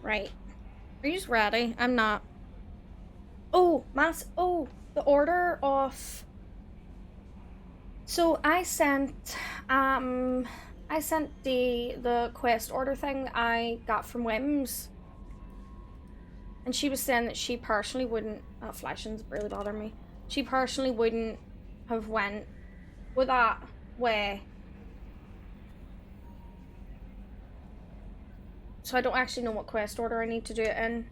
Right. Are you ready? I'm not. Oh, oh, the order of. So I sent the quest order thing I got from Wims, and she was saying that she personally wouldn't. Oh, flashing's really bothering me. She personally wouldn't have went with that way. So I don't actually know what quest order I need to do it in.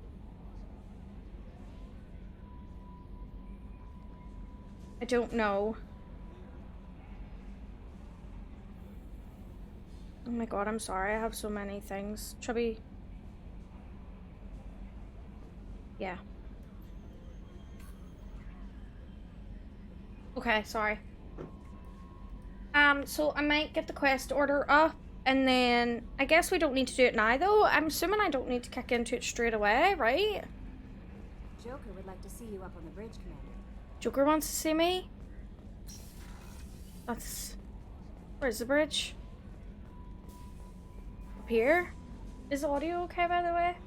I don't know. Oh my god, I'm sorry. I have so many things. Chubby. Yeah. Okay, sorry. So I might get the quest order up, and then I guess we don't need to do it now, though. I'm assuming I don't need to kick into it straight away, right? Joker would like to see you up on the bridge, Commander. Joker wants to see me? That's... Where's the bridge? Up here? Is the audio okay, by the way?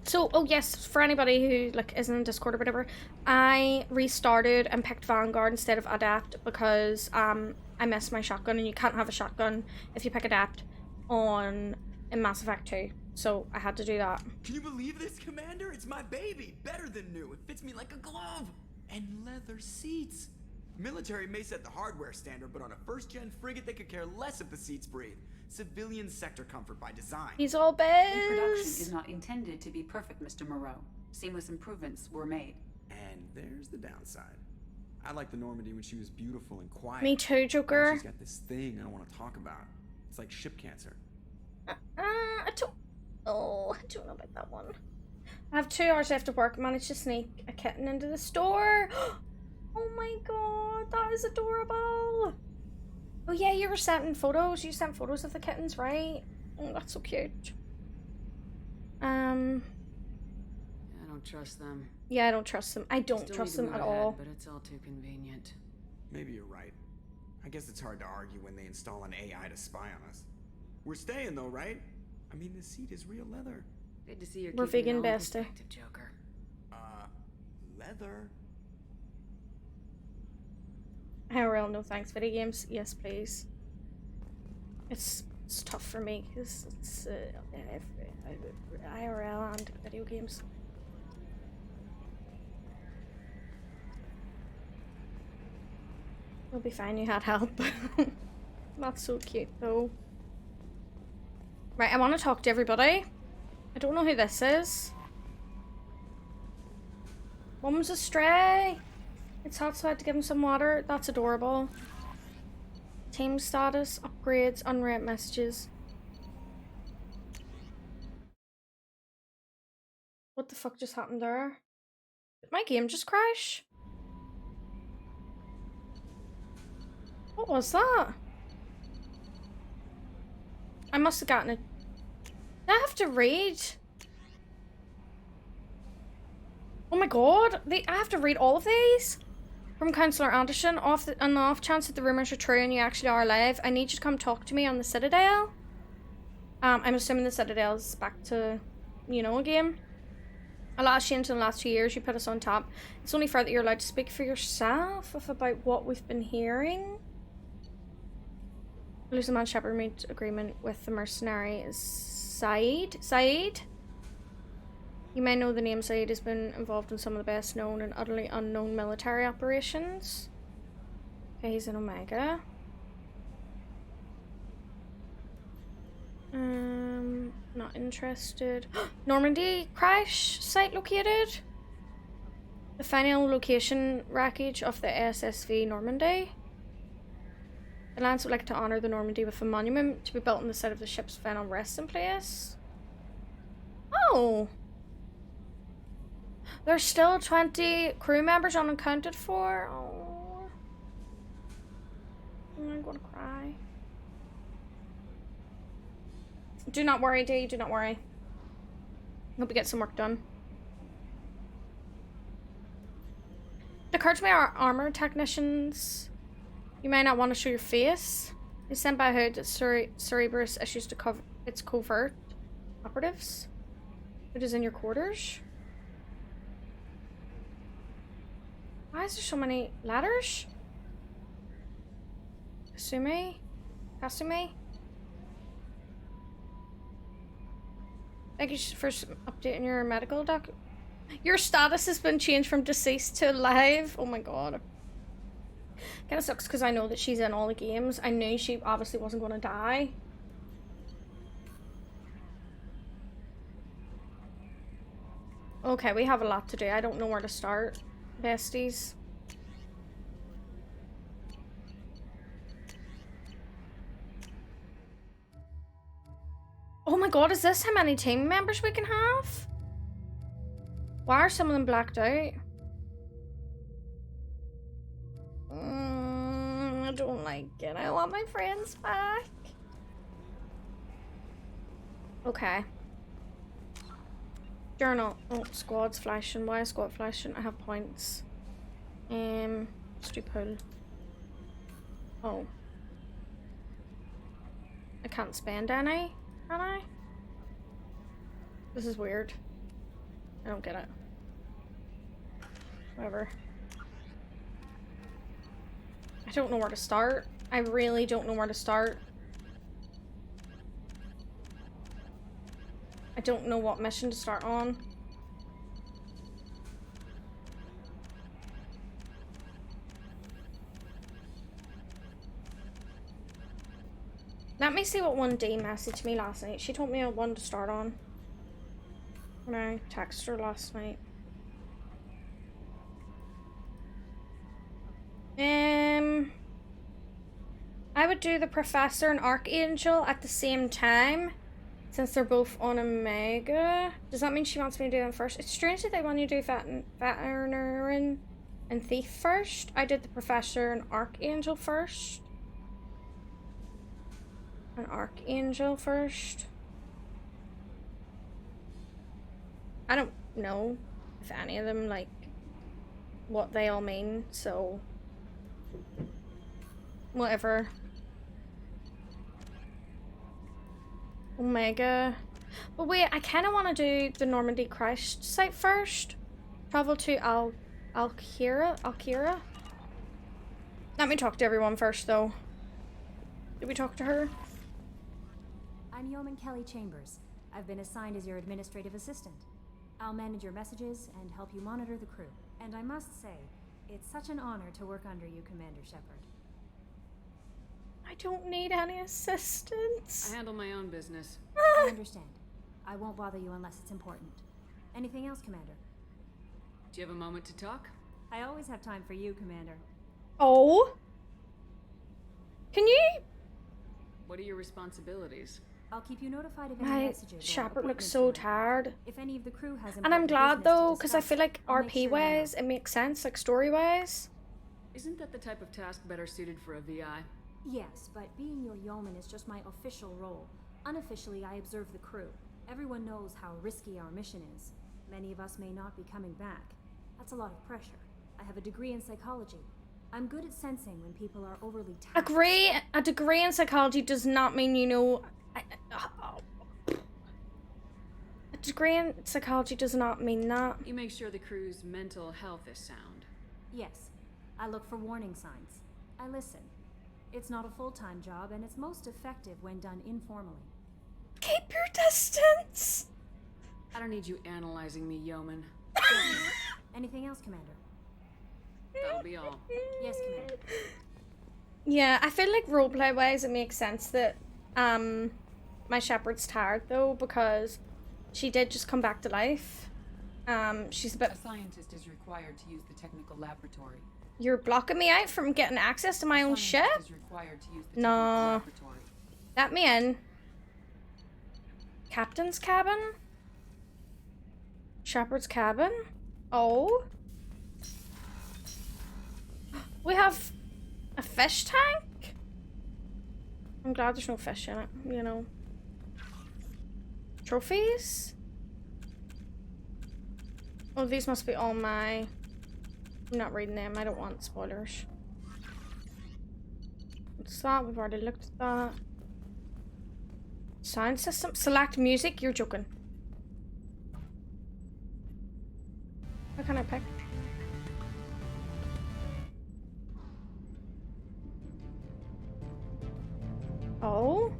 So, oh yes, for anybody who like isn't in Discord or whatever, I restarted and picked Vanguard instead of Adapt because I missed my shotgun, and you can't have a shotgun if you pick Adapt in Mass Effect 2. So I had to do that. Can you believe this, Commander? It's my baby. Better than new. It fits me like a glove. And leather seats. Military may set the hardware standard, but on a first-gen frigate, they could care less if the seats breathe. Civilian sector comfort by design. He's all biz. Reproduction is not intended to be perfect, Mr. Moreau. Seamless improvements were made. And there's the downside. I like the Normandy when she was beautiful and quiet. Me too, Joker. She's got this thing I don't want to talk about. It's like ship cancer. I don't know about that one. I have 2 hours left of work. Managed to sneak a kitten into the store. Oh my god, that is adorable. Oh yeah, you were sending photos. You sent photos of the kittens, right? Oh, that's so cute. I don't trust them. Yeah, I don't trust them. I don't Still trust need to them at move ahead, all. But it's all too convenient. Maybe you're right. I guess it's hard to argue when they install an AI to spy on us. We're staying though, right? I mean, the seat is real leather. Good to see you're We're keeping vegan, it all in bestie. perspective, Joker. Leather? IRL, no thanks. Video games, yes please. It's tough for me because it's IRL and video games. You'll be fine, you had help. That's so cute though. Right, I want to talk to everybody. I don't know who this is. Mum's a stray. It's hot, so I had to give him some water. That's adorable. Team status, upgrades, unread messages. What the fuck just happened there? Did my game just crash? What was that? I must have gotten it. I have to read. Oh my god, I have to read all of these? From Councillor Anderson, on the off chance that the rumours are true and you actually are alive, I need you to come talk to me on the Citadel. I'm assuming the Citadel's back to, you know, a game. A lot has changed in the last 2 years. You put us on top. It's only fair that you're allowed to speak for yourself about what we've been hearing. Losing Man Shepherd made agreement with the mercenary is Saeed. Saeed? You may know the name Saeed has been involved in some of the best known and utterly unknown military operations. Okay, he's in Omega. Not interested. Normandy crash site located. The final location wreckage of the SSV Normandy. The Alliance would like to honour the Normandy with a monument to be built on the site of the ship's final resting place. Oh! There's still 20 crew members unaccounted for. Oh. I'm gonna cry. Do not worry, Dee. Do not worry. Hope we get some work done. The occurred to me are armor technicians. You may not want to show your face. It's sent by Hood that Cerberus issues to cover its covert operatives. It is in your quarters. Why is there so many ladders? Kasumi? Kasumi? Thank you for updating your medical doc. Your status has been changed from deceased to alive. Oh my god. Kinda sucks because I know that she's in all the games. I knew she obviously wasn't gonna die. Okay, we have a lot to do. I don't know where to start, besties. Oh my god, is this how many team members we can have? Why are some of them blacked out? I don't like it. I want my friends back. Okay. Journal. Oh, squad's flashing. Why is squad flashing? I have points. Stupid. Oh. I can't spend any, can I? This is weird. I don't get it. Whatever. I don't know where to start. I really don't know where to start. I don't know what mission to start on. Let me see what 1D messaged me last night. She told me one to start on. And I texted her last night. I would do the Professor and Archangel at the same time, since they're both on Omega. Does that mean she wants me to do them first? It's strange that they want you to do Veteran and Thief first. I did the Professor and Archangel first. An Archangel first. I don't know if any of them, like, what they all mean, so whatever. Omega. But wait, I kind of want to do the Normandy crash site first. Travel to Alkira. Let me talk to everyone first, though. Did we talk to her? I'm Yeoman Kelly Chambers. I've been assigned as your administrative assistant. I'll manage your messages and help you monitor the crew. And I must say, it's such an honor to work under you, Commander Shepard. I don't need any assistance. I handle my own business. I understand. I won't bother you unless it's important. Anything else, Commander? Do you have a moment to talk? I always have time for you, Commander. Oh? Can you? What are your responsibilities? I'll keep you notified of any My messages. or Shepard looks appointments so you might have. tired. If any of the crew has And I'm important glad business to though, because I discuss, feel like I'll make sure RP you know. wise, it makes sense, like story wise. Isn't that the type of task better suited for a VI? Yes, but being your yeoman is just my official role. Unofficially, I observe the crew. Everyone knows how risky our mission is. Many of us may not be coming back. That's a lot of pressure. I have a degree in psychology. I'm good at sensing when people are overly taxed. A degree in psychology does not mean you know. A degree in psychology does not mean that. You make sure the crew's mental health is sound. Yes, I look for warning signs. I listen. It's not a full-time job, and it's most effective when done informally. Keep your distance. I don't need you analyzing me, yeoman. Anything else, Commander? That'll be all. Yes, Commander. Yeah, I feel like roleplay wise it makes sense that my Shepard's tired though, because she did just come back to life. She's a bit. A scientist is required to use the technical laboratory. You're blocking me out from getting access to my own ship? Is required to use the No. technical laboratory. Let me in. Captain's cabin? Shepard's cabin? Oh. We have a fish tank? I'm glad there's no fish in it, you know. Trophies? Oh, these must be all my... I'm not reading them. I don't want spoilers. What's that? We've already looked at that. Sound system. Select music. You're joking. What can I pick? Oh.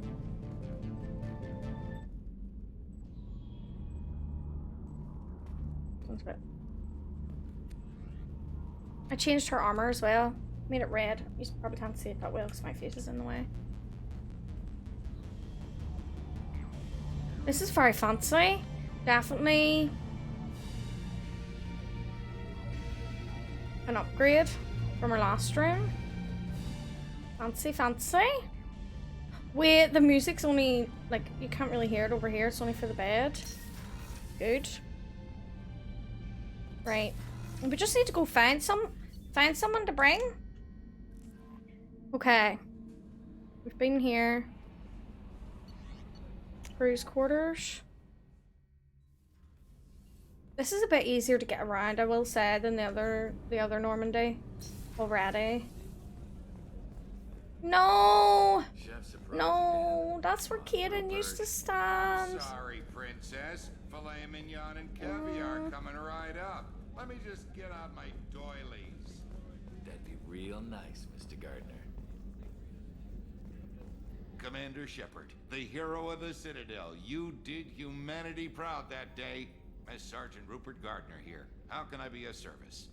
Sounds good. I changed her armor as well. Made it red. You probably can't see it that well because my face is in the way. This is very fancy. Definitely an upgrade from our last room. Fancy, fancy. Wait, the music's only, like, you can't really hear it over here. It's only for the bed. Good. Right. We just need to go find someone to bring. Okay. We've been here. Crew's quarters. This is a bit easier to get around, I will say, than the other Normandy already. No! No, that's where Kaden used to stand. Sorry, princess. Filet mignon and caviar coming right up. Let me just get out my doilies. That'd be real nice, Mr. Gardner. Commander Shepard, the hero of the Citadel. You did humanity proud that day. As Sergeant Rupert Gardner here. How can I be of service?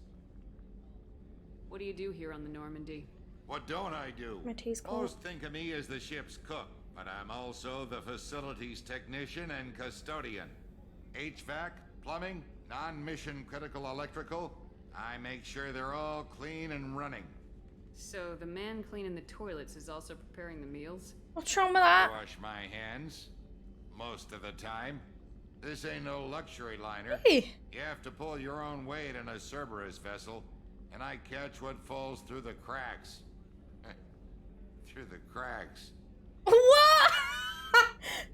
What do you do here on the Normandy? What don't I do? My tea's cold. Most think of me as the ship's cook, but I'm also the facilities technician and custodian. HVAC, plumbing, non-mission critical electrical. I make sure they're all clean and running. So the man cleaning the toilets is also preparing the meals? What's wrong with that? Wash my hands. Most of the time. This ain't no luxury liner. Hey. You have to pull your own weight in a Cerberus vessel, and I catch what falls through the cracks. Through the cracks. What?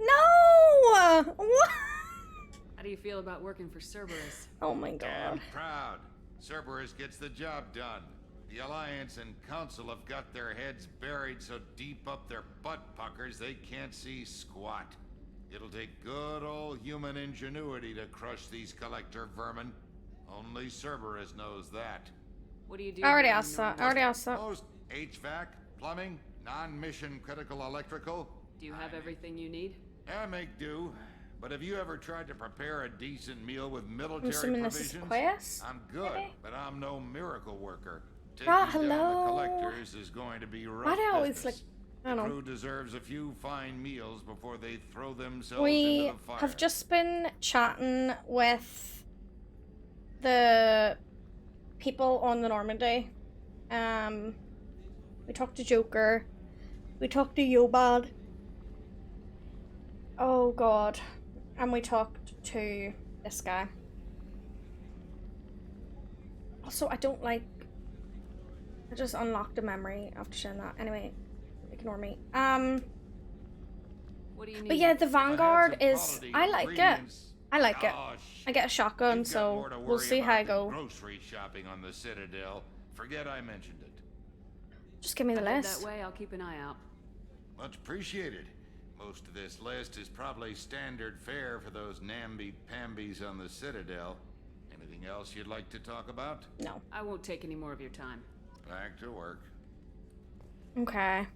No! What? How do you feel about working for Cerberus? Oh my Damn god. proud. Cerberus gets the job done. The Alliance and Council have got their heads buried so deep up their butt puckers they can't see squat. It'll take good old human ingenuity to crush these collector vermin. Only Cerberus knows that. What do you do? I already here on asked the that. Normandy? Most HVAC, plumbing, non-mission critical electrical. Do you have everything you need? I make do. But have you ever tried to prepare a decent meal with I'm military assuming this is provisions? quest. I'm good, maybe? but I'm no miracle worker. Taking Ah, down hello. the collectors is going to be rough Why do I always business. I don't know. Crew deserves a few fine meals before they throw themselves We into the fire. have just been chatting with the people on the Normandy. We talked to Joker. We talked to Yobad. Oh god. And we talked to this guy. Also, I don't like... I just unlocked a memory after saying that. Anyway, ignore me. What do you need? But yeah, the If I had Vanguard some is... quality I like it. ingredients- I like it. Oh, I get a shotgun, You've got so more to we'll worry see how I about than go. Grocery shopping on the Citadel. Forget I mentioned it. Just give me the Head list. that way, I'll keep an eye out. Much appreciated. Most of this list is probably standard fare for those namby-pambies on the Citadel. Anything else you'd like to talk about? No. I won't take any more of your time. Back to work. Okay.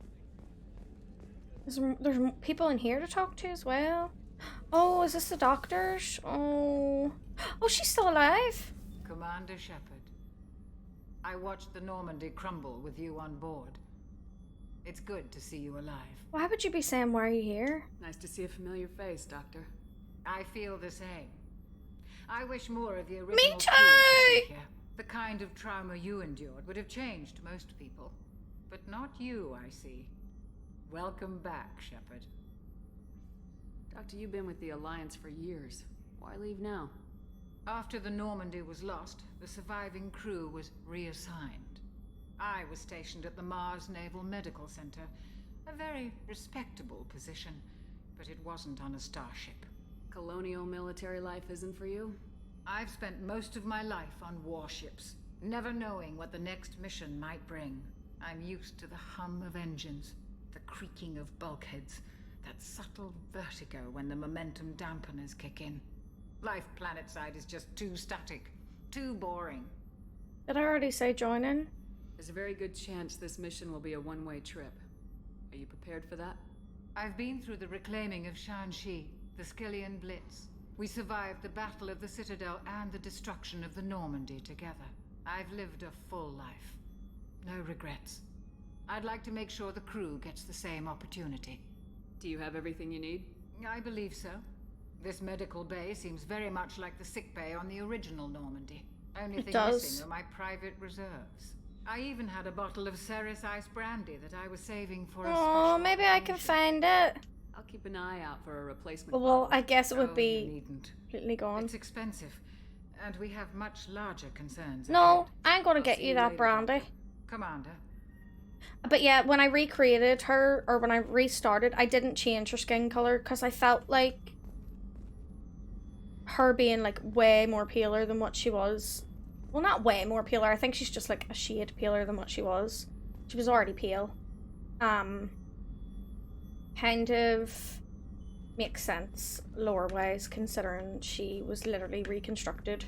There's people in here to talk to as well. Oh, is this the doctors? Oh. Oh, she's still alive. Commander Shepard, I watched the Normandy crumble with you on board. It's good to see you alive. Why would you be saying, why are you here? Nice to see a familiar face, Doctor. I feel the same. I wish more of the original crew too! could be here. The kind of trauma you endured would have changed most people. But not you, I see. Welcome back, Shepard. Doctor, you've been with the Alliance for years. Why leave now? After the Normandy was lost, the surviving crew was reassigned. I was stationed at the Mars Naval Medical Center, a very respectable position, but it wasn't on a starship. Colonial military life isn't for you? I've spent most of my life on warships, never knowing what the next mission might bring. I'm used to the hum of engines, the creaking of bulkheads, that subtle vertigo when the momentum dampeners kick in. Life planetside is just too static, too boring. Did I already say join in? There's a very good chance this mission will be a one-way trip. Are you prepared for that? I've been through the reclaiming of Shanxi, the Skillian Blitz. We survived the Battle of the Citadel and the destruction of the Normandy together. I've lived a full life. No regrets. I'd like to make sure the crew gets the same opportunity. Do you have everything you need? I believe so. This medical bay seems very much like the sick bay on the original Normandy. Only thing does. missing are my private reserves. I even had a bottle of Ceres Ice brandy that I was saving for a Oh, special maybe I can occasion. find it. I'll keep an eye out for a replacement Well, bottle. I guess it would Oh, you be needn't. completely gone. It's expensive, and we have much larger concerns. No, ahead. I'm gonna I'll get see you you that later, brandy. Doctor. Commander. But yeah, when I recreated her, or when I restarted, I didn't change her skin color because I felt like her being like way more paler than what she was. Well, not way more paler. I think she's just like a shade paler than what she was. She was already pale. Kind of makes sense lore-wise, considering she was literally reconstructed.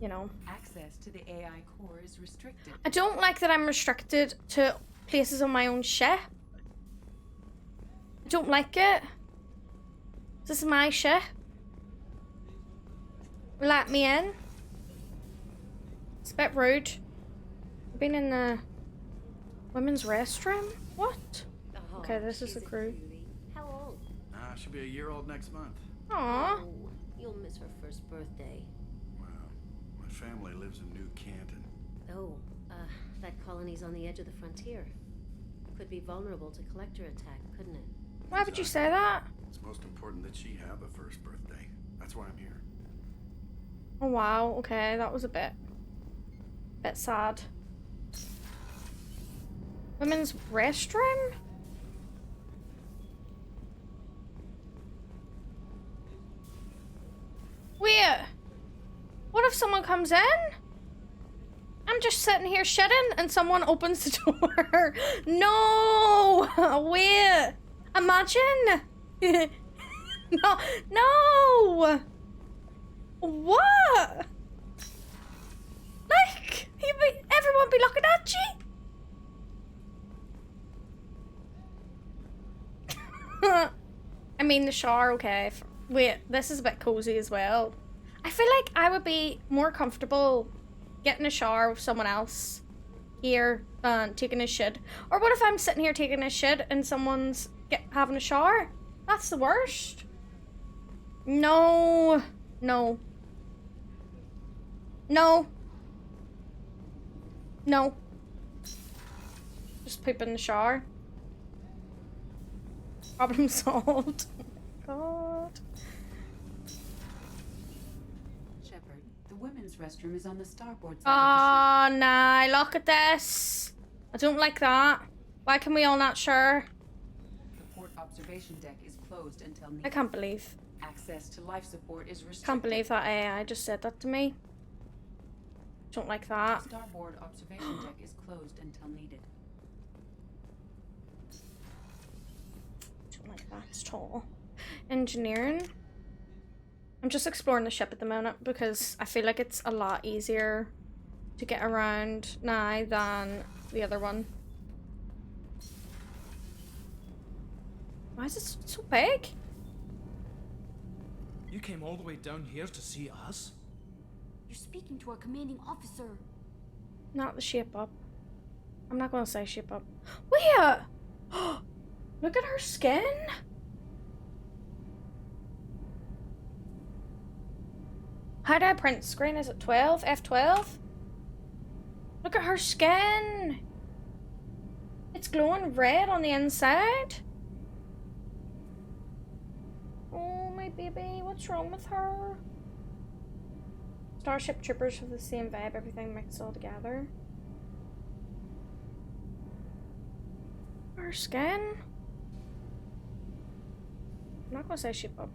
You know. Access to the AI core is restricted. I don't like that I'm restricted to places on my own ship. I don't like it. This is my ship. Let me in. It's a bit rude. I've been in the women's restroom. What? Okay, this is the crew. How old? She'll be a year old next month. Aww. Oh, you'll miss her first birthday. Wow. My family lives in New Canton. Oh, that colony's on the edge of the frontier. Could be vulnerable to collector attack, couldn't it? Why would you say that? It's most important that she have a first birthday. That's why I'm here. Oh wow, okay, that was a bit sad. Women's restroom? Wait, what if someone comes in? I'm just sitting here shitting and someone opens the door. No! Wait! Imagine! No! What? Like, everyone be looking at you? I mean, the shower, okay. Wait, this is a bit cozy as well. I feel like I would be more comfortable getting a shower with someone else here than taking a shit. Or what if I'm sitting here taking a shit and someone's having a shower? That's the worst. No. No. No. No. Just poop in the shower. Problem solved. God. Shepard, the women's restroom is on the starboard side Oh, nah, look at this. I don't like that. Why can we all not share? of the ship. The port observation deck is closed until I needed. can't believe. Access to life support is restricted. Can't believe that AI just said that to me. Don't like that. Starboard observation deck is closed until needed. Don't like that. It's tall. Engineering. I'm just exploring the ship at the moment because I feel like it's a lot easier to get around now than the other one. Why is it so big? You came all the way down here to see us? You're speaking to our commanding officer. Not the shape up. I'm not gonna say shape up. Wait! Look at her skin! How do I print screen? Is it 12? F12? Look at her skin! It's glowing red on the inside. Oh, my baby, what's wrong with her? Starship Troopers have the same vibe, everything mixed all together. Her skin? I'm not gonna say shape up.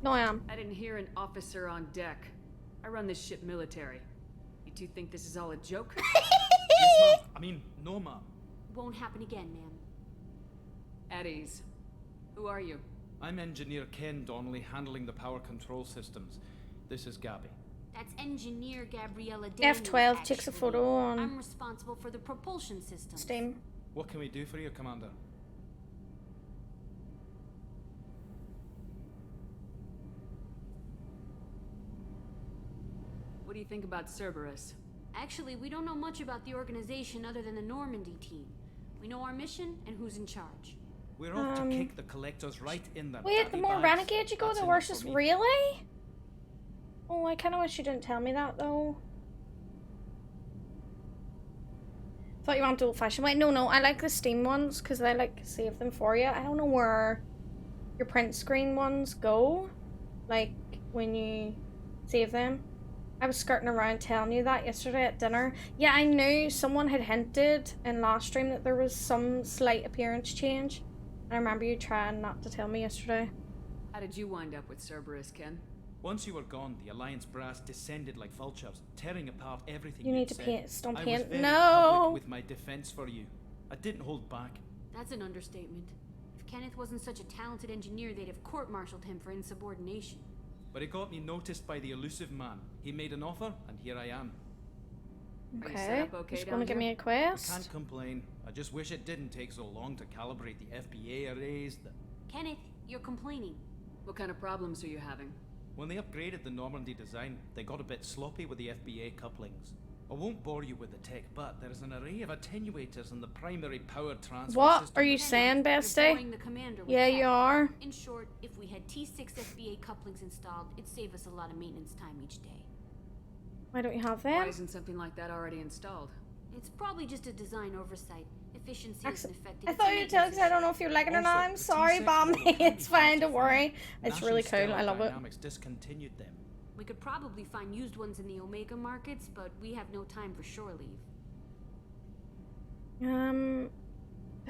No, I am. I didn't hear an officer on deck. I run this ship military. You two think this is all a joke? Yes, ma'am. I mean, no, ma'am. won't happen again, ma'am. At ease. Who are you? I'm Engineer Ken Donnelly, handling the power control systems. This is Gabby. That's Engineer Gabriella Daniels, F12 takes a actually. photo on I'm responsible for the propulsion system. Steam. What can we do for you, Commander? What do you think about Cerberus? Actually, we don't know much about the organization other than the Normandy team. We know our mission and who's in charge. We're off to kick the collectors right in their Wait, the daddy more bags. renegade you go, That's the enough worse for it's me. really? Oh, I kind of wish you didn't tell me that, though. Thought you wanted old-fashioned. Wait, no, I like the Steam ones, because I, like, save them for you. I don't know where your print screen ones go, like, when you save them. I was skirting around telling you that yesterday at dinner. Yeah, I knew someone had hinted in last stream that there was some slight appearance change. I remember you trying not to tell me yesterday. How did you wind up with Cerberus, Ken? Once you were gone, the Alliance brass descended like vultures, tearing apart everything You need you'd to said. paint, stop I was paint. very No! public with my defense for you. I didn't hold back. That's an understatement. If Kenneth wasn't such a talented engineer, they'd have court-martialed him for insubordination. But it got me noticed by the elusive man. He made an offer, and here I am. Are you set up okay Just down want to give here? me a quest? Can't complain. I just wish it didn't take so long to calibrate the FBA arrays. Kenneth, you're complaining. What kind of problems are you having? When they upgraded the Normandy design, they got a bit sloppy with the FBA couplings. I won't bore you with the tech, but there is an array of attenuators in the primary power transfer What system. are you saying, You're bestie? boring the commander with Yeah, tech. you are. In short, if we had T6 FBA couplings installed, it'd save us a lot of maintenance time each day. Why don't you have Why them? isn't something like that already installed? It's probably just a design oversight. Efficiency isn't affected. I it's thought a you'd maintenance tell because I issue. don't know if you like it or not. Also, I'm the sorry, T6 Bomb. model can be It's fine, don't falsified. worry. It's National really cool. Stellar I love it. Dynamics discontinued them. We could probably find used ones in the Omega markets, but we have no time for shore leave. Do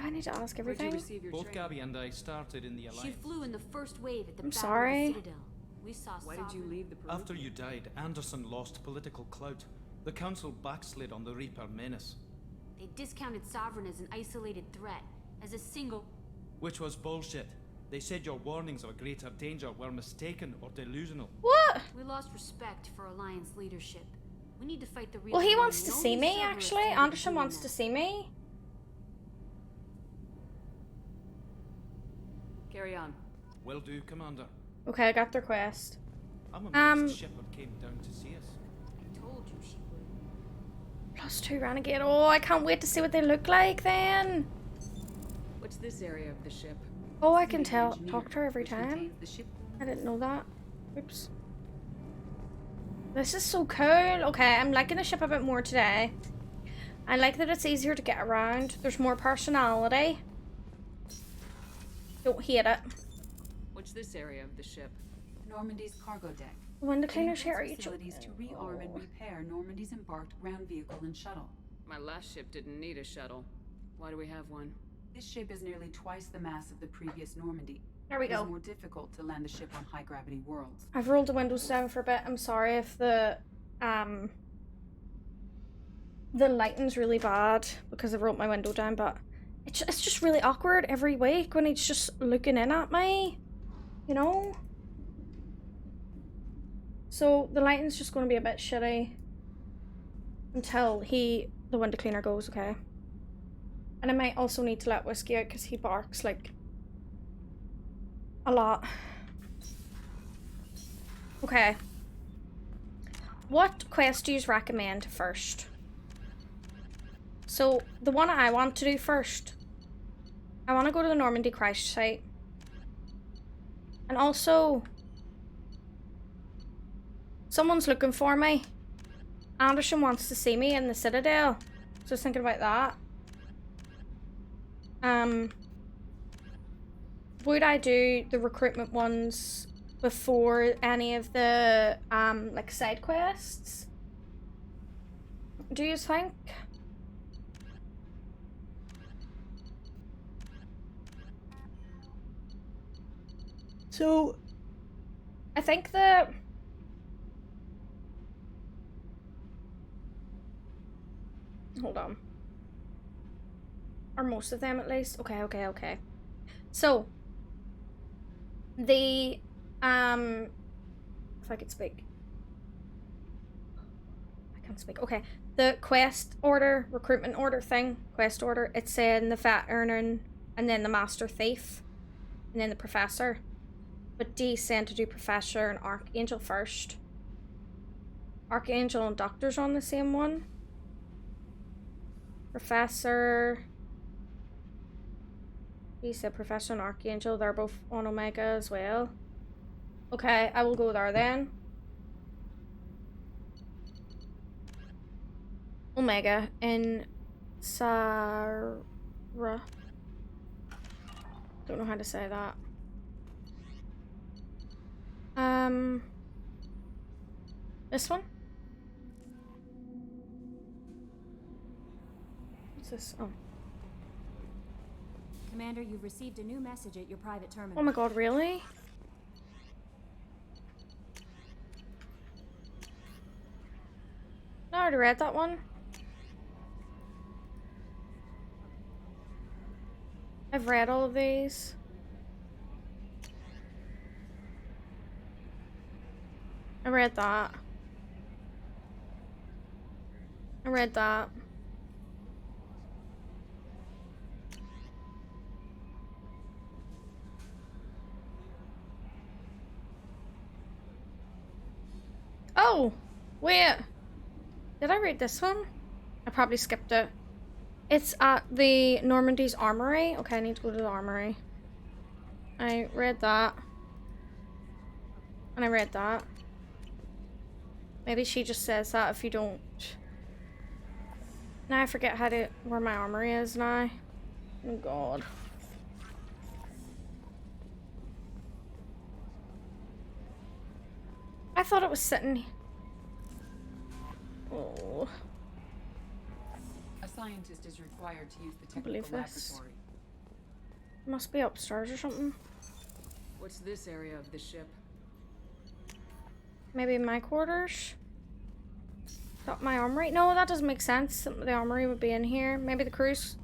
I need to ask Where'd you everything? receive your Both training? Gabby and I started in the She Alliance. flew in the first wave at the I'm Battle sorry. of the Citadel. We saw Why did you Sovereign- leave the Peruvian? After you died, Anderson lost political clout. The Council backslid on the Reaper menace, They discounted Sovereign as an isolated threat, as a single... which was bullshit. They said your warnings of a greater danger were mistaken or delusional. What? We lost respect for Alliance leadership. We need to fight the real Well, he enemy, wants to and see only me, Cerberus actually. can be Anderson doing wants that. to see me. Carry on. Will do, Commander. Okay, I got their quest. I'm amazed Um, the Shepherd came down to see us. I told you she would. +2 Renegade. Oh, I can't wait to see what they look like then. What's this area of the ship? Oh, I can Main tell. engineer, Talk to her every which time. contains the ship. I didn't know that. Oops. This is so cool. Okay, I'm liking the ship a bit more today. I like that it's easier to get around. There's more personality. Don't hate it. What's this area of the ship? Normandy's cargo deck. The window It cleaners here. Are includes you facilities to rearm and repair Normandy's embarked ground vehicle and shuttle. My last ship didn't need a shuttle. Why do we have one? This ship is nearly twice the mass of the previous Normandy. There we It is go. more difficult to land the ship on high-gravity worlds. I've rolled the windows down for a bit. I'm sorry if the lighting's really bad because I've rolled my window down, but it's just really awkward every week when he's just looking in at me, you know? So the lighting's just going to be a bit shitty until the window cleaner goes, okay? And I might also need to let Whiskey out because he barks like a lot. Okay. What quest do you recommend first? So, the one I want to do first. I want to go to the Normandy crash site. And also, someone's looking for me. Anderson wants to see me in the Citadel. So I was thinking about that. Would I do the recruitment ones before any of the like side quests? Do you think? So I think the hold on. Or most of them at least. Okay. So the if I could speak. I can't speak. Okay. The quest order, recruitment order thing, quest order, it's saying the fat earner and then the master thief and then the professor. But D's saying to do professor and archangel first. Archangel and doctor's on the same one. Professor. He said Professor and Archangel, they're both on Omega as well. Okay, I will go there then. Omega in Sarah. Don't know how to say that. This one? What's this? Oh. Commander, you've received a new message at your private terminal. Oh my god, really? No, I already read that one. I've read all of these. I read that. I read that. Oh, wait. Did I read this one? I probably skipped it. It's at the Normandy's Armory. Okay, I need to go to the Armory. I read that. And I read that. Maybe she just says that if you don't. Now I forget where my armory is now. Oh god. I thought it was sitting. Oh. A scientist is required to use the I believe technical this. laboratory. Must be upstairs or something. What's this area of the ship? Maybe my quarters? Got my armory? No, that doesn't make sense. The armory would be in here. Maybe the cruise.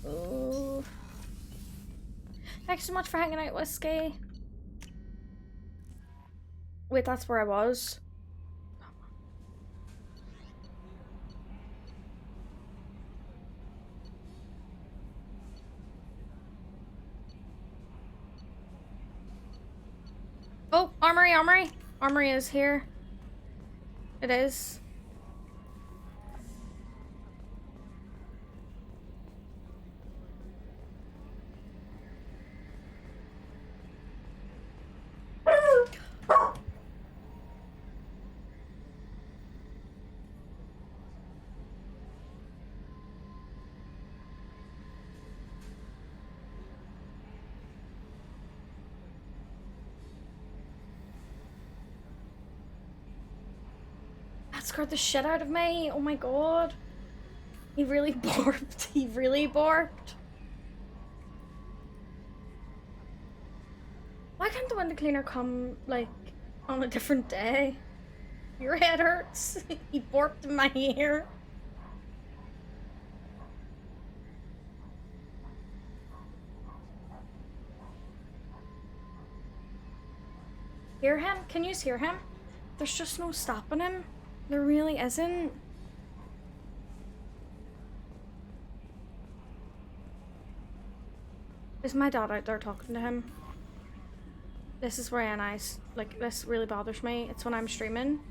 Oh. Thanks so much for hanging out, Whiskey. Wait, that's where I was. Oh, armory, armory. Armory is here. It is. That scared the shit out of me. Oh my god. He really barked. He really barked. Why can't the window cleaner come, like, on a different day? Your head hurts. He barked in my ear. Hear him? Can you hear him? There's just no stopping him. There really isn't. Is my dad out there talking to him? This is where like, this really bothers me. It's when I'm streaming.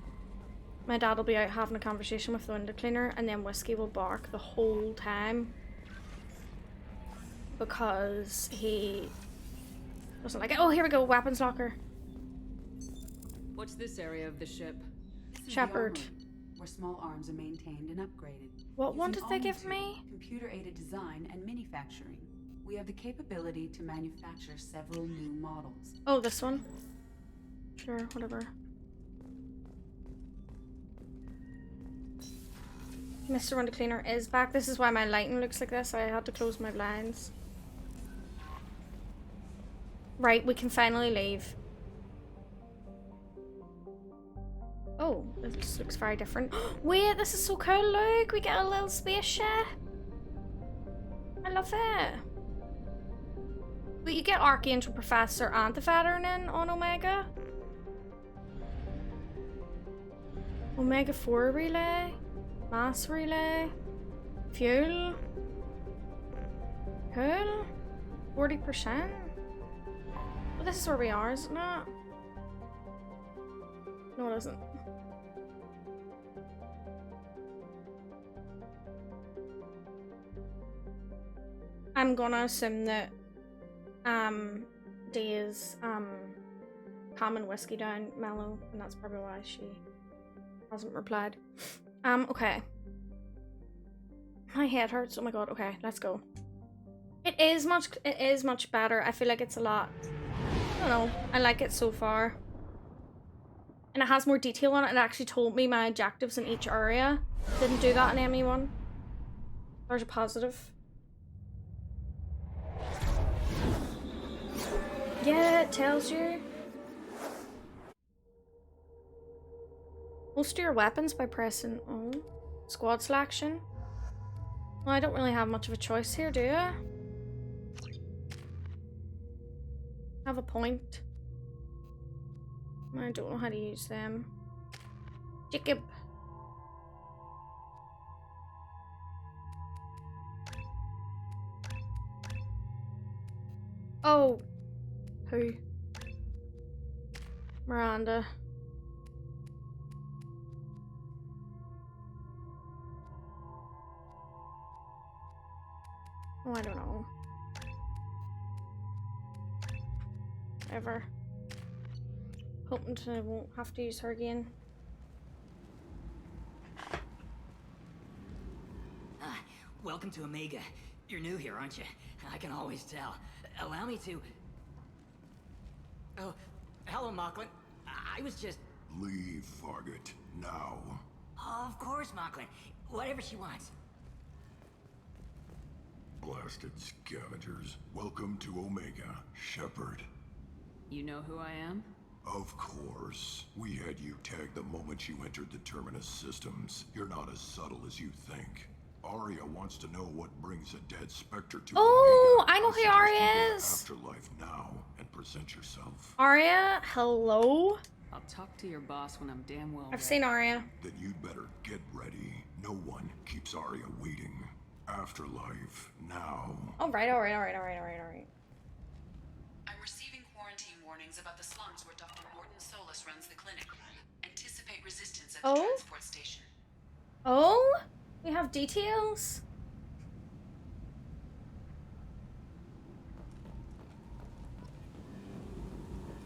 My dad will be out having a conversation with the window cleaner and then Whiskey will bark the whole time. Because he doesn't like it. Oh, here we go, weapons locker. What's this area of the ship? This is Shepherd. the armory, where small arms are maintained and upgraded. What one Using did they give Omni-Tube, me? Computer-aided design and manufacturing. We have the capability to manufacture several new models. Oh, this one. Sure, whatever. Mr. Window Cleaner is back. This is why my lighting looks like this. I had to close my blinds. Right, we can finally leave. Oh, this looks very different. Wait, this is so cool, look! We get a little spaceship! I love it. But you get Archangel Professor and the Veteran in on Omega. Omega 4 relay, mass relay, fuel. Cool. 40%. Well, this is where we are, isn't it? No, it isn't. I'm gonna assume that D is calming whiskey down Mellow, and that's probably why she hasn't replied. Okay. My head hurts. Oh my god. Okay, let's go. It is much better. I feel like it's a lot. I don't know. I like it so far. And it has more detail on it. It actually told me my objectives in each area. Didn't do that in ME1. There's a positive. Yeah, it tells you. Holster your weapons by pressing O. Squad selection. Well, I don't really have much of a choice here, do I? Have a point. I don't know how to use them. Jacob. Oh. Who? Miranda. Oh, I don't know. Ever. Hoping I won't have to use her again. Welcome to Omega. You're new here, aren't you? I can always tell. Allow me to... Oh, hello, Mocklin. I was just... Leave, Fargate. Now. Of course, Mocklin. Whatever she wants. Blasted scavengers. Welcome to Omega, Shepard. You know who I am? Of course. We had you tagged the moment you entered the Terminus systems. You're not as subtle as you think. Arya wants to know what brings a dead Spectre to Oh, Omega. I know who Arya is. Afterlife now and present yourself. Arya, hello? I'll talk to your boss when I'm damn well I've seen Arya. Then you'd better get ready. No one keeps Arya waiting. Afterlife now. Alright. I'm receiving quarantine warnings about the slums where Dr. Morton Solus runs the clinic. Anticipate resistance at the transport station. Oh? We have details?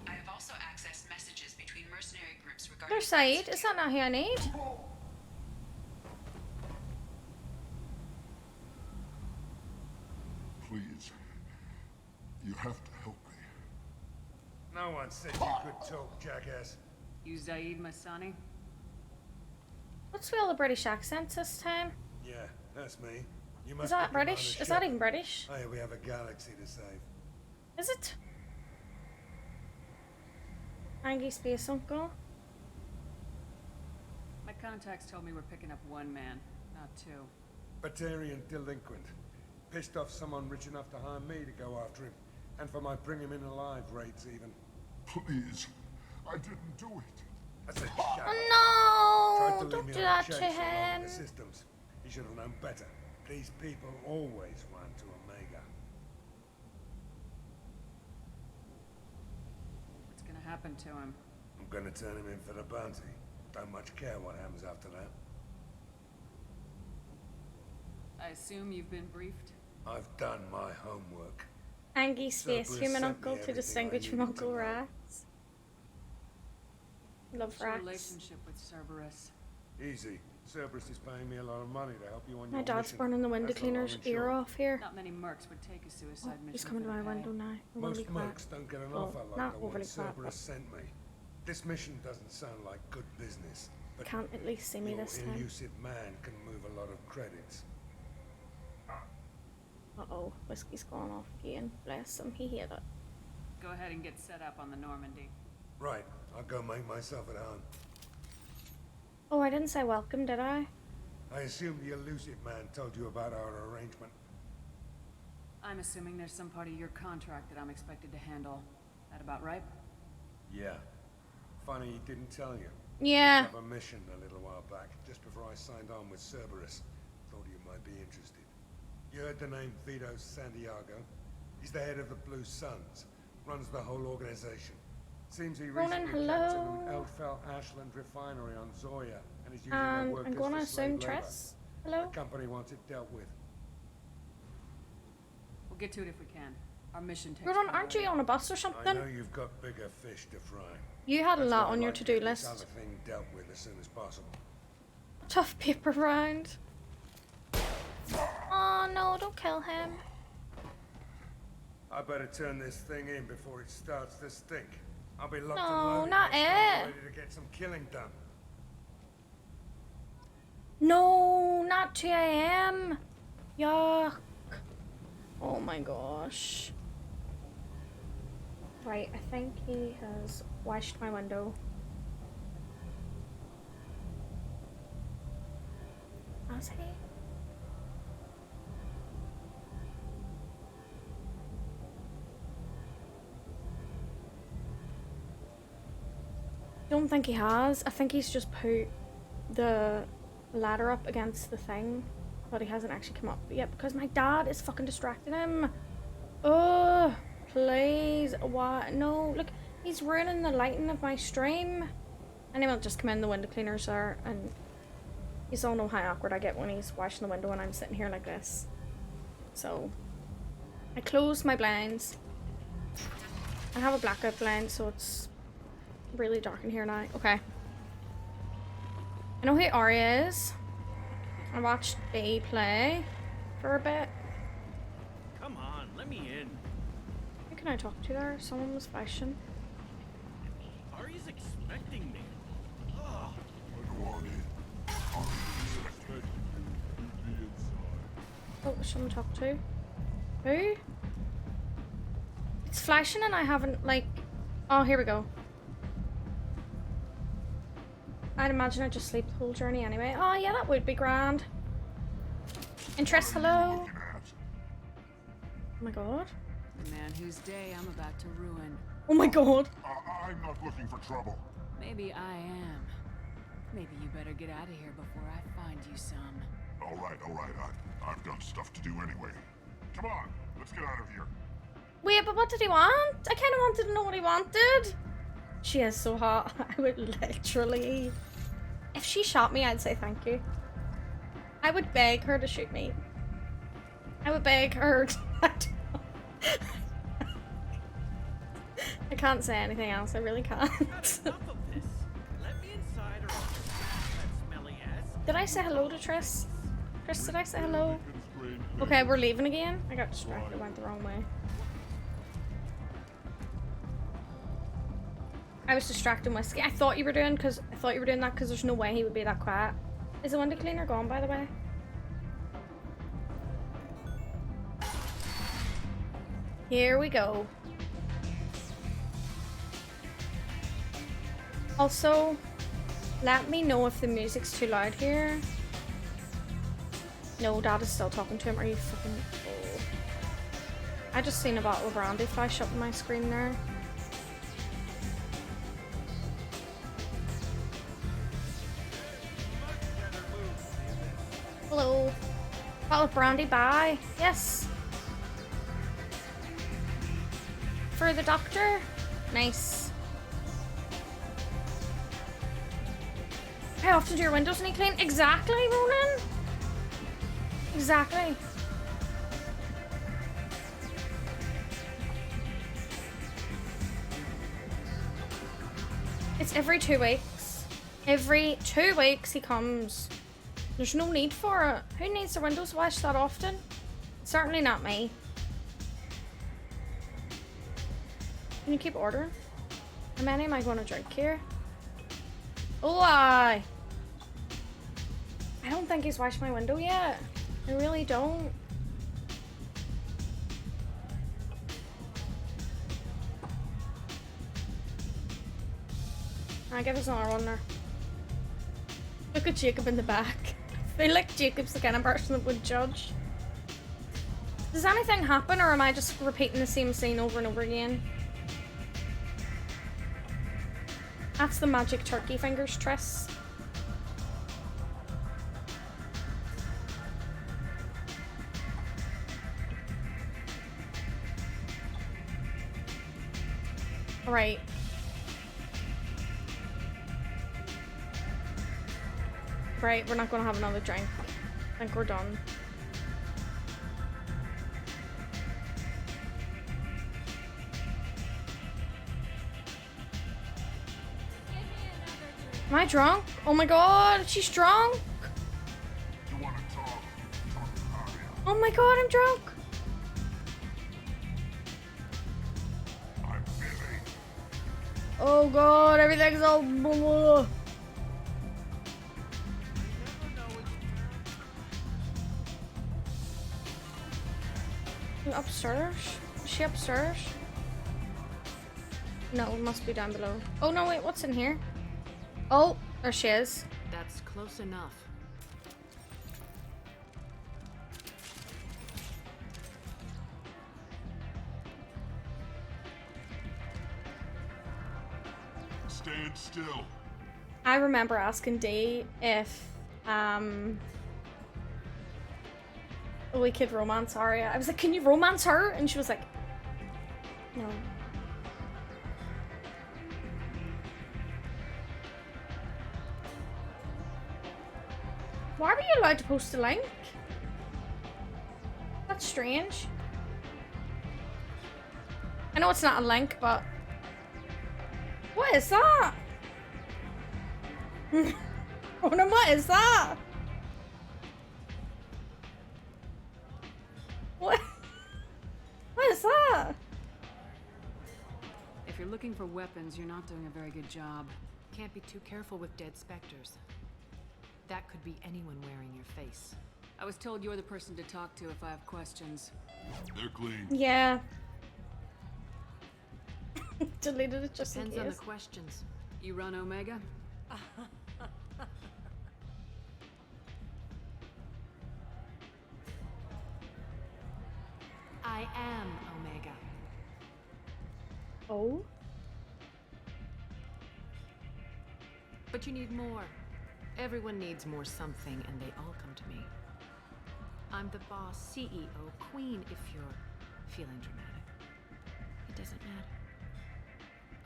I have also accessed messages between mercenary groups regarding... There's Said. Is that not who I need? Please. You have to help me. No one said you could talk, jackass. You Zaid Masani? What's with all the British accents this time? Yeah, that's me. You must Is that be Commander British? Is that Shepard. even British? Hey, we have a galaxy to save. Is it? Angry Space Uncle? My contacts told me we're picking up one man, not two. Batarian delinquent. Pissed off someone rich enough to hire me to go after him. And for my bring him in alive rates even. Please. I didn't do it. I said, shut up. Oh Tried no! to leave Don't me do on that a to chase along him. with the systems. He should have known better. These people always run to Omega. What's gonna happen to him? I'm gonna turn him in for the bounty. Don't much care what happens after that. I assume you've been briefed? I've done my homework. Angry Space Cerberus Human sent me Uncle to everything distinguish I from needed to Uncle know. Rats. Love What's your Rats. relationship with Cerberus? Easy. Cerberus is paying me a lot of money to help you on My your dad's mission. burning the window That's the long cleaner's and ear short. off here. Not many mercs would take a suicide mission. He's coming to for my the pay. window now. I'm gonna Most be quiet. mercs don't get an Well, offer like not the one overly quiet, Cerberus sent me. This mission doesn't sound like good business, but Can't at least see me your this time. elusive man can move a lot of credits. Uh-oh, whiskey's gone off again. Bless him, he hit it. Go ahead and get set up on the Normandy. Right, I'll go make myself at home. Oh, I didn't say welcome, did I? I assume the elusive man told you about our arrangement. I'm assuming there's some part of your contract that I'm expected to handle. That about right? Yeah. Funny he didn't tell you. Yeah. I have a mission a little while back, just before I signed on with Cerberus. Thought you might be interested. You heard the name Vito Santiago? He's the head of the Blue Suns. Runs the whole organization. Seems he recently captured an Eldfell Ashland refinery on Zoya and is using their workers I'm gonna for slave assume labor. Triss. Hello? The company wants it dealt with. We'll get to it if we can. Our mission takes Ronan, aren't you on a bus or I something? know you've got bigger fish to fry. You had a That's lot why on I'd your like to-do get this list. other thing dealt with as soon as possible. Tough paper round. Oh no, don't kill him. I better turn this thing in before it starts to stink. I'll be locked No, and loaded not next time, it. ready to get some killing done. No, not 2 AM. Yuck. Oh my gosh. Right, I think he has washed my window. Has he? Don't think he has. I think he's just put the ladder up against the thing, but he hasn't actually come up yet because my dad is fucking distracting him. Oh, please. What? No, look, he's ruining the lighting of my stream. Anyway, I'll just come in, the window cleaners are, and you all know how awkward I get when he's washing the window and I'm sitting here like this. So, I closed my blinds. I have a blackout blind, so it's really dark in here now. Okay. I know who Arya is. I watched Bay play for a bit. Come on, let me in. Who can I talk to there? Someone was flashing. Arya's expecting me. Ugh. Oh, someone to talk to. Who? It's flashing and I haven't, like... Oh, here we go. I'd imagine I'd just sleep the whole journey anyway. Oh, yeah, that would be grand. Interest, hello? Oh my god. The man whose day I'm about to ruin. Oh my god. I'm not looking for trouble. Maybe I am. Maybe you better get out of here before I find you some. All right. I've got stuff to do anyway. Come on, let's get out of here. Wait, but what did he want? I kind of wanted to know what he wanted. She is so hot. I would literally... If she shot me, I'd say thank you. I would beg her to shoot me. I would beg her to... I can't say anything else. I really can't. Did I say hello to Triss? Triss, did I say hello? Okay, we're leaving again. I got distracted. I went the wrong way. I was distracting Whiskey. I thought you were doing that because there's no way he would be that quiet. Is the window cleaner gone, by the way? Here we go. Also, let me know if the music's too loud here. No, Dad is still talking to him. Are you fucking... Oh. I just seen a bottle of brandy flash up on my screen there. Hello. Bottle of brandy, bye. Yes. For the doctor? Nice. How often do your windows need clean? Exactly, Ronan. Exactly. It's every 2 weeks. Every 2 weeks he comes. There's no need for it. Who needs their windows washed that often? Certainly not me. Can you keep ordering? How many am I going to drink here? Oh, I don't think he's washed my window yet. I really don't. I give us another one there. Look at Jacob in the back. I feel like Jacob's the kind of person that would judge. Does anything happen, or am I just repeating the same scene over and over again? That's the magic turkey fingers, Triss. Right. Right, we're not gonna have another drink. I think we're done. Am I drunk? Oh my god, she's drunk! Oh my god, I'm drunk! Oh god, everything's all blah. Upstairs? Is she upstairs? No, it must be down below. Oh no, wait, what's in here? Oh, there she is. That's close enough. Stand still. I remember asking Dee if we could romance Arya. I was like, can you romance her? And she was like, no. Why were you allowed to post a link? That's strange. I know it's not a link, but what is that? Oh no, what is that? What? What is that? If you're looking for weapons, you're not doing a very good job. Can't be too careful with dead specters. That could be anyone wearing your face. I was told you're the person to talk to if I have questions. They're clean. Yeah. Deleted it just in case. Depends on the questions. You run Omega? I am Omega. Oh? But you need more. Everyone needs more something, and they all come to me. I'm the boss, CEO, queen, if you're feeling dramatic. It doesn't matter.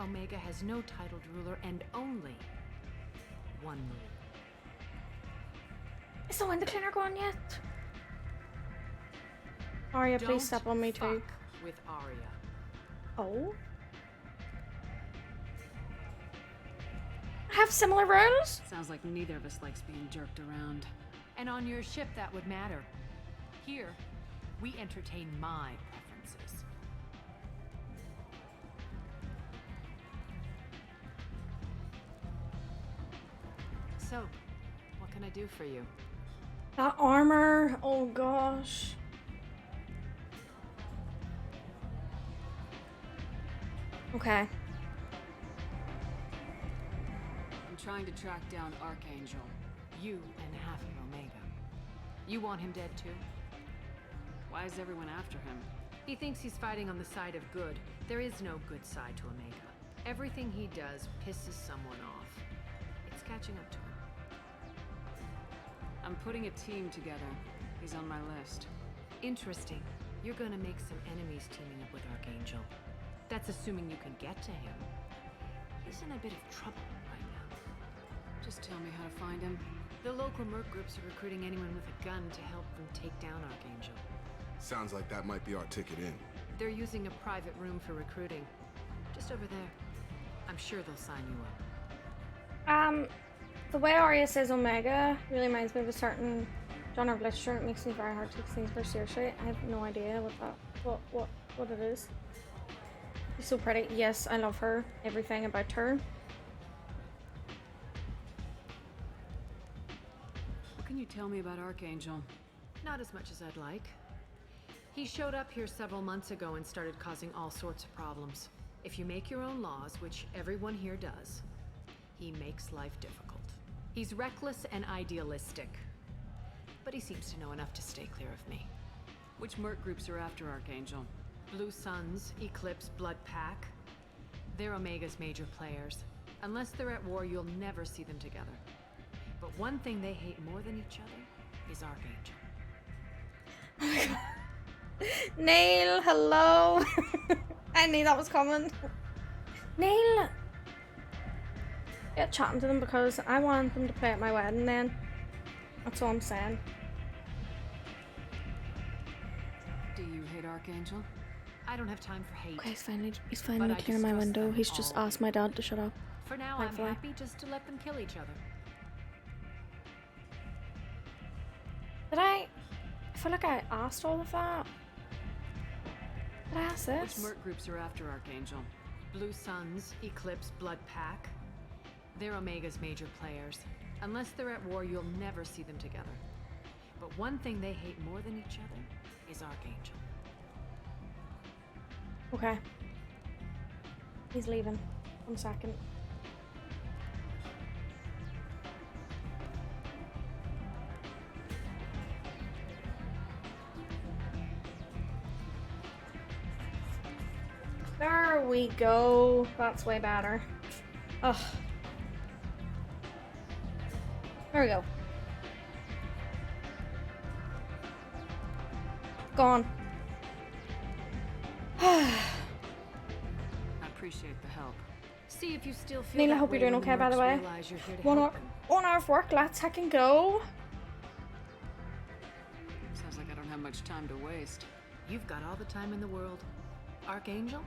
Omega has no titled ruler and only one rule. Is the window cleaner gone yet? Arya, please step on me too. With Arya. Oh? I have similar rules? Sounds like neither of us likes being jerked around. And on your ship, that would matter. Here, we entertain my preferences. So, what can I do for you? That armor, oh gosh. Okay. I'm trying to track down Archangel. You and half of Omega. You want him dead too? Why is everyone after him? He thinks he's fighting on the side of good. There is no good side to Omega. Everything he does pisses someone off. It's catching up to him. I'm putting a team together. He's on my list. Interesting. You're gonna make some enemies teaming up with Archangel. That's assuming you can get to him. He's in a bit of trouble right now. Just tell me how to find him. The local merc groups are recruiting anyone with a gun to help them take down Archangel. Sounds like that might be our ticket in. They're using a private room for recruiting. Just over there. I'm sure they'll sign you up. The way Arya says Omega really reminds me of a certain genre of literature. It makes me very hard to take things very seriously. I have no idea what it is. She's so pretty. Yes, I love her. Everything about her. What can you tell me about Archangel? Not as much as I'd like. He showed up here several months ago and started causing all sorts of problems. If you make your own laws, which everyone here does, he makes life difficult. He's reckless and idealistic. But he seems to know enough to stay clear of me. Which merc groups are after Archangel? Blue Suns, Eclipse, Blood Pack. They're Omega's major players. Unless they're at war, you'll never see them together. But one thing they hate more than each other is Archangel. Neil, hello. I knew that was coming. Neil. Yeah, chatting to them because I want them to play at my wedding then. That's all I'm saying. Do you hate Archangel? I don't have time for hate. Okay, he's finally clearing my window. He's just asked my dad to shut up. For now, Thankfully. I'm happy just to let them kill each other. Did I feel like I asked all of that. Did I ask this? Which merc groups are after Archangel? Blue Suns, Eclipse, Blood Pack. They're Omega's major players. Unless they're at war, you'll never see them together. But one thing they hate more than each other is Archangel. Okay. He's leaving. 1 second. There we go. That's way better. Ugh. There we go. Gone. I appreciate the help. See if you still feel Neil, I that hope you're way doing when okay, by the mercs way. realize you're here to 1 help hour, them. 1 hour of work, let's heckin' go. Sounds like I don't have much time to waste. You've got all the time in the world. Archangel?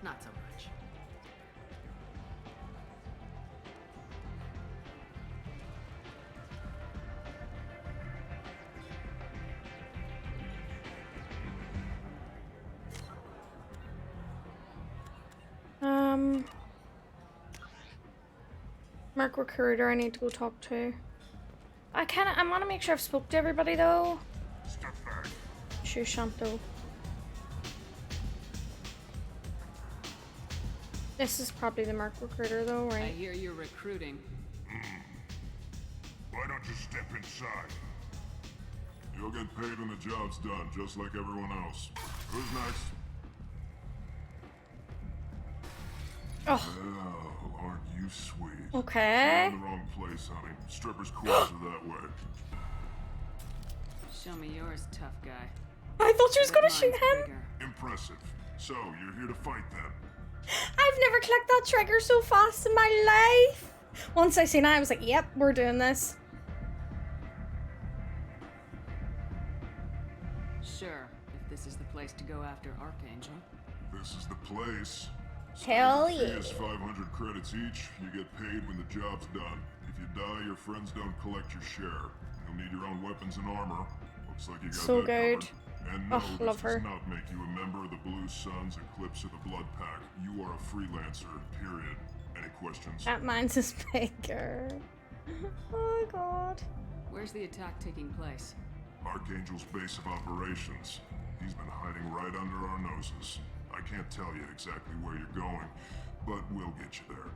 Not so much. Merc recruiter I need to go talk to. I want to make sure I've spoke to everybody though. Step back. Shushanto. This is probably the Merc recruiter though, I right? hear you're recruiting. Why don't you step inside? You'll get paid when the job's done, just like everyone else. Who's next? Oh. Oh, aren't you sweet? Okay. You're in the wrong place, honey. Strippers' quarters are that way. Show me yours, tough guy. I thought she was But gonna shoot mine's him. bigger. Impressive. So, you're here to fight then? I've never clicked that trigger so fast in my life. Once I seen it, I was like, yep, we're doing this. Sure, if this is the place to go after Archangel. This is the place. Hell The fee yeah. is 500 credits each. You get paid when the job's done. If you die, your friends don't collect your share. You'll need your own weapons and armor. Looks like you got So that good. covered. And no, Oh, this love her. does not make you a member of the Blue Suns, Eclipse, or the Blood Pack. You are a freelancer, period. Any questions? That mine's is bigger. Oh god. Where's the attack taking place? Archangel's base of operations. He's been hiding right under our noses. I can't tell you exactly where you're going, but we'll get you there.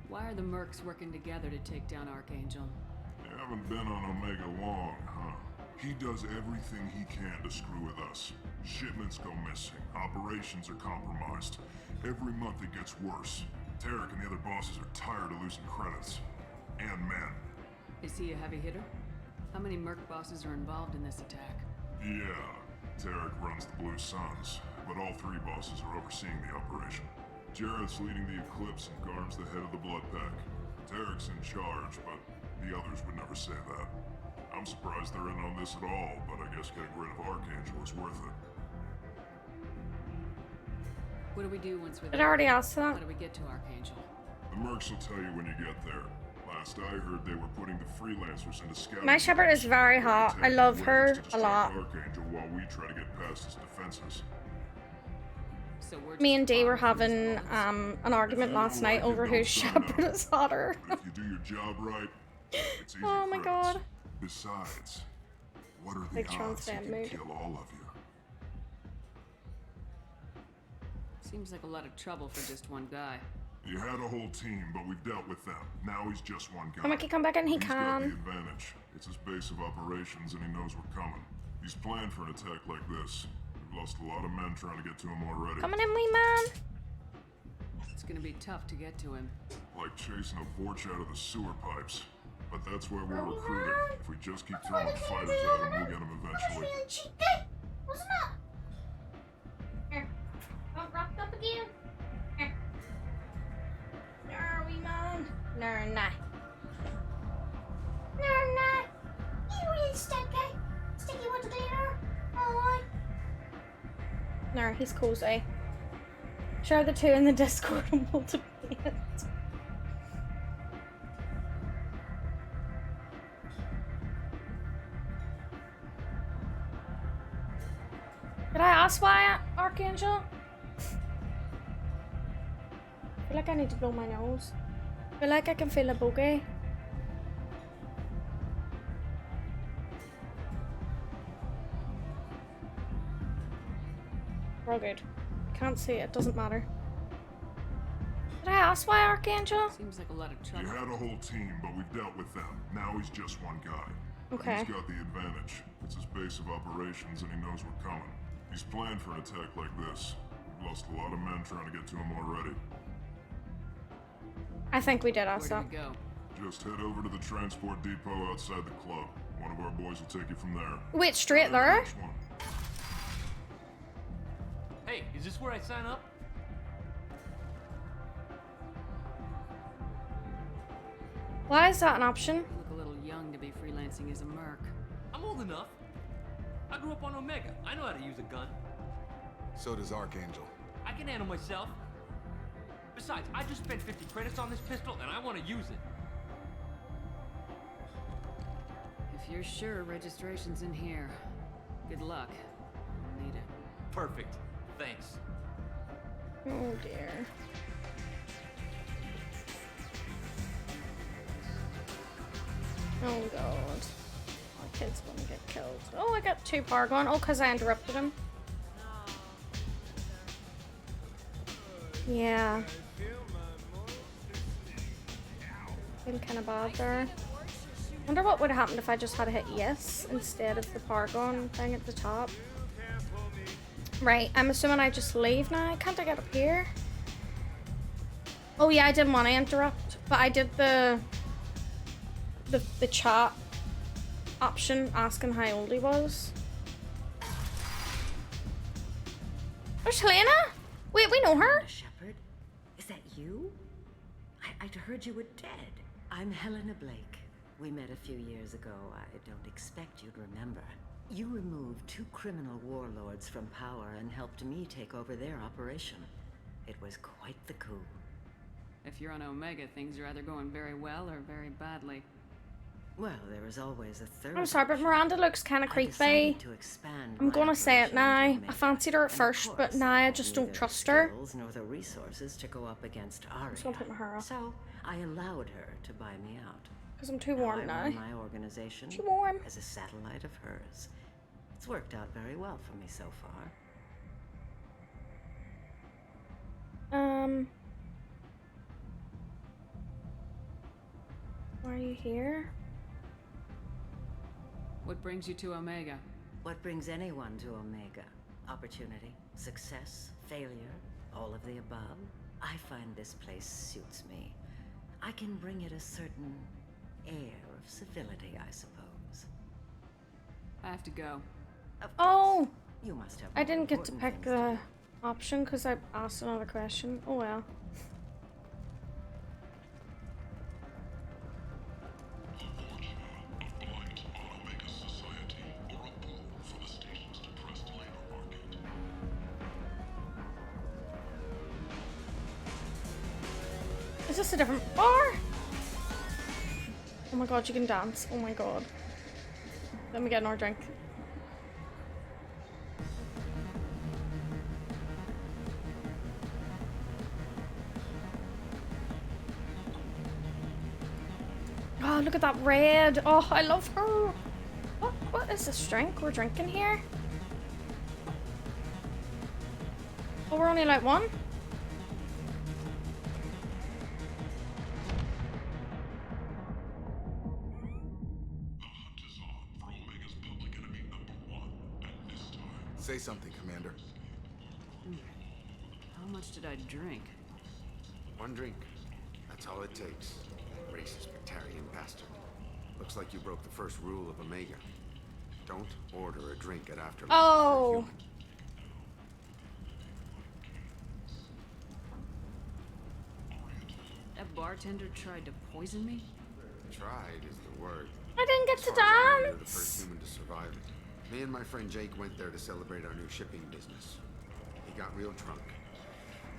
Why are the mercs working together to take down Archangel? You haven't been on Omega long, huh? He does everything he can to screw with us. Shipments go missing, operations are compromised. Every month it gets worse. Tarek and the other bosses are tired of losing credits. And men. Is he a heavy hitter? How many merc bosses are involved in this attack? Yeah, Tarek runs the Blue Suns, but all three bosses are overseeing the operation. Jareth's leading the Eclipse and Garm's the head of the Blood Pack. Tarek's in charge, but the others would never say that. I'm surprised they're in on this at all, but I guess getting rid of Archangel is worth it. What do we do once we're Did I there? already ask that? How do we get to Archangel? The mercs will tell you when you get there. Last I heard, they were putting the freelancers into scouting. My shepherd is very hot. I love her a lot. Archangel while we try to get past his defenses. So we're Me just and Dee were following these having orders? an argument last night over whose shepherd is hotter. If you do your job right, it's easy Oh my credits. god. Besides, what are the Big odds he transcend can mood. kill all of you? Seems like a lot of trouble for just one guy. You had a whole team, but we've dealt with them. Now he's just one guy. Come on, he come back in, he He's got the can. advantage. It's his base of operations, and he knows we're coming. He's planned for an attack like this. We've lost a lot of men trying to get to him already. Coming in, wee man. It's gonna be tough to get to him. Like chasing a Vorch out of the sewer pipes. But that's why we're recruiting. If we just keep throwing fighters at him, we'll get him eventually. Really cheeky, wasn't it? Here. Got wrapped up again. Here. No, wee man. No, nah. No, nah. You really sticky. Sticky with the cleaner. Oh, no, he's cozy. Share the two in the Discord and we'll debate it. Did I ask why, Archangel? I feel like I need to blow my nose. I feel like I can feel a bogey. We're all good. Can't see it, doesn't matter. Did I ask why, Archangel? Seems like a lot of trouble. You had a whole team, but we've dealt with them. Now he's just one guy. Okay. He's got the advantage. It's his base of operations and he knows we're coming. He's planned for an attack like this. We've lost a lot of men trying to get to him already. I think we did ask Where that. do we go? Just head over to the transport depot outside the club. One of our boys will take you from there. Wait, straight there? Next one. Hey, is this where I sign up? Why is that an option? You look a little young to be freelancing as a merc. I'm old enough. I grew up on Omega. I know how to use a gun. So does Archangel. I can handle myself. Besides, I just spent 50 credits on this pistol and I want to use it. If you're sure registration's in here, good luck. You'll need it. Perfect. Thanks. Oh dear. Oh god. My kid's gonna get killed. Oh, I got 2 Paragon. Oh, because I interrupted him. Yeah. Feeling kind of bad there. Wonder what would have happened if I just had hit yes instead of the Paragon thing at the top. Right, I'm assuming I just leave now. Can't I get up here? Oh yeah, I didn't want to interrupt, but I did the chat option asking how old he was. There's Helena? Wait, we know her? Shepard, is that you? I'd heard you were dead. I'm Helena Blake. We met a few years ago. I don't expect you'd remember. You removed 2 criminal warlords from power and helped me take over their operation. It was quite the coup. If you're on Omega, things are either going very well or very badly. Well, there is always a third. I'm sorry, but Miranda looks kind of creepy. I'm gonna say it now. I fancied her at first, but now I just don't trust her. Nor the resources to go up against Aria. I'm just gonna put my hair up. So I allowed her to buy me out. Because I'm too warm now. I run my organization Too warm. as a satellite of hers. It's worked out very well for me so far. Why are you here? What brings you to Omega? What brings anyone to Omega? Opportunity, success, failure, all of the above. I find this place suits me. I can bring it a certain air of civility, I suppose. I have to go. Oh! You must have I didn't get to important pick the option because I asked another question. Oh well. Is this a different bar? Oh my god, you can dance. Oh my god. Let me get another drink. Oh, look at that red. Oh, I love her. What is this drink we're drinking here? Oh, we're only like 1? The hunt is on for Omega's public enemy #1. Say something, Commander. How much did I drink? One drink. That's all it takes. Racist Batarian bastard. Looks like you broke the first rule of Omega. Don't order a drink at Afterlife. Oh. That bartender tried to poison me? Tried is the word. I didn't get to You're the dance. first human to survive it. Me and my friend Jake went there to celebrate our new shipping business. He got real drunk,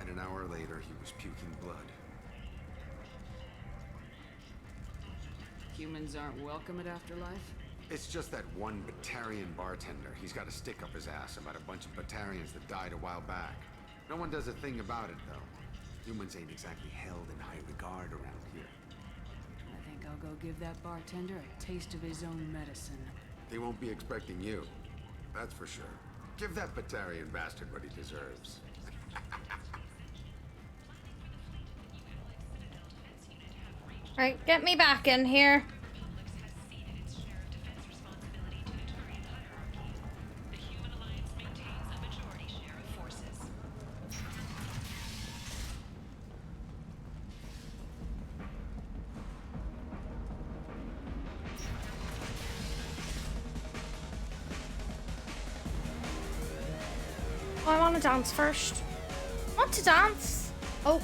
and an hour later he was puking blood. Humans aren't welcome at Afterlife? It's just that one Batarian bartender. He's got a stick up his ass about a bunch of Batarians that died a while back. No one does a thing about it, though. Humans ain't exactly held in high regard around here. I think I'll go give that bartender a taste of his own medicine. He won't be expecting you. That's for sure. Give that Batarian bastard what he deserves. Right, get me back in here. Oh, I want to dance first. I want to dance. Oh.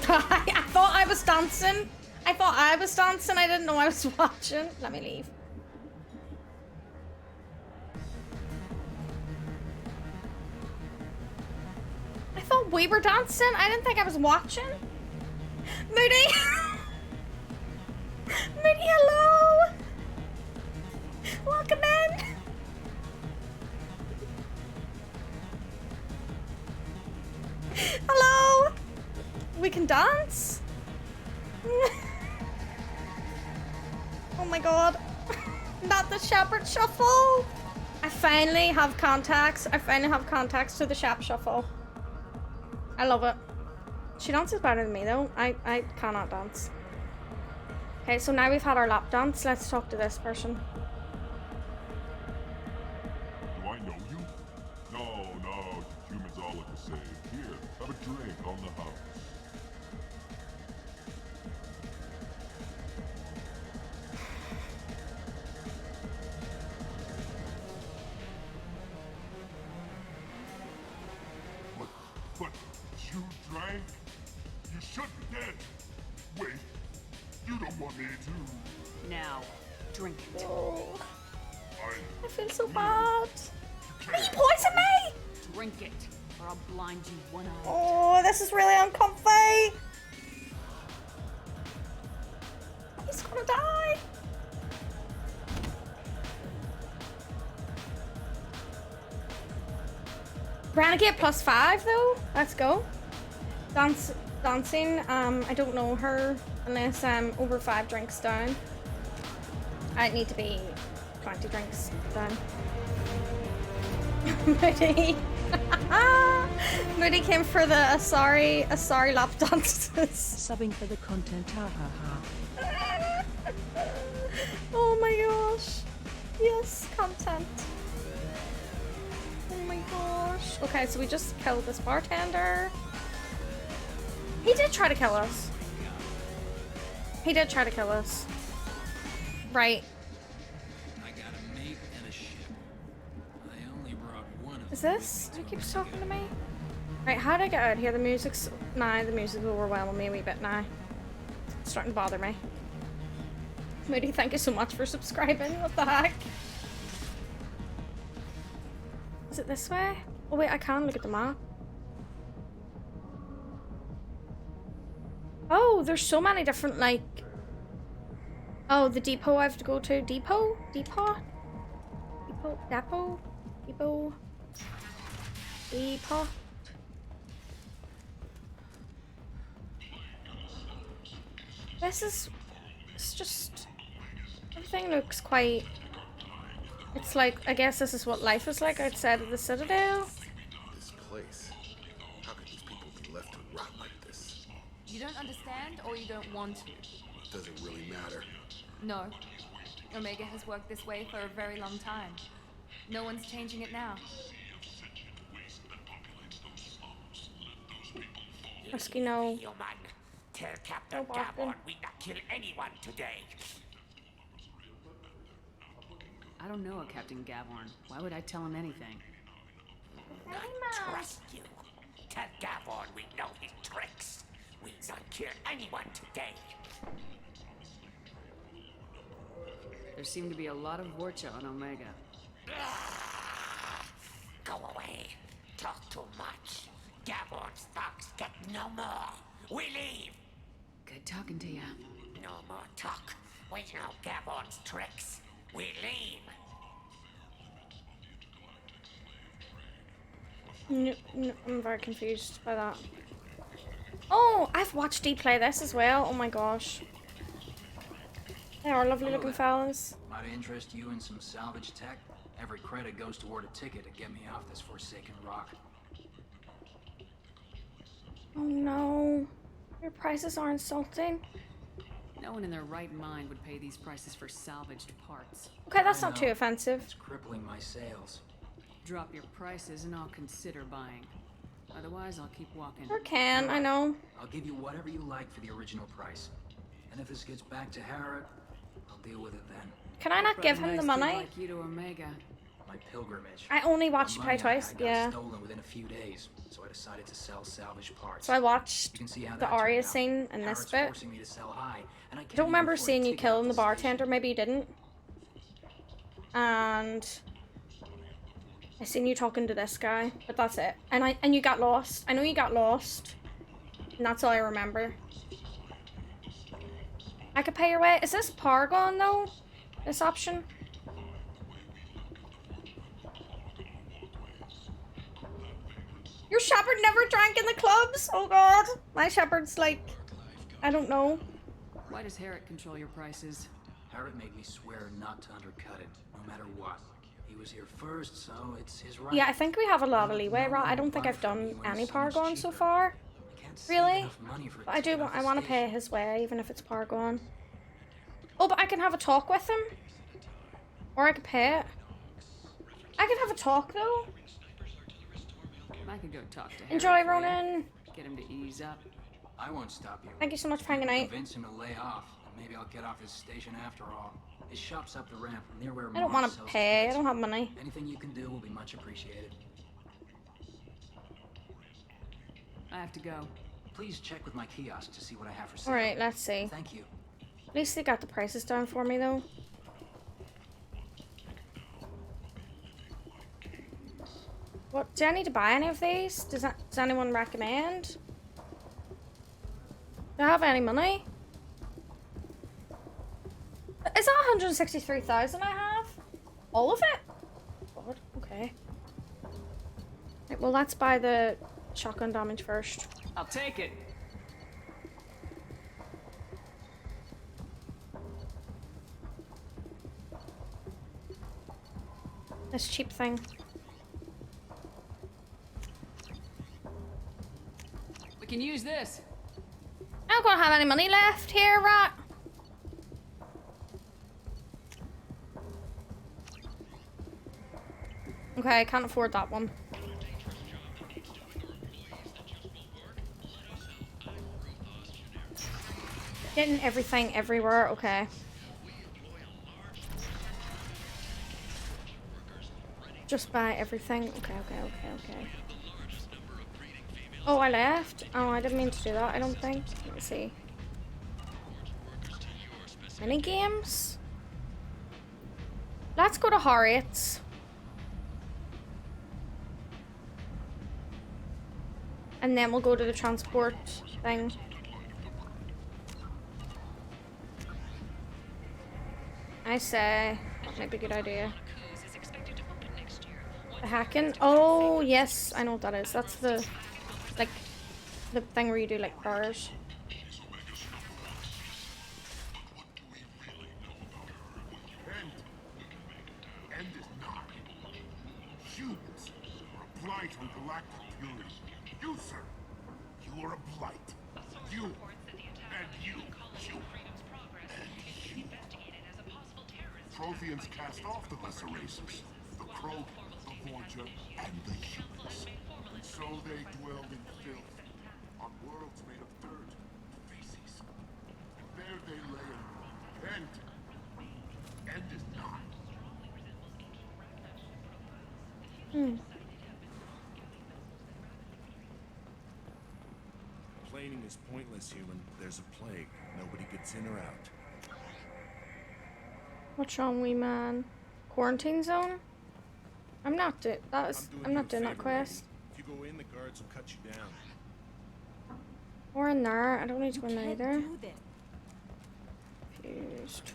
I thought I was dancing. I thought I was dancing. I didn't know I was watching. Let me leave. I thought we were dancing. I didn't think I was watching. Moody. Moody, hello. Welcome in. Hello. We can dance. Oh my god. Not the shepherd shuffle. I finally have contacts. I finally have contacts to the shepherd shuffle. I love it. She dances better than me though. I cannot dance. Okay, so now we've had our lap dance. Let's talk to this person. Do I know you? No, humans all look the same. Here, have a drink on the house. But you drank? You should be dead. Wait, you don't want me to. Now, drink it. Oh, I feel so bad. You poison me! Drink it, or I'll blind you one eye. Oh, this is really uncomfy. He's gonna die. Renegade +5 though. Let's go. Dancing. I don't know her unless I'm over 5 drinks down. I need to be 20 drinks down. Moody. Moody came for the Asari lap dances. Subbing for the content, ha ha ha. Oh my gosh. Yes, content. Oh my gosh. Okay, so we just killed this bartender. He did try to kill us. He did try to kill us. Right. I got a mate and a ship. I only brought one of Is this? He keeps talking to me. Right, how do I get out here? The music's overwhelming me a wee bit now. It's starting to bother me. Moody, thank you so much for subscribing. What the heck? Is it this way? Oh wait, I can look at the map. Oh, there's so many different, like... Oh, the depot I have to go to. Depot? Depot? Depot? Depot? Depot? Depot? It's just... Everything looks quite... It's like, I guess this is what life is like outside of the Citadel. This place. How could these people be left to rot like this? You don't understand or you don't want to? Does it really matter? No. Omega has worked this way for a very long time. No one's changing it now. Husky, no. Human, tell Captain Gavon we not kill anyone today. I don't know a Captain Gavorn. Why would I tell him anything? I trust you. Tell Gavon we know his tricks. We not kill anyone today. There seem to be a lot of Vorcha on Omega. Go away. Talk too much. Gavon's thugs get no more. We leave. Good talking to ya. No more talk. We know Gavon's tricks. We leave. No, I'm very confused by that. Oh, I've watched Dee play this as well. Oh my gosh. They are lovely looking fellas. Might interest you in some salvage tech? Every credit goes toward a ticket to get me off this forsaken rock. Oh no. Your prices are insulting. No one in their right mind would pay these prices for salvaged parts. Okay, that's not too offensive. It's crippling my sales. Drop your prices and I'll consider buying. Otherwise, I'll keep walking. Or can, I know. I'll give you whatever you like for the original price. And if this gets back to Harrod, I'll deal with it then. Can I not give him the money? Like you to Omega. My pilgrimage. I only watched you play twice, yeah. Stolen within a few days, so I decided to sell salvage parts. So I watched the Arya scene in this bit. Forcing me to sell high, and I Don't remember seeing you killing the bartender, maybe you didn't. And I seen you talking to this guy, but that's it. And you got lost. I know you got lost. And that's all I remember. I could pay your way. Is this Paragon though? This option? Your shepherd never drank in the clubs? Oh god. My shepherd's like, I don't know. Why does Harrod control your prices? Harrod made me swear not to undercut it, no matter what. He was here first, so it's his right. Yeah, I think we have a lot of leeway, right? I don't think I've done any Paragon so far. Really? But I want to pay his way, even if it's Paragon. Oh, but I can have a talk with him. Or I could pay it. I can have a talk, though. I could go talk to him. Enjoy, Ronan. Get him to ease up. I won't stop you. Thank you so much for hanging out. Convince him to lay off, and maybe I'll get off his station after all. His shop's up the ramp, near where I don't want to pay. I don't have money. Anything you can do will be much appreciated. I have to go. Please check with my kiosk to see what I have for sale. Alright, let's see. Thank you. At least they got the prices down for me, though. What, do I need to buy any of these? Does anyone recommend? Do I have any money? Is that 163,000 I have? All of it? God, okay. Right, well, let's buy the shotgun damage first. I'll take it. This cheap thing. We can use this. I don't gonna have any money left here, right? Okay, I can't afford that one. Getting everything everywhere, okay. Just buy everything. Okay. Oh, I left? Oh, I didn't mean to do that, I don't think. Let me see. Mini games? Let's go to Harriet's. And then we'll go to the transport thing. I say that might be a good idea. The hacking? Oh, yes, I know what that is. That's the, like, the thing where you do, like, bars. End is not. Humans are a blight on galactic purity. You, sir, you are a blight. You, and you, you, and you. Protheans cast off the lesser races, the Crow, the Vorja, and the humans. And so they dwelled in filth, on worlds made of dirt and feces. And there they lay and end is not. Complaining is pointless, human. There's a plague. Nobody gets in or out. What's wrong, wee man? Quarantine zone? I'm not doing that quest. If you go in, the guards will cut you down. Or in there. I don't need to go in there either. Confused.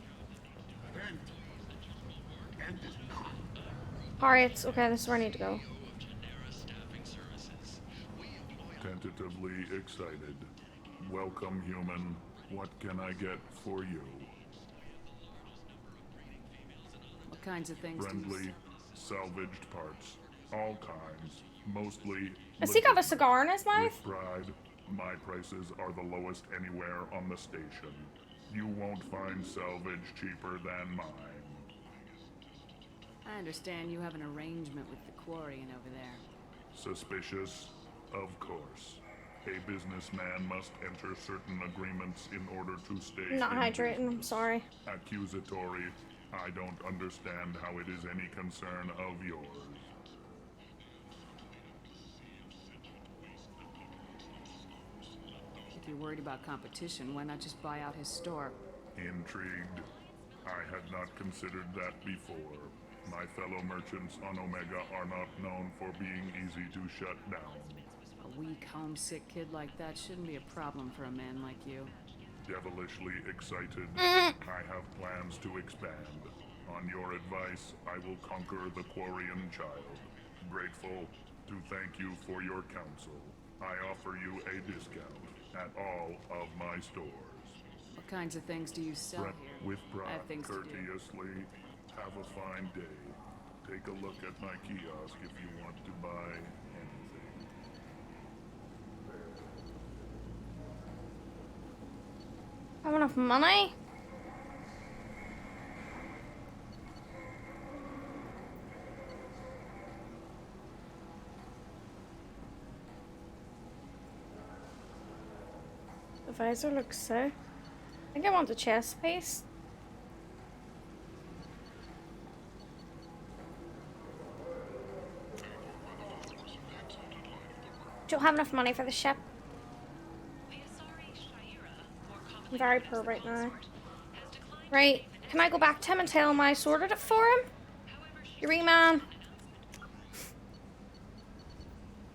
Alright, okay, this is where I need to go. Tentatively excited. Welcome, human. What can I get for you? What kinds of things do you Friendly, salvaged parts. All kinds. Mostly Has he got a cigar in his mouth? with pride. My prices are the lowest anywhere on the station. You won't find salvage cheaper than mine. I understand you have an arrangement with the Quarian over there. Suspicious? Of course. A businessman must enter certain agreements in order to stay I'm not in hydrating, I'm business. sorry. Accusatory. I don't understand how it is any concern of yours. If you're worried about competition, why not just buy out his store? Intrigued? I had not considered that before. My fellow merchants on Omega are not known for being easy to shut down. A weak, homesick kid like that shouldn't be a problem for a man like you. Devilishly excited. I have plans to expand. On your advice, I will conquer the Quarian child. Grateful to thank you for your counsel. I offer you a discount at all of my stores. What kinds of things do you sell here? With I pride, have things to do. courteously. Have a fine day. Take a look at my kiosk if you want to buy anything. I have enough money? The visor looks sick. I think I want the chest piece. Don't have enough money for the ship. I'm very poor right now. Right, can I go back to him and tell him I sorted it for him? Yuri man.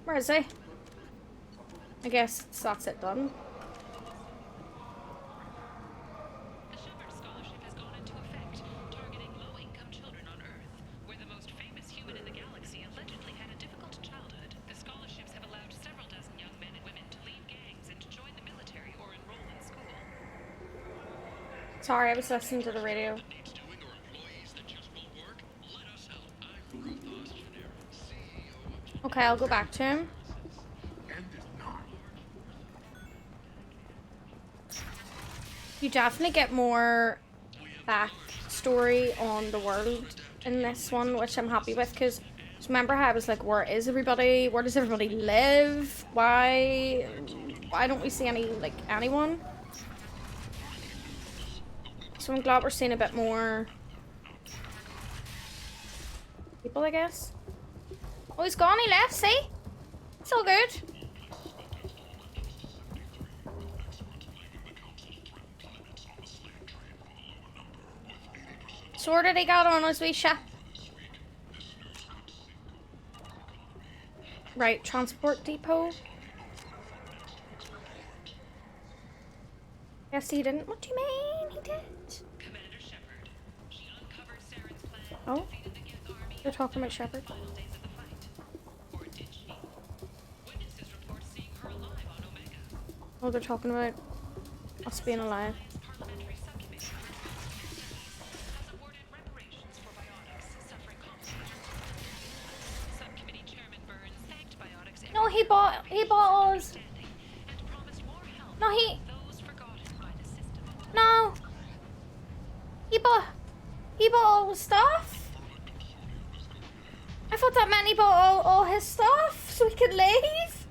Where is he? I guess that's it done. Sorry, I was listening to the radio. Okay, I'll go back to him. You definitely get more backstory on the world in this one, which I'm happy with, because remember how I was like, where is everybody? Where does everybody live? Why don't we see anyone? So I'm glad we're seeing a bit more people, I guess. Oh, he's gone, he left, see? It's all good. So where did he got on his wee ship? Right, transport depot. Yes, he didn't. What do you mean? He did. Oh, they're talking about Shepard. Oh, they're talking about us being alive. No, he bought us. No, he He bought all his stuff? I thought that meant he bought all his stuff so he could leave?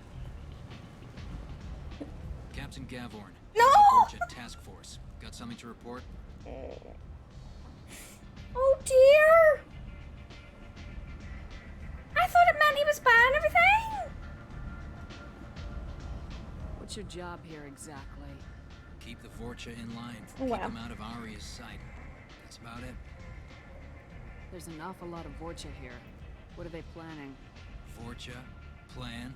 Captain Gavorn. No! Vorcha Task Force. Got something to report? Oh dear! I thought it meant he was buying everything! What's your job here exactly? Keep the Vorcha in line. Oh, wow. Keep them out of Aria's sight. That's about it. There's an awful lot of Vorcha here. What are they planning? Vorcha? Plan?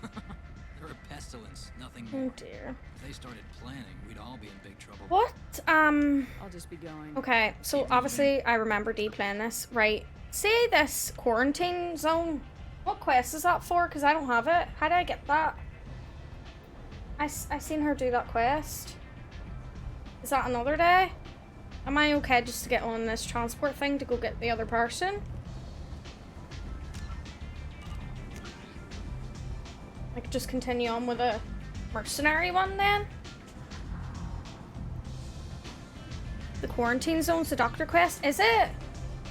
They're a pestilence, nothing more. Oh dear. If they started planning, we'd all be in big trouble. What? I'll just be going. Okay, so obviously I remember D playing this, right? Say this quarantine zone. What quest is that for? Because I don't have it. How do I get that? I seen her do that quest. Is that another day? Am I okay just to get on this transport thing to go get the other person? I could just continue on with a mercenary one then? The quarantine zone's the doctor quest, is it?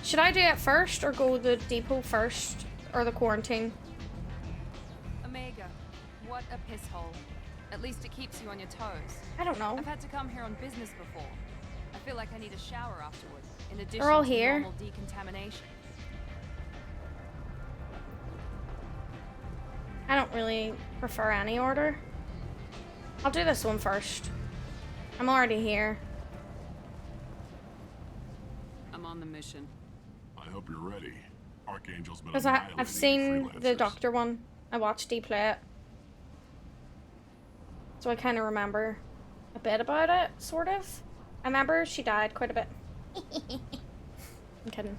Should I do it first or go the depot first? Or the quarantine? Omega, what a piss hole. At least it keeps you on your toes. I don't know. I've had to come here on business before. I feel like I need a shower afterward, in addition They're all to here. normal decontamination. I don't really prefer any order. I'll do this one first. I'm already here. I'm on the mission. I hope you're ready. Archangel's been Because annihilating I've seen the freelancers. doctor one. I watched D play it. So I kind of remember a bit about it, sort of. I remember she died quite a bit. I'm kidding.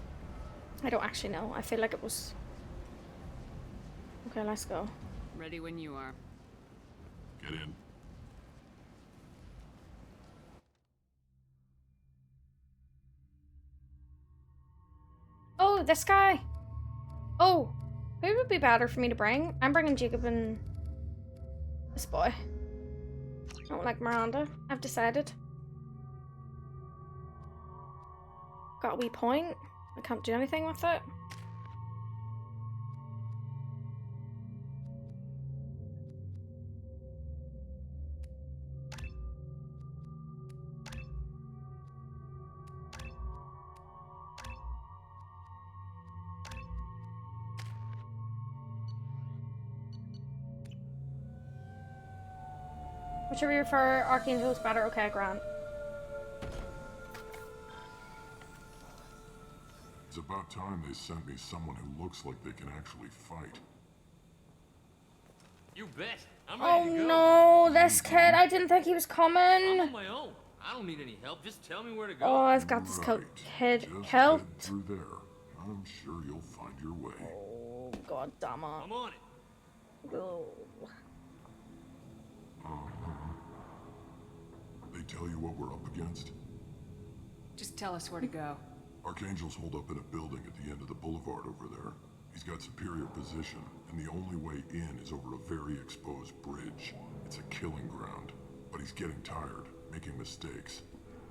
I don't actually know. I feel like it was... Okay, let's go. Ready when you are. Get in. Oh, this guy. Oh, who would be better for me to bring? I'm bringing Jacob and this boy. I don't like Miranda. I've decided. Got a wee point. I can't do anything with it. Whichever you prefer, Archangel is better. Okay, Grant. It's about time they sent me someone who looks like they can actually fight. You bet. I'm ready Oh to go. no, this kid. I didn't think he was I'm coming. on my own. I don't need any help. Just tell me where to go. Oh, I've got this kid Just killed. head through there. I'm sure you'll find your way. Oh, god damn it. I'm on it. Oh. They tell you what we're up against? Just tell us where to go. Archangel's holed up in a building at the end of the boulevard over there. He's got superior position, and the only way in is over a very exposed bridge. It's a killing ground, but he's getting tired, making mistakes.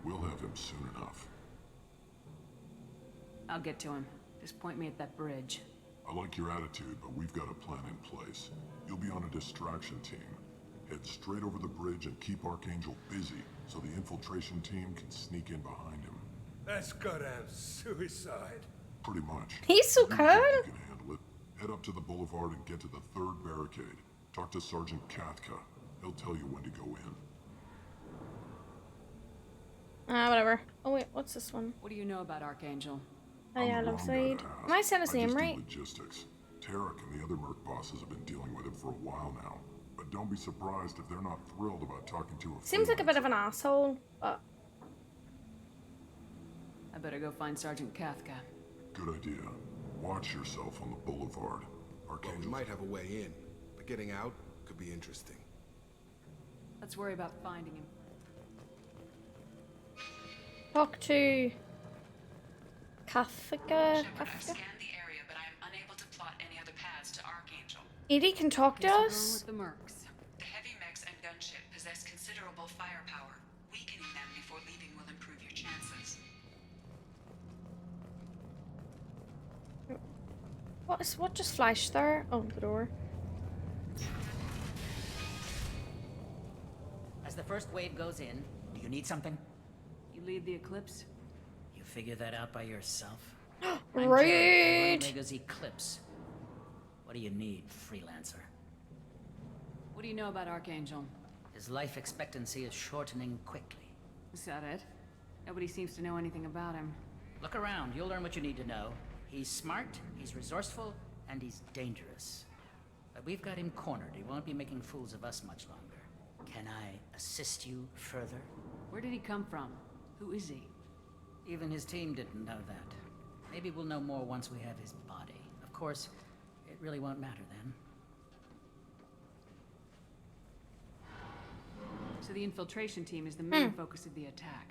We'll have him soon enough. I'll get to him. Just point me at that bridge. I like your attitude, but we've got a plan in place. You'll be on a distraction team. Head straight over the bridge and keep Archangel busy, so the infiltration team can sneak in behind him. That's goddamn suicide. Pretty much. He's so You think cool. you can handle it. Head up to the boulevard and get to the third barricade. Talk to Sergeant Kathka. He'll tell you when to go in. Whatever. Oh wait, what's this one? What do you know about Archangel? Oh yeah, I'm the looks wrong guy like. to ask. Am I saying his I name just do right? logistics. Tarek and the other merc bosses have been dealing with him for a while now. But don't be surprised if they're not thrilled about talking to a Seems like a bit of an asshole, but I better go find Sergeant Kathka. Good idea. Watch yourself on the boulevard. Well, we Archangel. might have a way in, but getting out could be interesting. Let's worry about finding him. talk to Kathka. Shepard, I've scanned the area, but I am unable to plot any other paths to Archangel. Edie can talk to Guess we're going us. with the mercs. The heavy mechs and gunship possess considerable firepower. Weakening them before leaving will improve your chances. What just flashed there? Oh, the door. As the first wave goes in, do you need something? You lead the Eclipse? You figure that out by yourself? Rude. Omega's Eclipse. What do you need, freelancer? What do you know about Archangel? His life expectancy is shortening quickly. Is that it? Nobody seems to know anything about him. Look around, you'll learn what you need to know. He's smart, he's resourceful, and he's dangerous. But we've got him cornered. He won't be making fools of us much longer. Can I assist you further? Where did he come from? Who is he? Even his team didn't know that. Maybe we'll know more once we have his body. Of course, it really won't matter then. So the infiltration team is the main focus of the attack.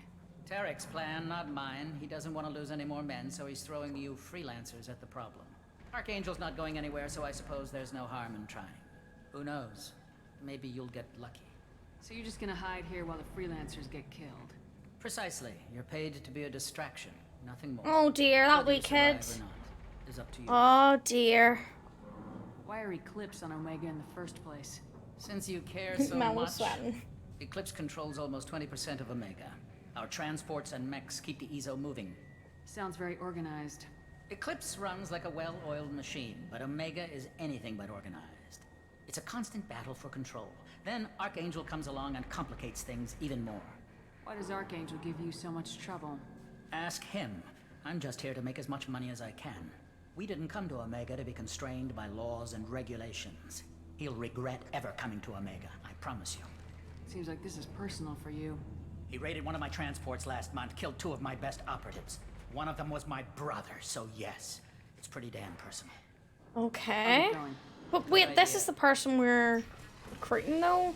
Tarek's plan, not mine. He doesn't want to lose any more men, so he's throwing you freelancers at the problem. Archangel's not going anywhere, so I suppose there's no harm in trying. Who knows? Maybe you'll get lucky. So you're just gonna hide here while the freelancers get killed? Precisely. You're paid to be a distraction, nothing more. Oh dear, that wee kid. Is up to you. Oh dear. Why are Eclipse on Omega in the first place? Since you care so Mel was much, sweating. Eclipse controls almost 20% of Omega. Our transports and mechs keep the Ezo moving. Sounds very organized. Eclipse runs like a well-oiled machine, but Omega is anything but organized. It's a constant battle for control. Then Archangel comes along and complicates things even more. Why does Archangel give you so much trouble? Ask him. I'm just here to make as much money as I can. We didn't come to Omega to be constrained by laws and regulations. He'll regret ever coming to Omega, I promise you. Seems like this is personal for you. He raided one of my transports last month, killed 2 of my best operatives. One of them was my brother, so yes, it's pretty damn personal. Okay. But wait, this is the person we're recruiting though?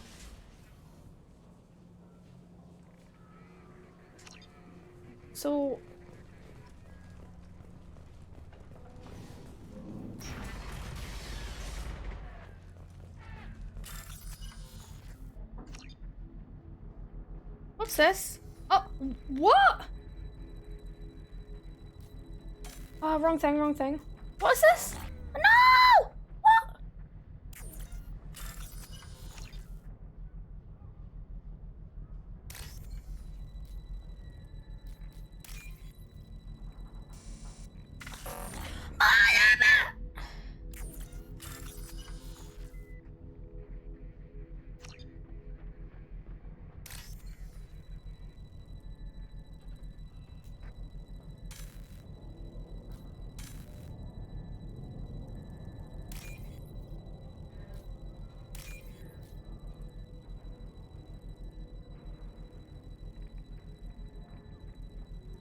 So... What's this? Oh, what? Oh, wrong thing, wrong thing. What is this? No! What?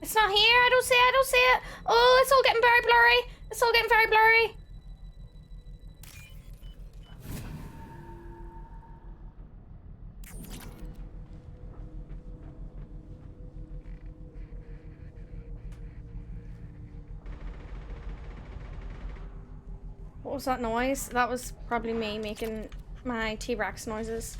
It's not here. I don't see it. I don't see it. Oh, it's all getting very blurry. It's all getting very blurry. What was that noise? That was probably me making my T-Rex noises.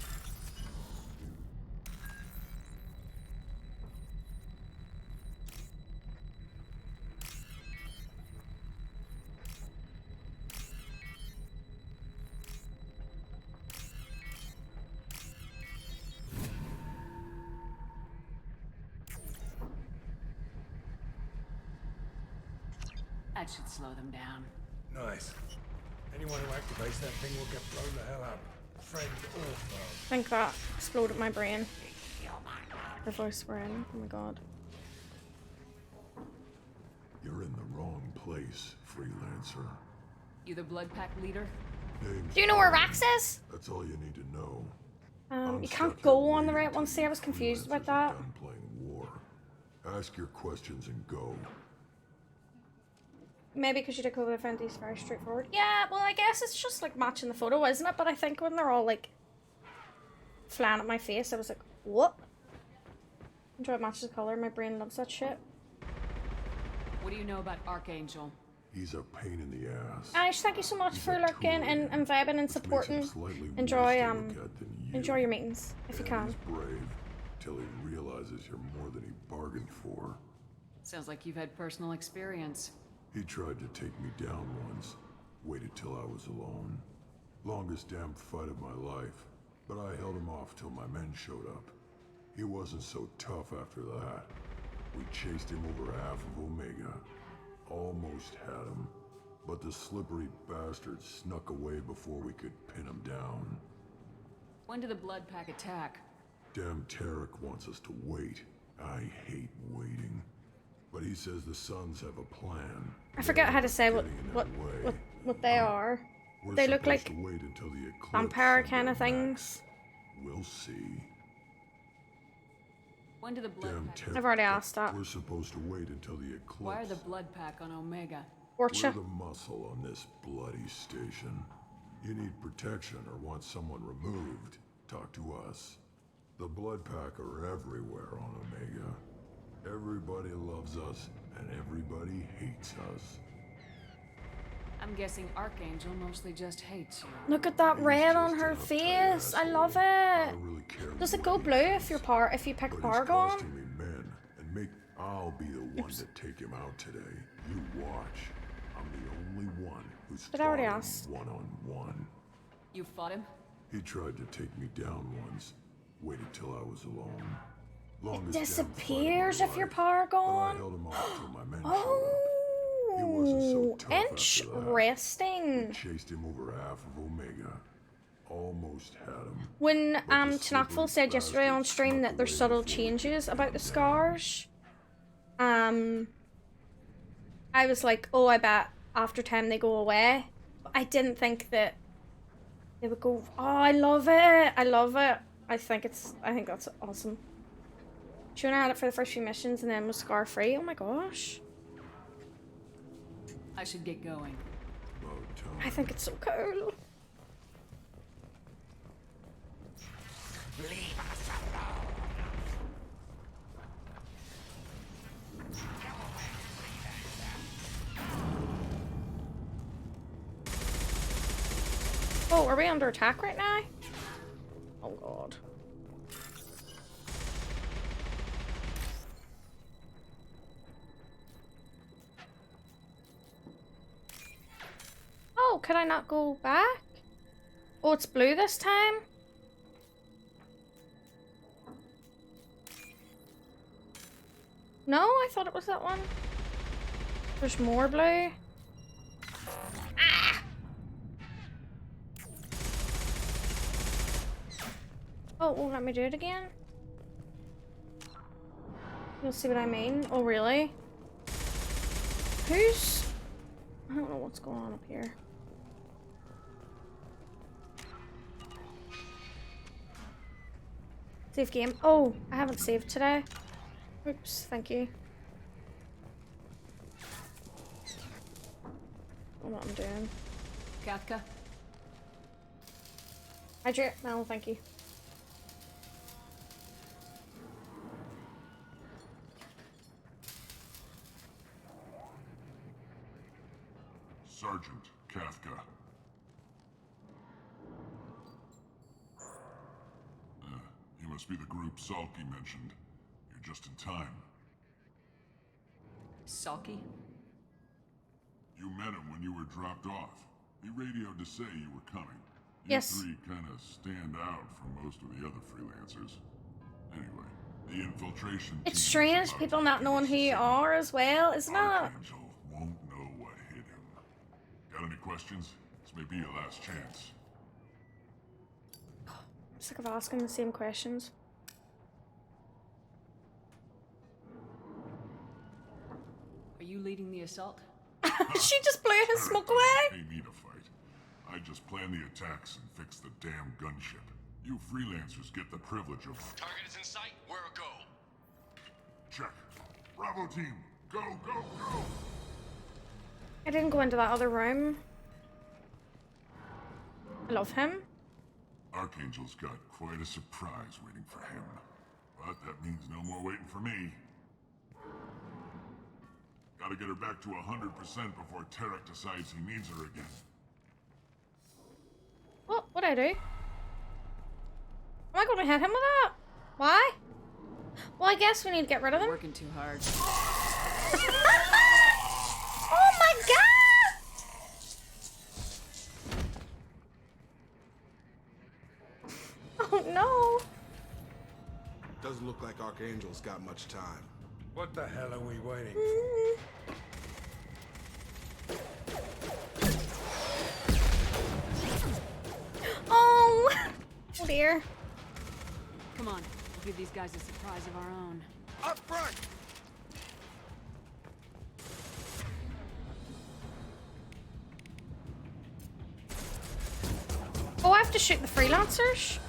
That should slow them down. Nice. Anyone who activates that thing will get blown the hell up. Friend or foe. I think that exploded my brain. Her voice were in. Oh my god. You're in the wrong place, freelancer. You the Blood Pack leader? Do you know where Rax is? That's all you need to know. You can't go on the right one. See, I was confused about that. Done playing war. Ask your questions and go. Maybe because you took over the Fenty is very straightforward. Yeah, well, I guess it's just like matching the photo, isn't it? But I think when they're all like flying at my face, I was like, what? Enjoy it matches the color. My brain loves that shit. What do you know about Archangel? He's a pain in the ass. Aish, thank you so much for lurking and vibing and supporting. Enjoy your meetings if you can. He's brave till he realizes you're more than he bargained for. Sounds like you've had personal experience. He tried to take me down once. Waited till I was alone. Longest damn fight of my life, but I held him off till my men showed up. He wasn't so tough after that. We chased him over half of Omega. Almost had him, but the slippery bastard snuck away before we could pin him down. When did the Blood Pack attack? Damn Tarek wants us to wait. I hate waiting. But he says the Suns have a plan. I forget how to say what they are. They look like to wait until the eclipse vampire kind of things. We'll see. When did the Blood Pack... I've already asked that. We're supposed to wait until the eclipse. Why are the Blood Pack on Omega? We're the muscle on this bloody station. You need protection or want someone removed, talk to us. The Blood Pack are everywhere on Omega. Everybody loves us, and everybody hates us. I'm guessing Archangel mostly just hates you. Look at that red on her face. I love it. Does it go blue if you pick Paragon? Me men, and I'll be the one to take him out today. You watch. I'm the only one who's fought him one-on-one. You fought him? He tried to take me down once. Waited till I was alone. It disappears if you're Paragon. I held him off till my men He wasn't so tough interesting. We chased him over half of Omega. Almost had him. When Tanakful said yesterday on stream that there's subtle changes about the scars, I was like, oh, I bet after time they go away. But I didn't think that they would go. Oh, I love it. I love it. I think that's awesome. Shona had it for the first few missions and then was scar free. Oh my gosh. I should get going. I think it's so cool. Leave us alone. Oh, are we under attack right now? Oh god. Oh, could I not go back? Oh, it's blue this time? No, I thought it was that one. There's more blue. Ah! Oh, won't let me do it again? You'll see what I mean. Oh, really? Who's... I don't know what's going on up here. Save game. Oh, I haven't saved today. Oops, thank you. I don't know what I'm doing. Katka? Hydrate? No, thank you. Sergeant Kafka. You must be the group Salky mentioned. You're just in time. Salky? You met him when you were dropped off. He radioed to say you were coming. Yes. You three kind of stand out from most of the other freelancers. Anyway, the infiltration. It's strange people not knowing who you are as well, isn't it? Archangel won't know what hit him. Got any questions? This may be your last chance. I'm sick of asking the same questions. Are you leading the assault? She just blew his smoke away. Pay me to fight. I just plan the attacks and fix the damn gunship. You freelancers get the privilege of... Target is in sight. We're a go. Check. Bravo team, go, go, go! I didn't go into that other room. I love him. Archangel's got quite a surprise waiting for him. But that means no more waiting for me. Gotta get her back to 100% before Tarek decides he needs her again. What'd I do? Am I gonna hit him with that? Why? Well, I guess we need to get rid of them. Working too hard. Oh my god! Oh no! Doesn't look like Archangel's got much time. What the hell are we waiting Oh! Oh dear. Come on, we'll give these guys a surprise of our own. Up front! Oh, I have to shoot the freelancers?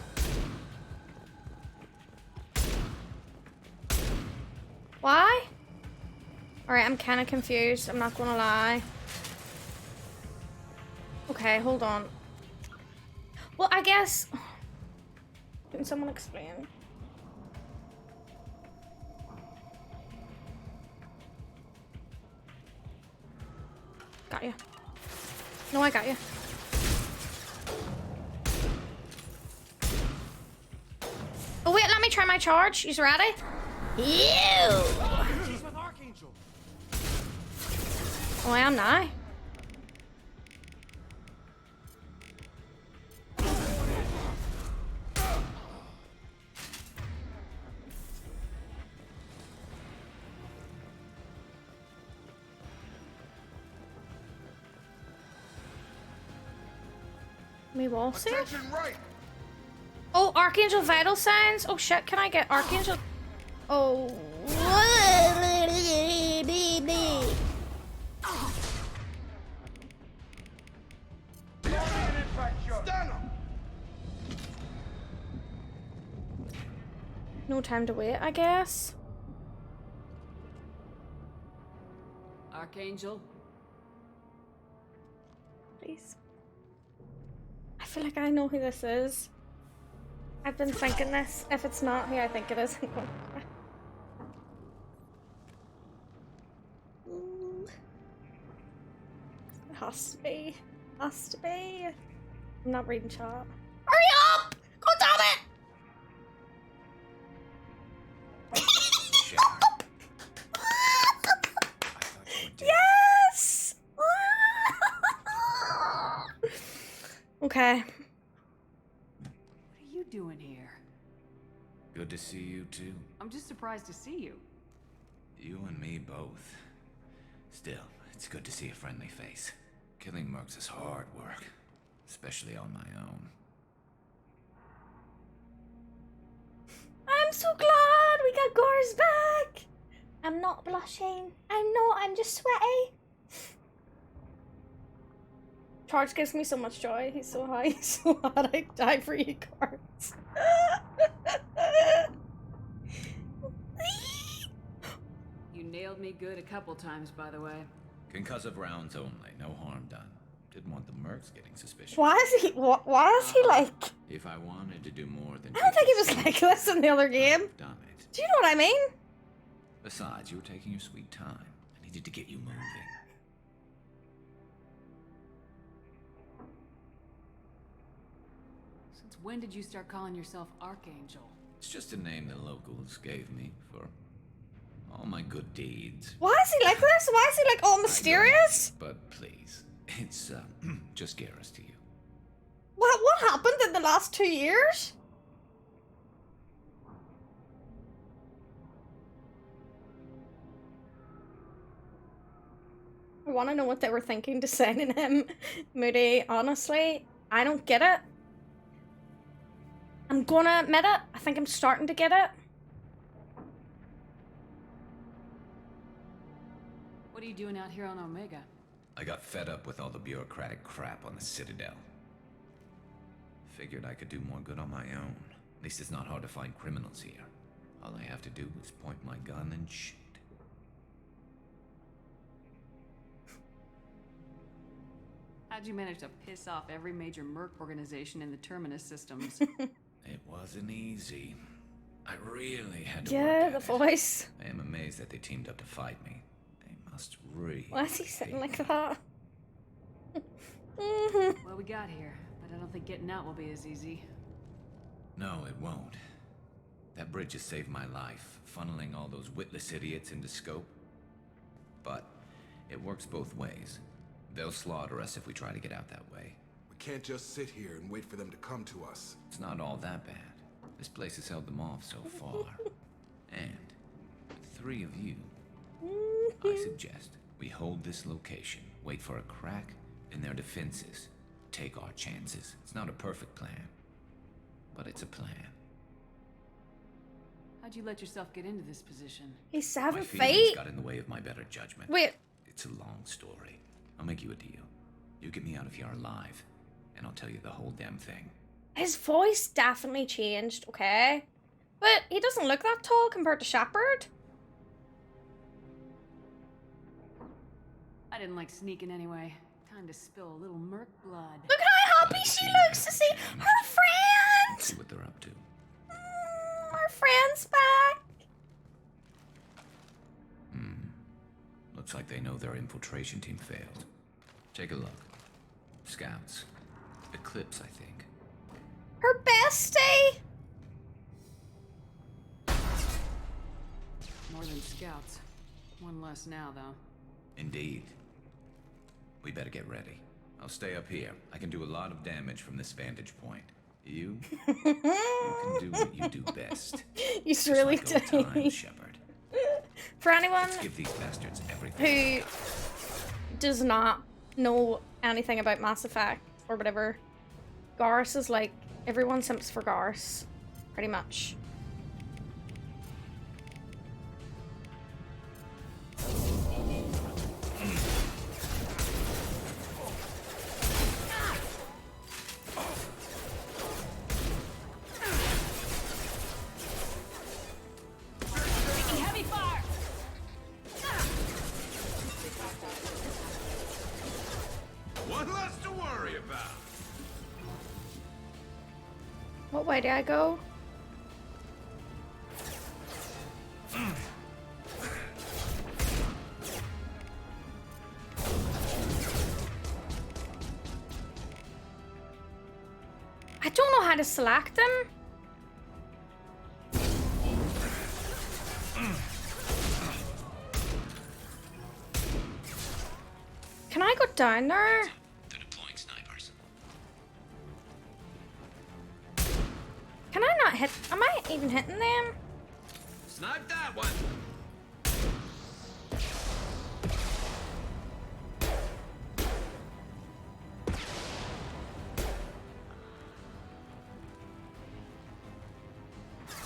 Why? Alright, I'm kind of confused. I'm not gonna lie. Okay, hold on. Well, I guess... Can someone explain? Got you. No, I got you. Oh wait, let me try my charge. You ready? Ew! She's with Archangel. Oh, I am now. Me waltz here? Right. Oh, Archangel vital signs. Oh shit, can I get Archangel? Oh. No time to wait, I guess. Archangel? Please. I feel like I know who this is. I've been thinking this. If it's not who I think it is, I'm going to cry. It has to be. Has to be. I'm not reading chat. Hurry up! God damn it! Yes! Okay. What are you doing here? Good to see you too. I'm just surprised to see you. You and me both. Still, it's good to see a friendly face. Killing mercs is hard work, especially on my own. I'm so glad we got Gores back! I'm not blushing. I'm not, I'm just sweaty. Charge gives me so much joy. He's so high, he's so hot. I die for you, cards. You nailed me good a couple times, by the way. Concussive rounds only, no harm done. Didn't want the mercs getting suspicious. Why is he, why is he like... If I wanted to do more than... I don't think he was like this in the other game. Done it. Do you know what I mean? Besides, you were taking your sweet time. I needed to get you moving. Since when did you start calling yourself Archangel? It's just a name the locals gave me for all my good deeds. Why is he like this? Why is he like all mysterious? But please, it's just Garrus to you. What happened in the last 2 years? I want to know what they were thinking designing him. Moody, honestly, I don't get it. I'm gonna admit it. I think I'm starting to get it. What are you doing out here on Omega? I got fed up with all the bureaucratic crap on the Citadel. Figured I could do more good on my own. At least it's not hard to find criminals here. All I have to do is point my gun and shoot. How'd you manage to piss off every major merc organization in the Terminus systems? It wasn't easy. I really had to Yeah, work at the it. voice. I am amazed that they teamed up to fight me. They must really... Why is he sitting like that? Well, we got here, but I don't think getting out will be as easy. No, it won't. That bridge has saved my life, funneling all those witless idiots into scope. But it works both ways. They'll slaughter us if we try to get out that way. We can't just sit here and wait for them to come to us. It's not all that bad. This place has held them off so far. And with 3 of you, I suggest we hold this location, wait for a crack in their defenses, take our chances. It's not a perfect plan, but it's a plan. How'd you let yourself get into this position? He's 7 My feet. feelings got in the way of my better judgment. Wait. It's a long story. I'll make you a deal. You get me out of here alive, and I'll tell you the whole damn thing. His voice definitely changed, okay? But he doesn't look that tall compared to Shepard. I didn't like sneaking anyway. Time to spill a little merc blood. Look how happy she looks to see her friend! See what they're up to. Our friend's back! Looks like they know their infiltration team failed. Take a look. Scouts. Eclipse, I think. Her bestie! More than scouts. One less now, though. Indeed. We better get ready. I'll stay up here. I can do a lot of damage from this vantage point. You can do what you do best. He's really like old times, Shepard. For anyone Let's give these bastards everything. who does not know anything about Mass Effect or whatever, Garrus is like, everyone simps for Garrus, pretty much. Taking heavy fire! One less to worry about. What way do I go? I don't know how to select them. Can I go down there? They're deploying snipers. Can I not hit? Am I even hitting them? Snipe that one.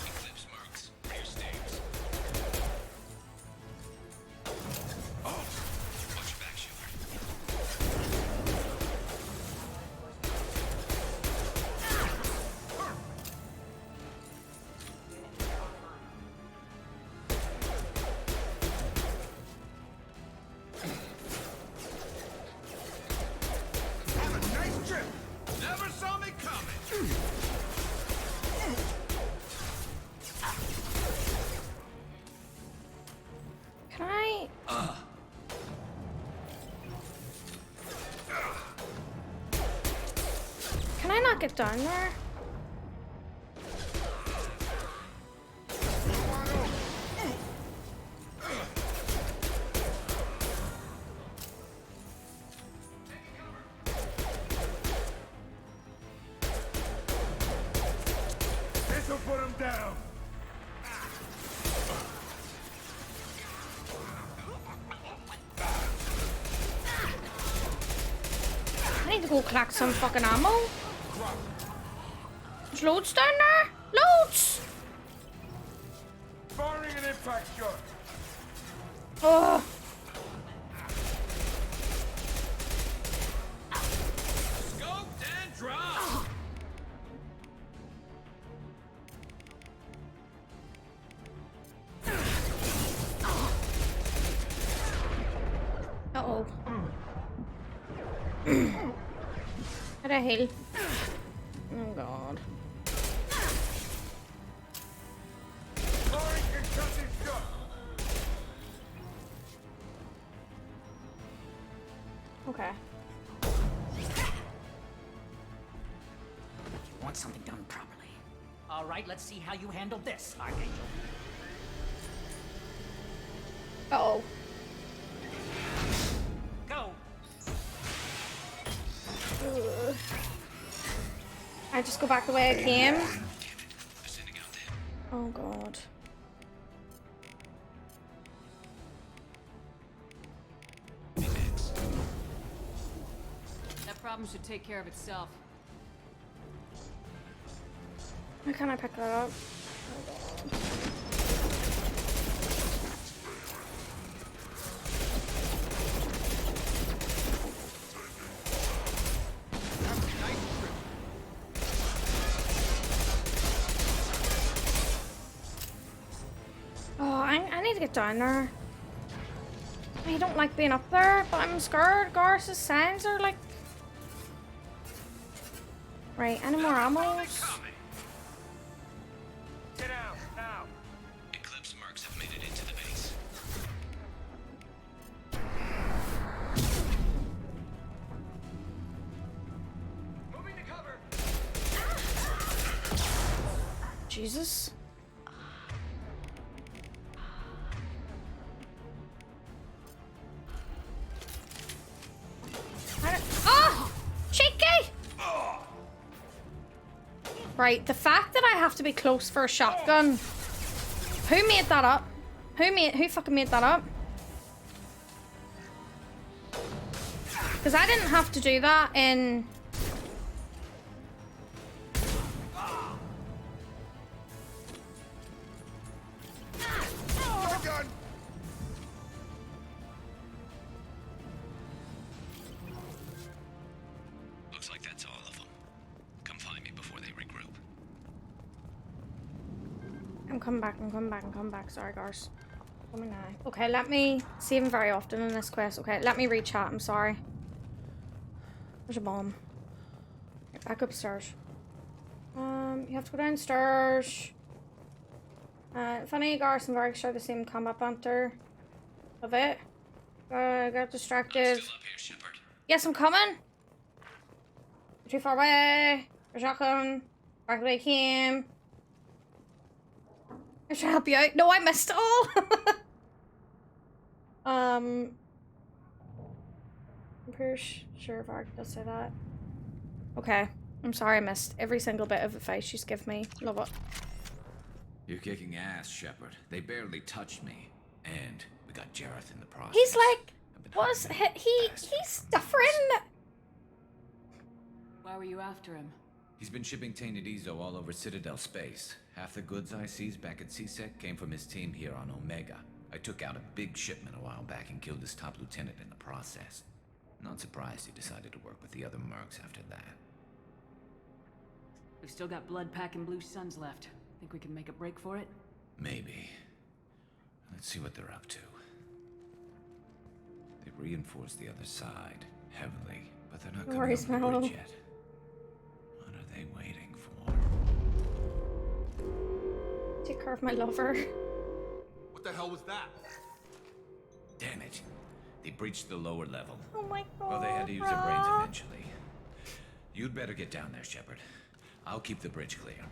Eclipse marks. Here stings. Oh, watch your back, Shepard. Have a nice trip. Never saw me coming. Can I? Can I not get down there? This'll put him down. I need to go collect some fucking ammo. There's loads down there. Loads! Firing an impact shot. Oh. Scoped and dropped. Uh-oh. How the hell? Oh god. Firing concussive shot. Okay. You want something done properly. All right, let's see how you handle this, Archangel. Uh-oh. Go! Ugh. I just go back the way I came. Oh god. That problem should take care of itself. Why can't I pick that up? Oh, I need to get down there. I don't like being up there, but I'm scared. Garth's signs are like... Right, any more ammo? Get out, now! Eclipse mercs have made it into the base. Moving to cover! Jesus. Oh! Cheeky! Right, the fact that I have to be close for a shotgun. Who made that up? Who fucking made that up? Because I didn't have to do that in... Looks like that's all of them. Come find me before they regroup. I'm coming back. Sorry, Garth. Coming now. Okay, let me see him very often in this quest. Okay, let me read chat. I'm sorry. There's a bomb. Right, back upstairs. You have to go downstairs. Funny, Garth and Varg share the same combat banter. Love it. I got distracted. Yes, I'm coming. Too far away. There's shotgun. Back the way I came. I'm trying to help you out. No, I missed it all. I'm pretty sure Varg does say that. Okay. I'm sorry I missed every single bit of advice she's given me. Love it. You're kicking ass, Shepard. They barely touched me. And we got Jareth in the process. He's like, what's he's different. Why were you after him? He's been shipping tainted Ezo all over Citadel space. Half the goods I seized back at CSEC came from his team here on Omega. I took out a big shipment a while back and killed his top lieutenant in the process. Not surprised he decided to work with the other mercs after that. We've still got Bloodpack and Blue Suns left. Think we can make a break for it? Maybe. Let's see what they're up to. They've reinforced the other side heavily, but they're not coming over the bridge yet. What are they waiting for? Take care of my lover. What the hell was that? Damn it. They breached the lower level. Oh my god. Well, they had to use their brains eventually. You'd better get down there, Shepard. I'll keep the bridge clear.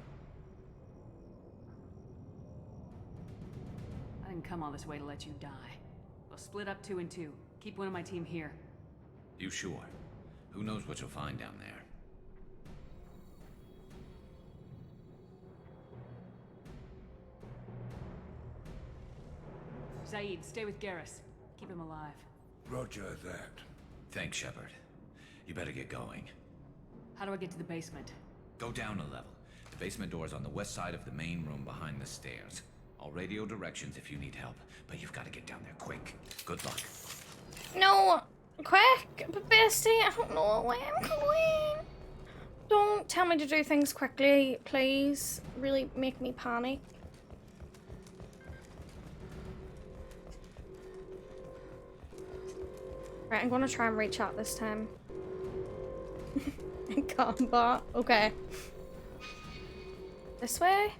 I didn't come all this way to let you die. We'll split up 2 and 2. Keep one of my team here. You sure? Who knows what you'll find down there? Zaid, stay with Garrus. Keep him alive. Roger that. Thanks, Shepard. You better get going. How do I get to the basement? Go down a level. The basement door's on the west side of the main room behind the stairs. I'll radio directions if you need help, but you've got to get down there quick. Good luck. No, quick, but bestie, I don't know where I'm going. Don't tell me to do things quickly, please. Really make me panic. Right, I'm gonna try and reach out this time. Combat. Okay. This way?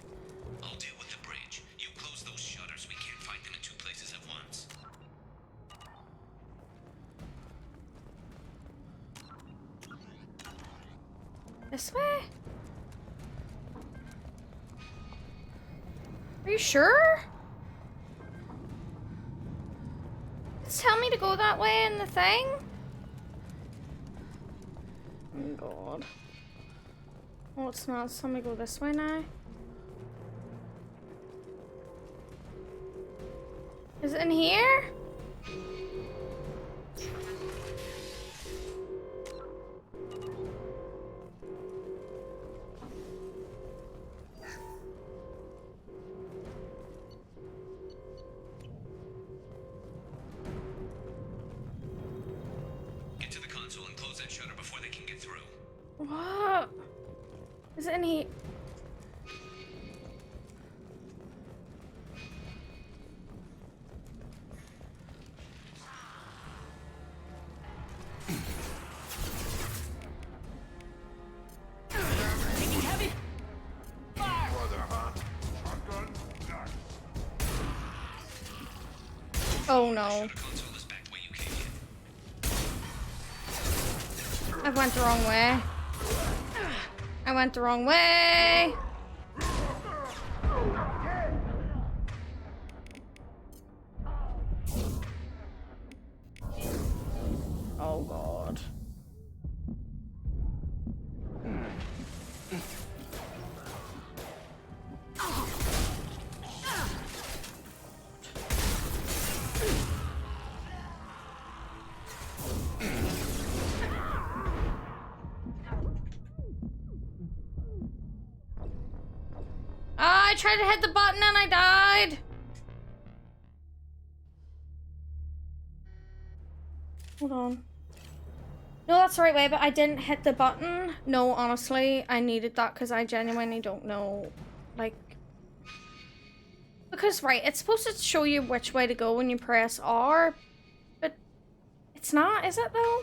I'll deal with the bridge. You close those shutters. We can't fight them in 2 places at once. This way? Are you sure? It's telling me to go that way in the thing? Oh god. Oh, it's not. So let me go this way now. Is it in here? Get to the console and close that shutter before they can get through. What? Is it in here? Oh no. I went the wrong way. I went the wrong way. Oh god. I tried to hit the button and I died. Hold on. No, that's the right way, but I didn't hit the button. No, honestly, I needed that because I genuinely don't know. Like, because, right, it's supposed to show you which way to go when you press R, but it's not, is it though?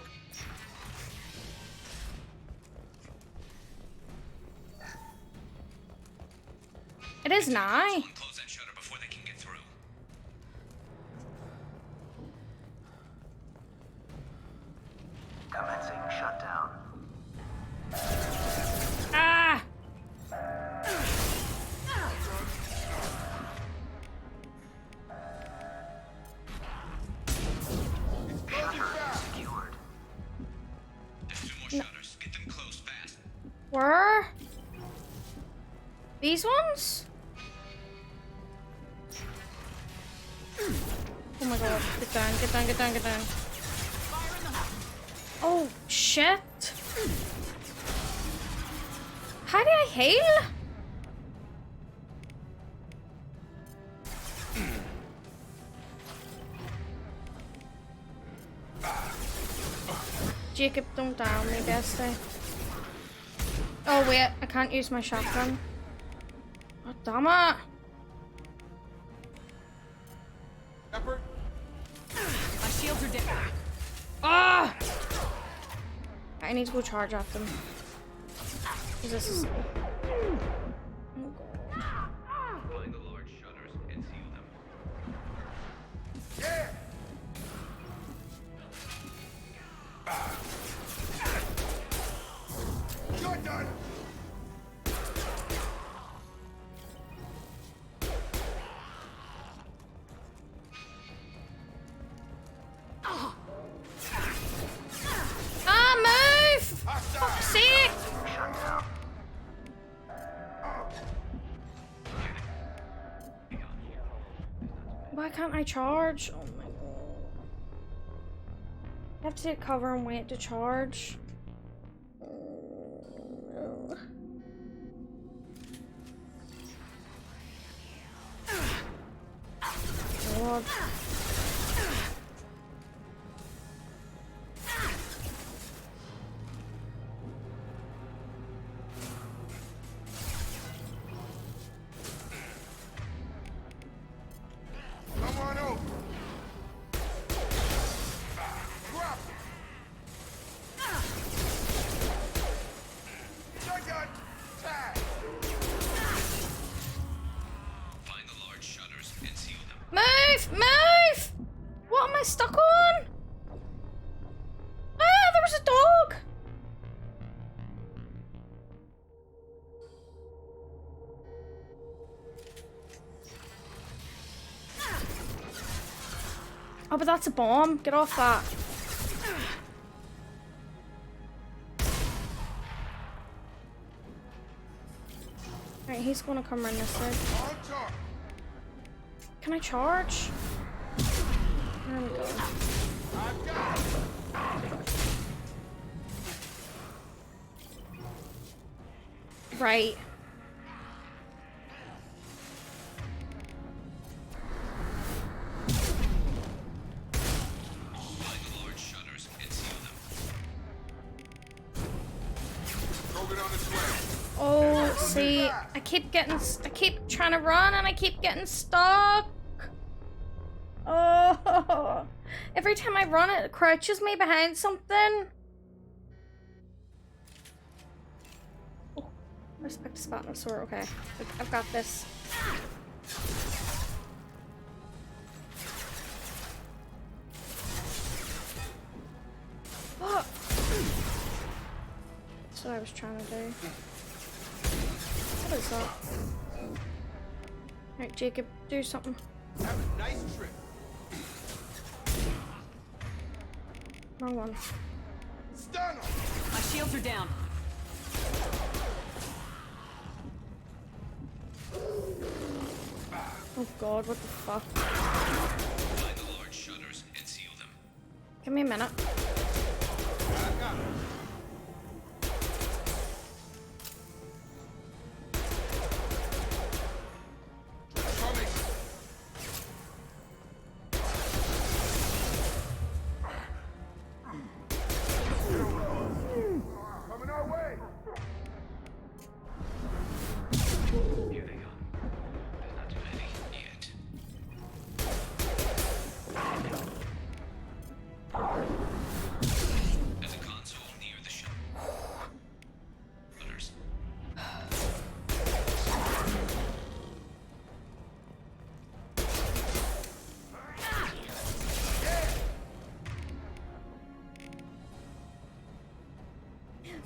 It is now. Close that shutter before they can get through. Commencing shutdown. Ah! Secured. There's 2 more shutters. Get them closed fast. Where? These ones? Oh my god, get down, get down, get down, get down. Oh, shit. How do I heal? Jacob, don't down me, bestie. Oh wait, I can't use my shotgun. Oh, damn it. Shepard? My shields are down. Ah! I need to go charge at them. 'Cause this is... Find the large shutters and seal them. You're done. Ah, move! Fuck's sake! Why can't I charge? Oh my god. I have to take cover and wait to charge. Oh, no. God. Come on over. Drop. Shotgun. Tag. Find the large shutters and seal them. Move! Move! What am I stuck on? Ah, there was a dog! Oh, but that's a bomb. Get off that. Right, he's gonna come around this side. Can I charge? There we go. Right. Oh, see, I keep trying to run and I keep getting stuck. Oh, every time I run, it crouches me behind something. Oh, respect the Spatinosaur. Okay, I've got this. Oh. That's what I was trying to do. What is that? Alright, Jacob, do something. Have a nice trip. Wrong one. Stun him. My shields are down. Oh god, what the fuck? Find the large shutters and seal them. Give me a minute. I got him.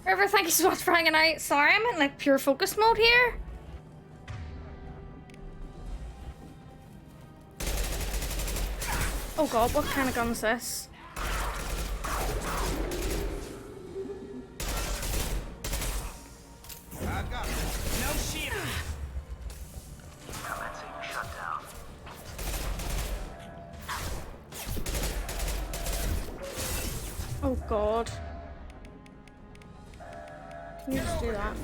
River, thank you so much for hanging out. Sorry, I'm in like pure focus mode here. Oh god, what kind of gun is this? I got him. No shield. Commencing shutdown. Oh god. Can you just do that?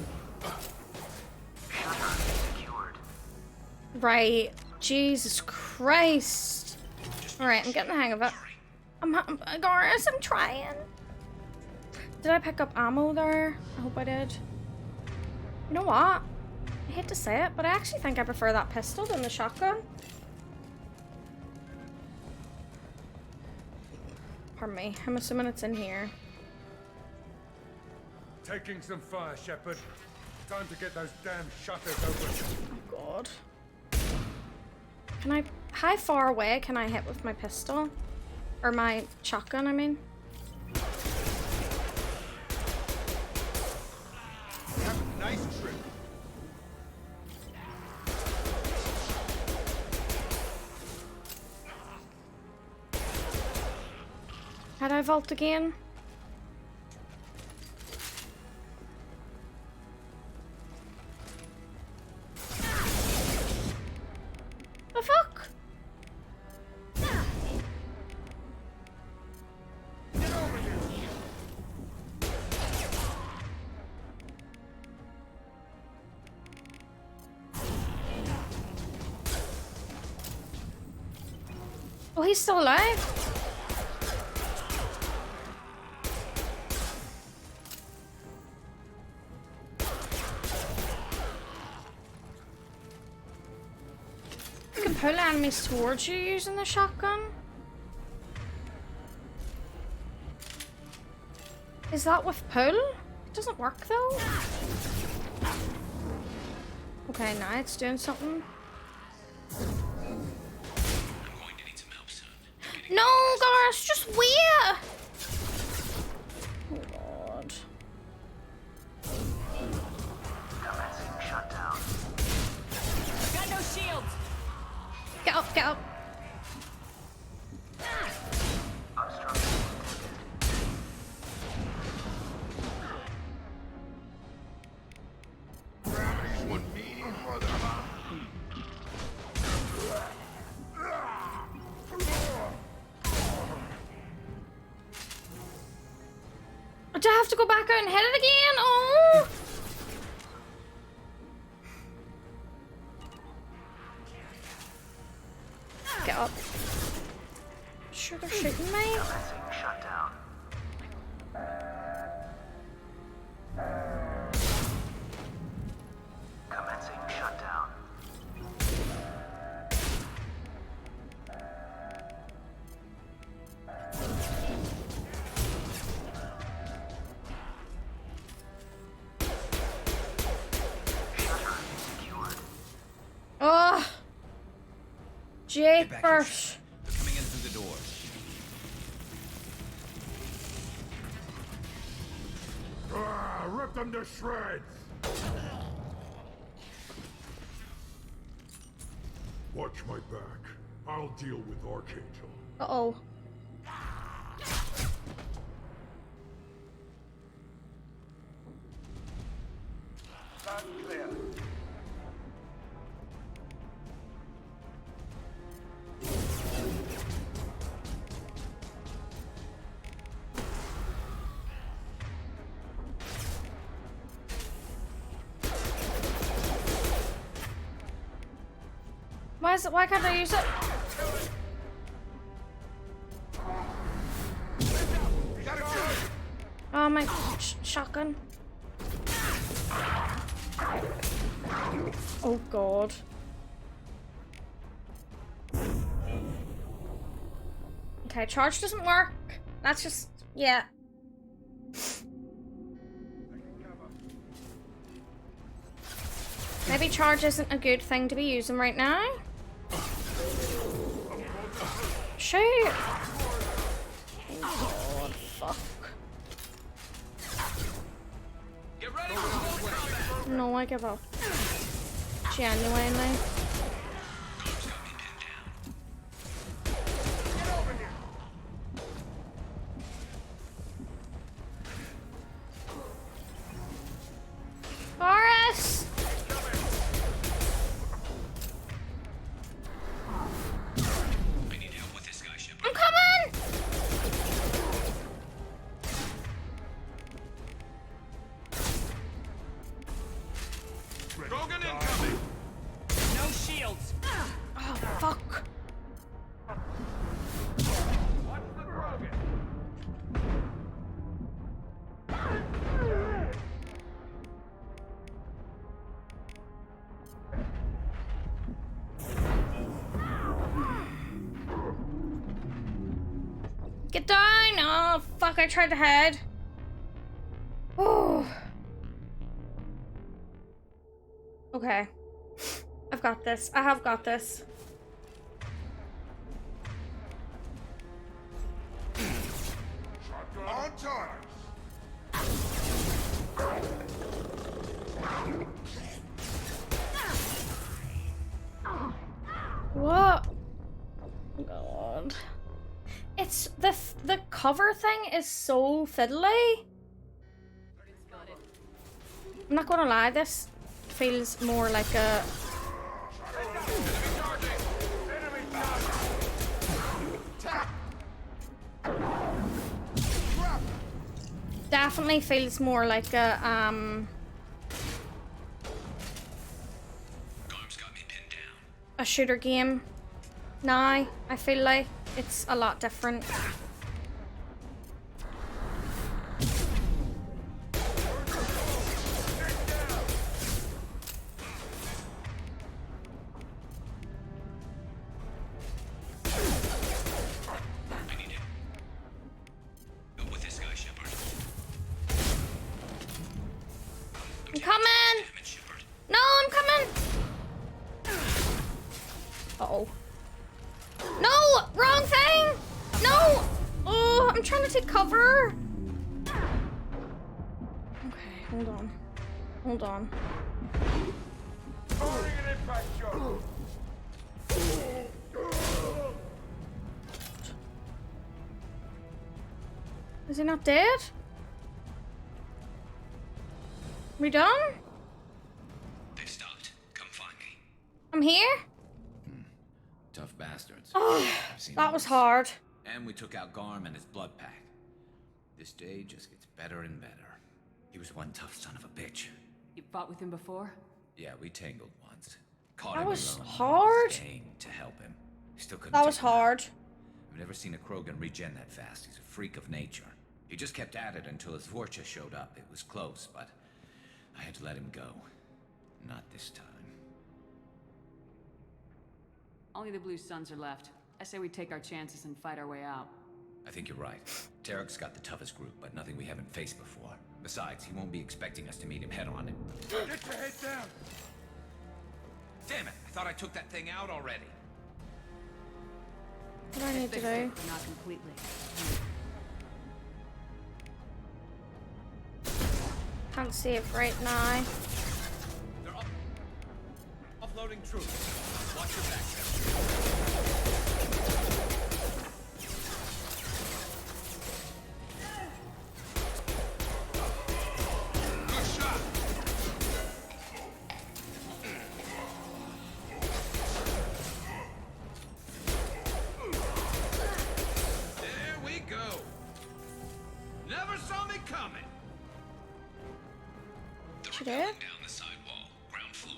Right. Jesus Christ. Alright, I'm getting the hang of it. Garrus, I'm trying. Did I pick up ammo there? I hope I did. You know what? I hate to say it, but I actually think I prefer that pistol than the shotgun. Pardon me. I'm assuming it's in here. Taking some fire, Shepard. Time to get those damn shutters open. Oh god. Can I... How far away can I hit with my pistol? Or my shotgun, I mean. Have a nice trip. How'd I vault again? The fuck? Get over here. Oh, he's still alive? You can pull enemies towards you using the shotgun. Is that with pull? It doesn't work though. Okay, now it's doing something. No, Garrus, just wait! Oh god. Commencing shutdown. Got no shields. Get up, get up. Brownies want me? Do I have to go back out and hit it again? Oh! Get up. Sure they're shooting me. Shut down. Commencing shutdown. Oh, Japers. They're coming in through the doors. Rip them to shreds! Watch my back. I'll deal with Archangel. Uh-oh. Sound clear. Why can't I use it? Oh my shotgun. Oh god. Okay, charge doesn't work. That's just, yeah. Maybe charge isn't a good thing to be using right now. Shoot! Oh god, fuck. No, I give up. Genuinely. Boris! I'm coming! Rogan incoming! No shields! Oh, fuck. Watch the Rogan! Get down! Oh, fuck, I tried to head. Oh. Okay. I've got this. I have got this. On time! What? God. It's the cover thing is so fiddly. I'm not gonna lie, this feels more like a definitely feels more like a shooter game now. I feel like it's a lot different. I'm coming! No, I'm coming! Uh-oh. No! Wrong thing! No! Oh, I'm trying to take cover. Okay, hold on. Hold on. Is he not dead? We done? They've stopped. Come find me. I'm here? Tough bastards. Oh, I've seen that was worse. hard. And we took out Garm and his blood pack. This day just gets better and better. He was one tough son of a bitch. You fought with him before? Yeah, we tangled once. Caught That him was alone. hard. Staying to help him. Still couldn't. That take was him out. hard. I've never seen a Krogan regen that fast. He's a freak of nature. He just kept at it until his Vorcha showed up. It was close, but I had to let him go. Not this time. Only the Blue Suns are left. I say we take our chances and fight our way out. I think you're right. Tarek's got the toughest group, but nothing we haven't faced before. Besides, he won't be expecting us to meet him head-on. Get your head down! Damn it! I thought I took that thing out already. What do I need to do? But not completely. Can't see it right now. They're offloading troops. Watch your back. Good shot. There we go. Never saw me coming. She did? Down the side wall, ground floor.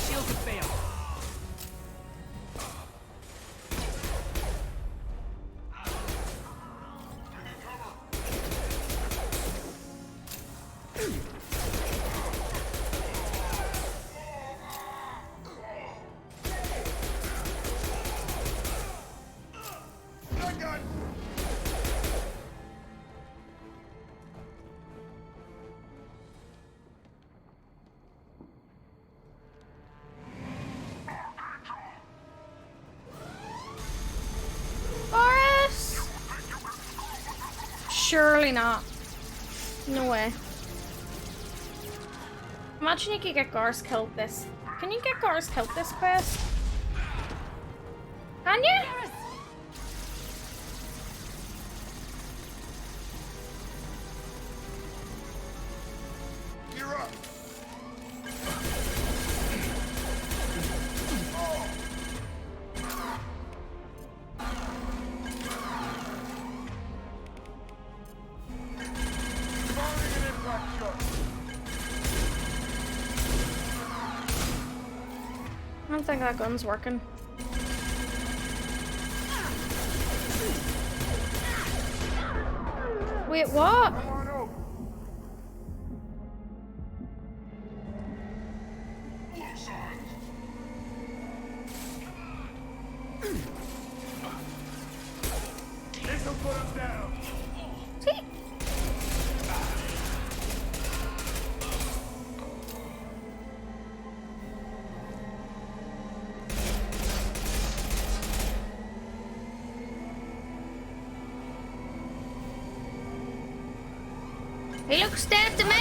Shields have failed. Boris? Surely not. No way. Imagine you could get Gar's killed this. Can you get Gar's killed this quest? Can you? You're up! Firing an impact shot! I don't think that gun's working. Wait, what? Come on up! This'll put him down! See? He looks dead to me.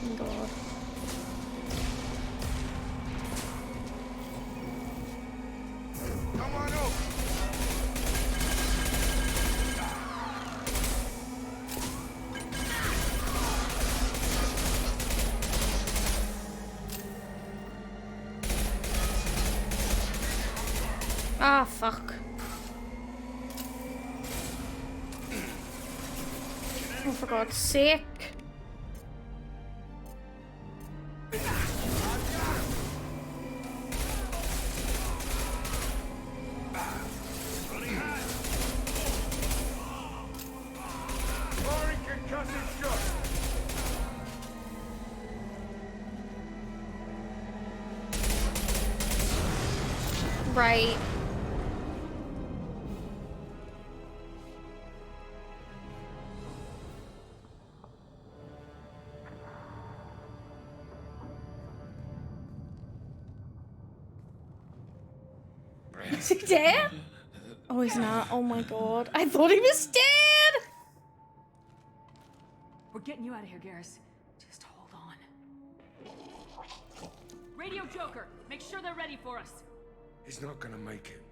Oh God. Come on up! Ah, fuck. Oh, for God's sake. Firing concussive shot! Right. Is he dead? Oh, he's not. Oh my god. I thought he was dead! We're getting you out of here, Garrus. Just hold on. Radio Joker, make sure they're ready for us. He's not gonna make it.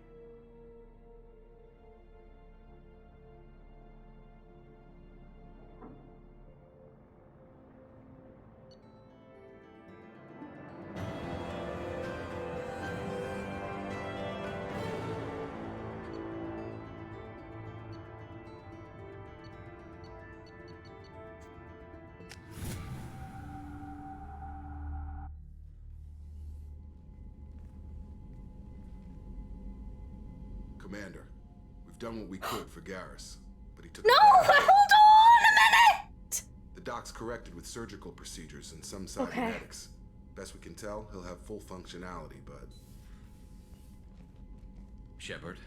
Commander, we've done what we could for Garrus, but he took No! a bad hit. Hold on a minute! The doc's corrected with surgical procedures and some Okay. cybernetics. Best we can tell, he'll have full functionality, but... Shepard?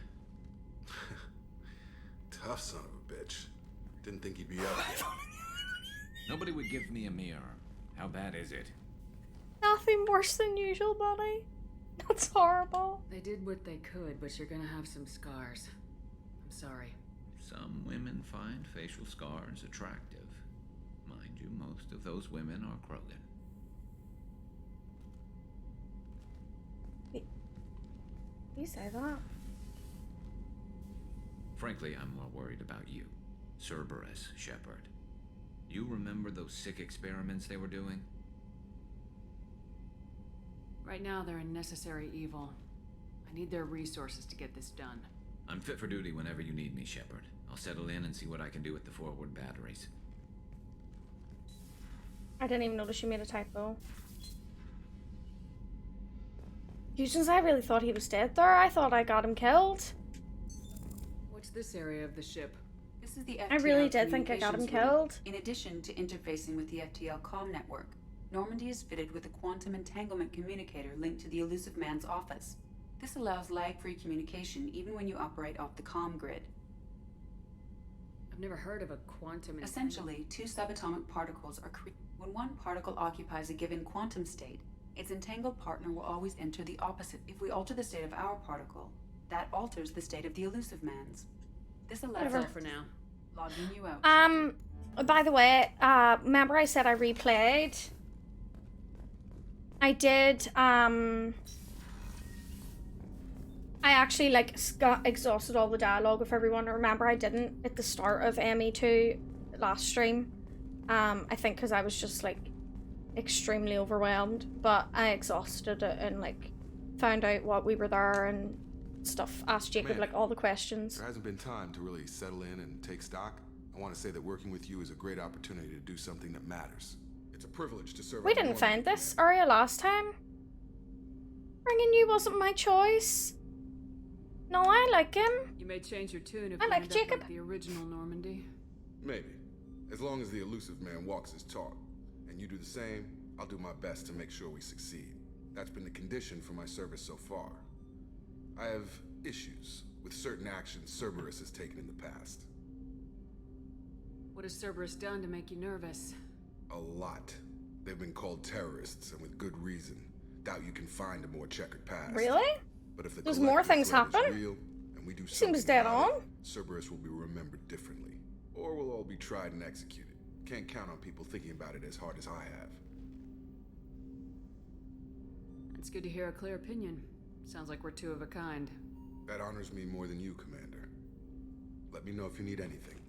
Tough son of a bitch. Didn't think he'd be out yet. Nobody would give me a mirror. How bad is it? Nothing worse than usual, buddy. That's horrible. They did what they could, but you're gonna have some scars. I'm sorry. Some women find facial scars attractive. Mind you, most of those women are Krogan. You say that? Frankly, I'm more worried about you. Cerberus, Shepard. You remember those sick experiments they were doing? Right now, they're a necessary evil. I need their resources to get this done. I'm fit for duty whenever you need me, Shepard. I'll settle in and see what I can do with the forward batteries. I didn't even notice you made a typo. Since I really thought he was dead there. I thought I got him killed. What's this area of the ship? This is the I really FTL did think I got him communications room. killed. In addition to interfacing with the FTL comm network, Normandy is fitted with a quantum entanglement communicator linked to the Elusive Man's office. This allows lag-free communication even when you operate off the comm grid. I've never heard of a quantum... Essentially, two subatomic particles are created. When one particle occupies a given quantum state, its entangled partner will always enter the opposite. If we alter the state of our particle, that alters the state of the Elusive Man's. This allows That's all for now. Logging you out. By the way, remember I said I replayed? I did, I actually, like, got exhausted all the dialogue with everyone. Remember, I didn't at the start of ME2 last stream. I think because I was just, like, extremely overwhelmed. But I exhausted it and, like, found out what we were there and stuff. Asked Jacob, like, all the questions. There hasn't been time to really settle in and take stock. I want to say that working with you is a great opportunity to do something that matters. It's a privilege to serve. We didn't find this area last time. Bringing you wasn't my choice. No, I like him. You may change your tune if I you like end Jacob. up like the original Normandy. Maybe. As long as the Elusive Man walks his talk, and you do the same, I'll do my best to make sure we succeed. That's been the condition for my service so far. I have issues with certain actions Cerberus has taken in the past. What has Cerberus done to make you nervous? A lot. They've been called terrorists, and with good reason. Doubt you can find a more checkered past. Really? But if the Does more things collective threat happen? is real, and we do Seems something dead about on. it, Cerberus will be remembered differently. Or we'll all be tried and executed. Can't count on people thinking about it as hard as I have. It's good to hear a clear opinion. Sounds like we're two of a kind. That honors me more than you, Commander. Let me know if you need anything.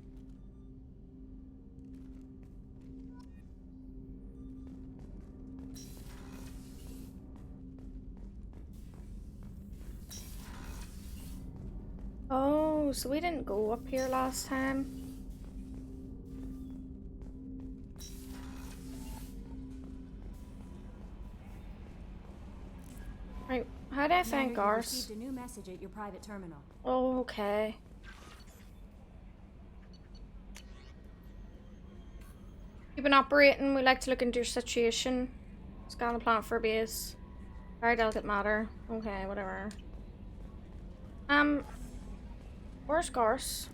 Oh, so we didn't go up here last time. Right, how do I find You Garth? received a new message at your private terminal. Oh, okay. You've been operating. We like to look into your situation. Scan the planet for a base. Very delicate matter. Okay, whatever. Where's Garth?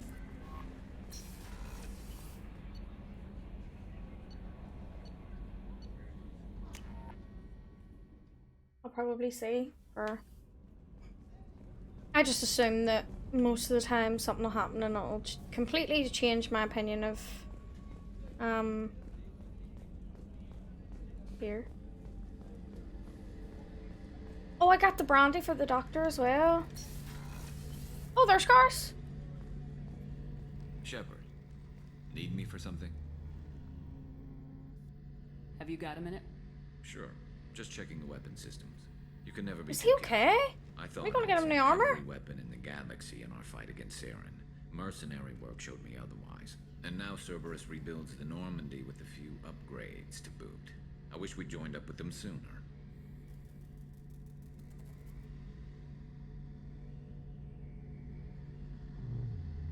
I'll probably see her. I just assume that most of the time something will happen and it'll completely change my opinion of beer. Oh, I got the brandy for the doctor as well. Oh, there's Cars. Shepard, need me for something? Have you got a minute? Sure. Just checking the weapon systems. You can never be. Is he okay? I thought we gonna I get had him the seen armor? every weapon in the galaxy in our fight against Saren. Mercenary work showed me otherwise. And now Cerberus rebuilds the Normandy with a few upgrades to boot. I wish we'd joined up with them sooner.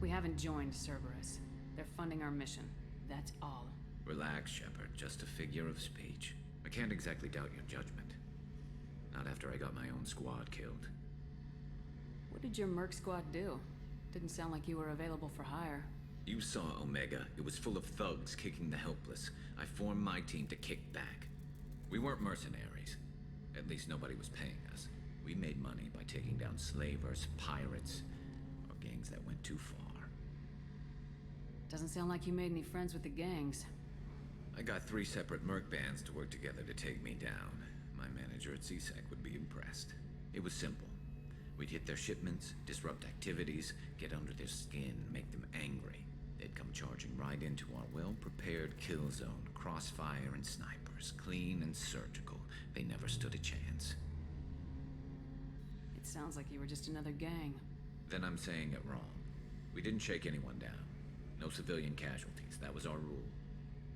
We haven't joined Cerberus. They're funding our mission. That's all. Relax, Shepard. Just a figure of speech. I can't exactly doubt your judgment. Not after I got my own squad killed. What did your merc squad do? Didn't sound like you were available for hire. You saw Omega. It was full of thugs kicking the helpless. I formed my team to kick back. We weren't mercenaries. At least nobody was paying us. We made money by taking down slavers, pirates, or gangs that went too far. Doesn't sound like you made any friends with the gangs. I got 3 separate merc bands to work together to take me down. My manager at CSEC would be impressed. It was simple. We'd hit their shipments, disrupt activities, get under their skin, make them angry. They'd come charging right into our well-prepared kill zone, crossfire and snipers, clean and surgical. They never stood a chance. It sounds like you were just another gang. Then I'm saying it wrong. We didn't shake anyone down. No civilian casualties, that was our rule.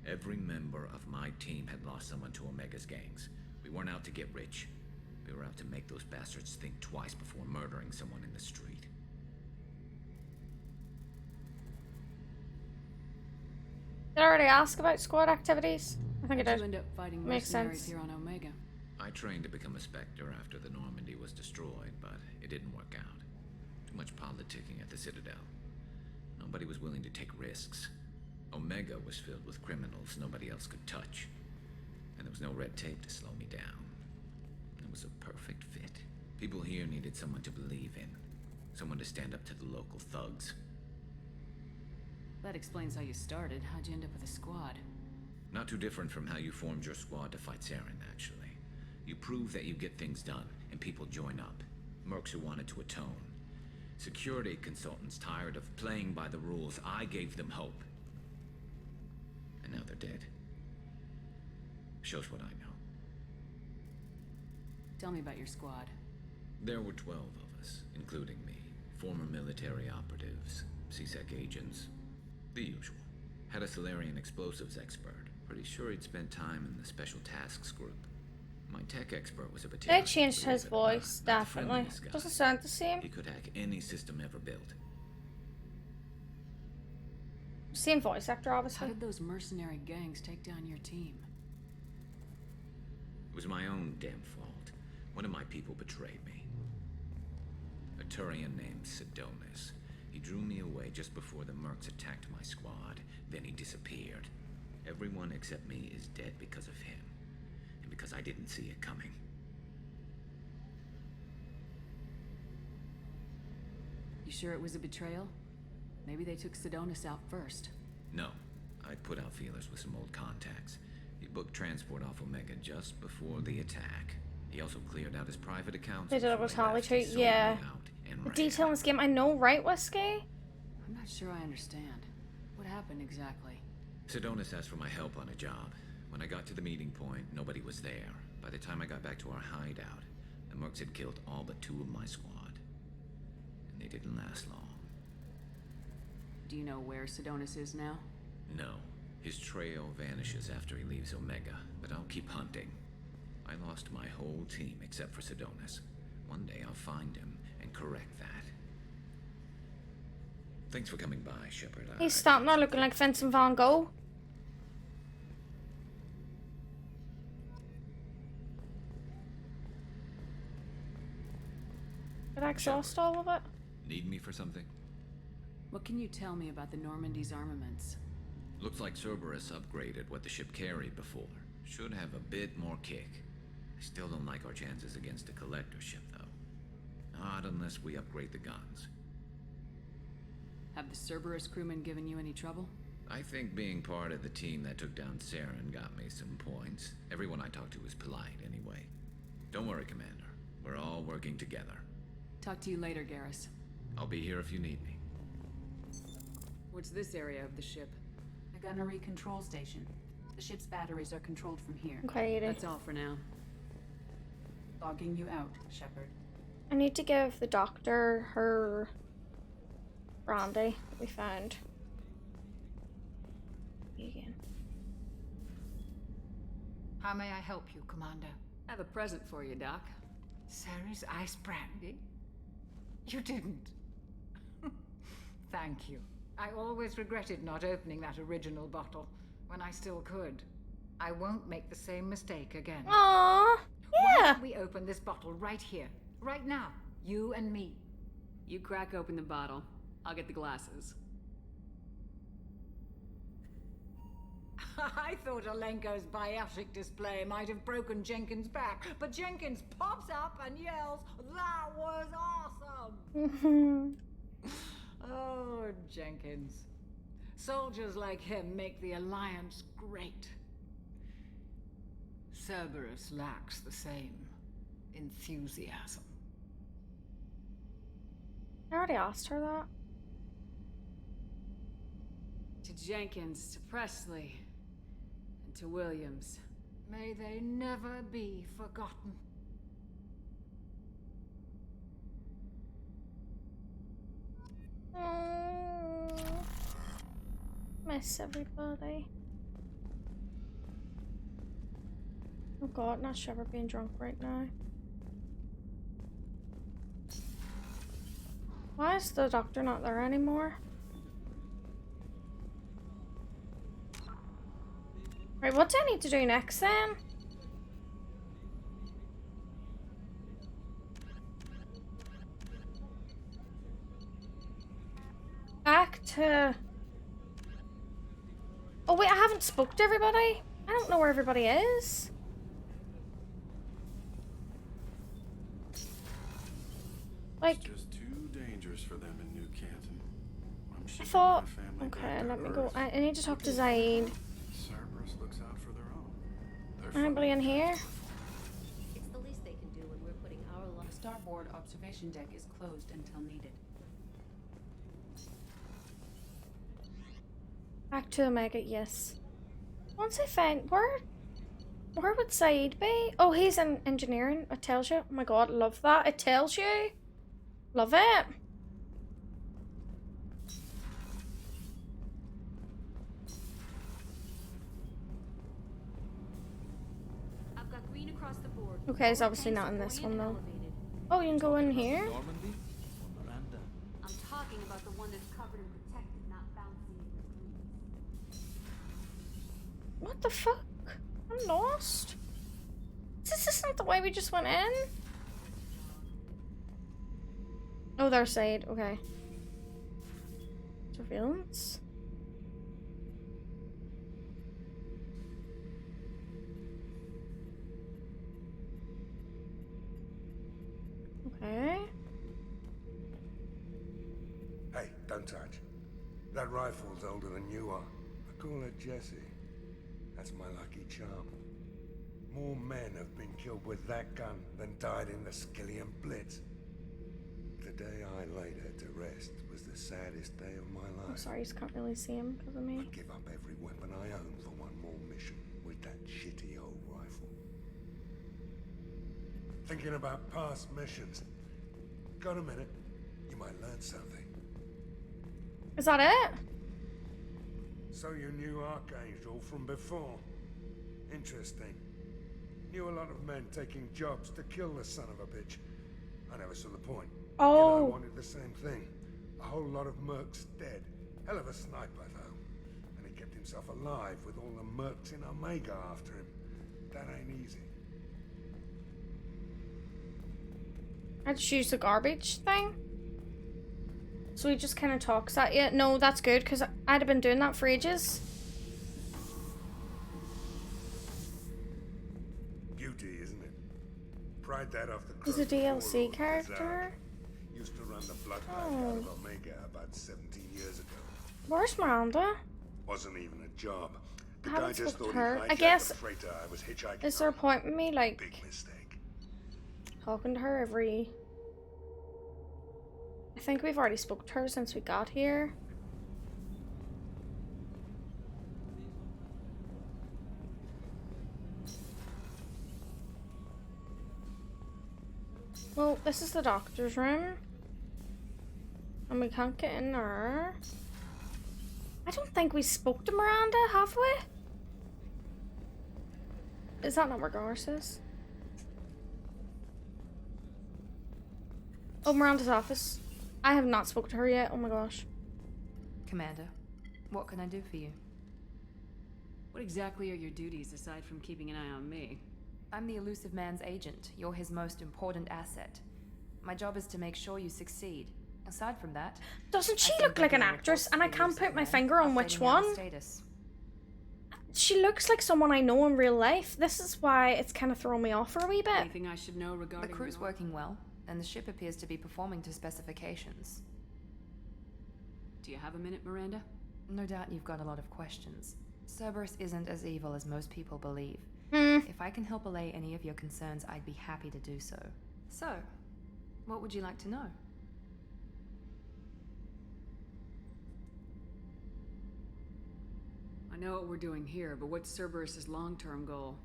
Every member of my team had lost someone to Omega's gangs. We weren't out to get rich. We were out to make those bastards think twice before murdering someone in the street. Did I already ask about squad activities? I think I did. You end up fighting Makes mercenaries sense. here on Omega. I trained to become a Spectre after the Normandy was destroyed, but it didn't work out. Too much politicking at the Citadel. Nobody was willing to take risks. Omega was filled with criminals nobody else could touch. And there was no red tape to slow me down. It was a perfect fit. People here needed someone to believe in. Someone to stand up to the local thugs. That explains how you started. How'd you end up with a squad? Not too different from how you formed your squad to fight Saren, actually. You prove that you get things done, and people join up. Mercs who wanted to atone. Security consultants tired of playing by the rules. I gave them hope. And now they're dead. Shows what I know. Tell me about your squad. There were 12 of us, including me. Former military operatives, CSEC agents, the usual. Had a Solarian explosives expert. Pretty sure he'd spent time in the Special Tasks Group. My tech expert was a battalion. They changed his voice, definitely. Doesn't sound the same. He could hack any system ever built. Same voice actor, How obviously. did those mercenary gangs take down your team? It was my own damn fault. One of my people betrayed me. A Turian named Sidonis. He drew me away just before the mercs attacked my squad. Then he disappeared. Everyone except me is dead because of him. And because I didn't see it coming. You sure it was a betrayal? Maybe they took Sidonis out first. No. I put out feelers with some old contacts. He booked transport off Omega just before the attack. He also cleared out his private accounts. They did it before with they Holly left. too, He sold yeah. me out and The ran. detail in this game, I know, right, Whiskey? I'm not sure I understand. What happened exactly? Sidonis asked for my help on a job. When I got to the meeting point, nobody was there. By the time I got back to our hideout, the mercs had killed all but 2 of my squad. And they didn't last long. Do you know where Sidonis is now? No. His trail vanishes after he leaves Omega, but I'll keep hunting. I lost my whole team except for Sidonis. One day I'll find him and correct that. Thanks for coming by, Shepard. He's standing there looking like Vincent Van Gogh. Did I exhaust all of it? Need me for something? What can you tell me about the Normandy's armaments? Looks like Cerberus upgraded what the ship carried before. Should have a bit more kick. I still don't like our chances against a collector ship, though. Not unless we upgrade the guns. Have the Cerberus crewmen given you any trouble? I think being part of the team that took down Saren got me some points. Everyone I talked to was polite anyway. Don't worry, Commander. We're all working together. Talk to you later, Garrus. I'll be here if you need me. What's this area of the ship? The gunnery control station. The ship's batteries are controlled from here. Okay, That's all for now. Logging you out, Shepard. I need to give the doctor her brandy that we found. Again. How may I help you, Commander? I have a present for you, Doc. Ceres ice brandy? You didn't. Thank you. I always regretted not opening that original bottle when I still could. I won't make the same mistake again. Aww, Why yeah. don't we open this bottle right here, right now? You and me. You crack open the bottle. I'll get the glasses. I thought Alenko's biotic display might have broken Jenkins' back, but Jenkins pops up and yells, "That was awesome!" Oh, Jenkins. Soldiers like him make the Alliance great. Cerberus lacks the same enthusiasm. I already asked her that. To Jenkins, to Presley, and to Williams. May they never be forgotten. Miss everybody. Oh god, not Shepard being drunk right now. Why is the doctor not there anymore? Right, what do I need to do next then? Back to... Oh wait, I haven't spoke to everybody. I don't know where everybody is. Like... It's just too dangerous for them in New Canton. I'm I thought... Okay, let me go. I need to talk to Zaid. Cerberus looks out for their own. Anybody in here? It's the least they can do when we're putting our life. The starboard observation deck is closed until needed. Back to Omega, yes. Once I find where would Saeed be? Oh, he's in engineering. It tells you. Oh my god, love that. It tells you. Love it. I've got green across the board. Okay, it's obviously not in this one though. Oh, you can go in here. Normandy or Miranda? I'm talking about the one that's covered and protected, not bouncing in the breeze. What the fuck? I'm lost. This isn't the way we just went in. Oh, there's Said. Okay. Surveillance. Okay. Hey, don't touch. That rifle's older than you are. I call her Jessie. That's my lucky charm. More men have been killed with that gun than died in the Skillian Blitz. The day I laid her to rest was the saddest day of my life. I'm sorry, you just can't really see him because of me. I'd give up every weapon I own for one more mission with that shitty old rifle. Thinking about past missions. Got a minute? You might learn something. Is that it? So you knew Archangel from before. Interesting. Knew a lot of men taking jobs to kill the son of a bitch. I never saw the point. Oh. You know, I wanted the same thing. A whole lot of mercs dead. Hell of a sniper, though. And he kept himself alive with all the mercs in Omega after him. That ain't easy. I just used the garbage thing. So he just kind of talks at you. No, that's good, because I'd have been doing that for ages. Beauty, isn't it? Pried that off the He's a cross before DLC all character. Bizarre. blood pack out of Omega about 17 years ago. Where's Miranda? Wasn't even a job. The I guy haven't just spoken thought to her. he'd I hijack guess. the freighter I was hitchhiking Is there a on. point in me like Big mistake. talking to her every? I think we've already spoke to her since we got here. Well, this is the doctor's room. And we can't get in there. I don't think we spoke to Miranda, have we? Is that not where Garth is? Oh, Miranda's office. I have not spoke to her yet. Oh my gosh. Commander, what can I do for you? What exactly are your duties aside from keeping an eye on me? I'm the Elusive Man's agent. You're his most important asset. My job is to make sure you succeed. Aside from that, Doesn't she I look send like an regular actress? reports And to I the can't Elusive put my Man, finger on which updating you on one. status. She looks like someone I know in real life. This is why it's kind of throwing me off for a wee bit. Anything I should know regarding The crew's working well, and the ship appears to be performing to specifications. Do you have a minute, Miranda? No doubt you've got a lot of questions. Cerberus isn't as evil as most people believe. If I can help allay any of your concerns, I'd be happy to do so. So, what would you like to know? I know what we're doing here, but what's Cerberus's long-term goal?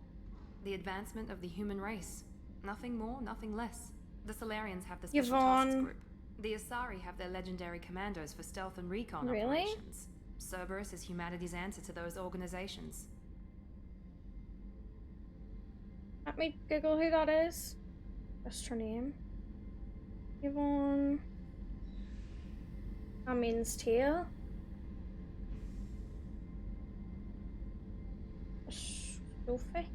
The advancement of the human race. Nothing more, nothing less. The Solarians have the Special Yvonne. Tasks Group. The Asari have their legendary commandos for stealth and recon Really? operations. Cerberus is humanity's answer to those organizations. Let me Google who that is. What's her name? Yvonne. That means tail. Sophie.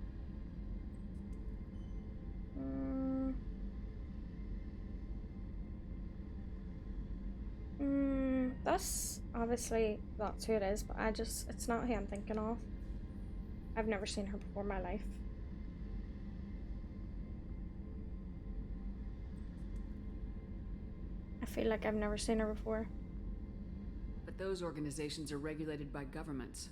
That's obviously that's who it is, but it's not who I'm thinking of. I've never seen her before in my life. I feel like I've never seen her before. But those organizations are regulated by governments.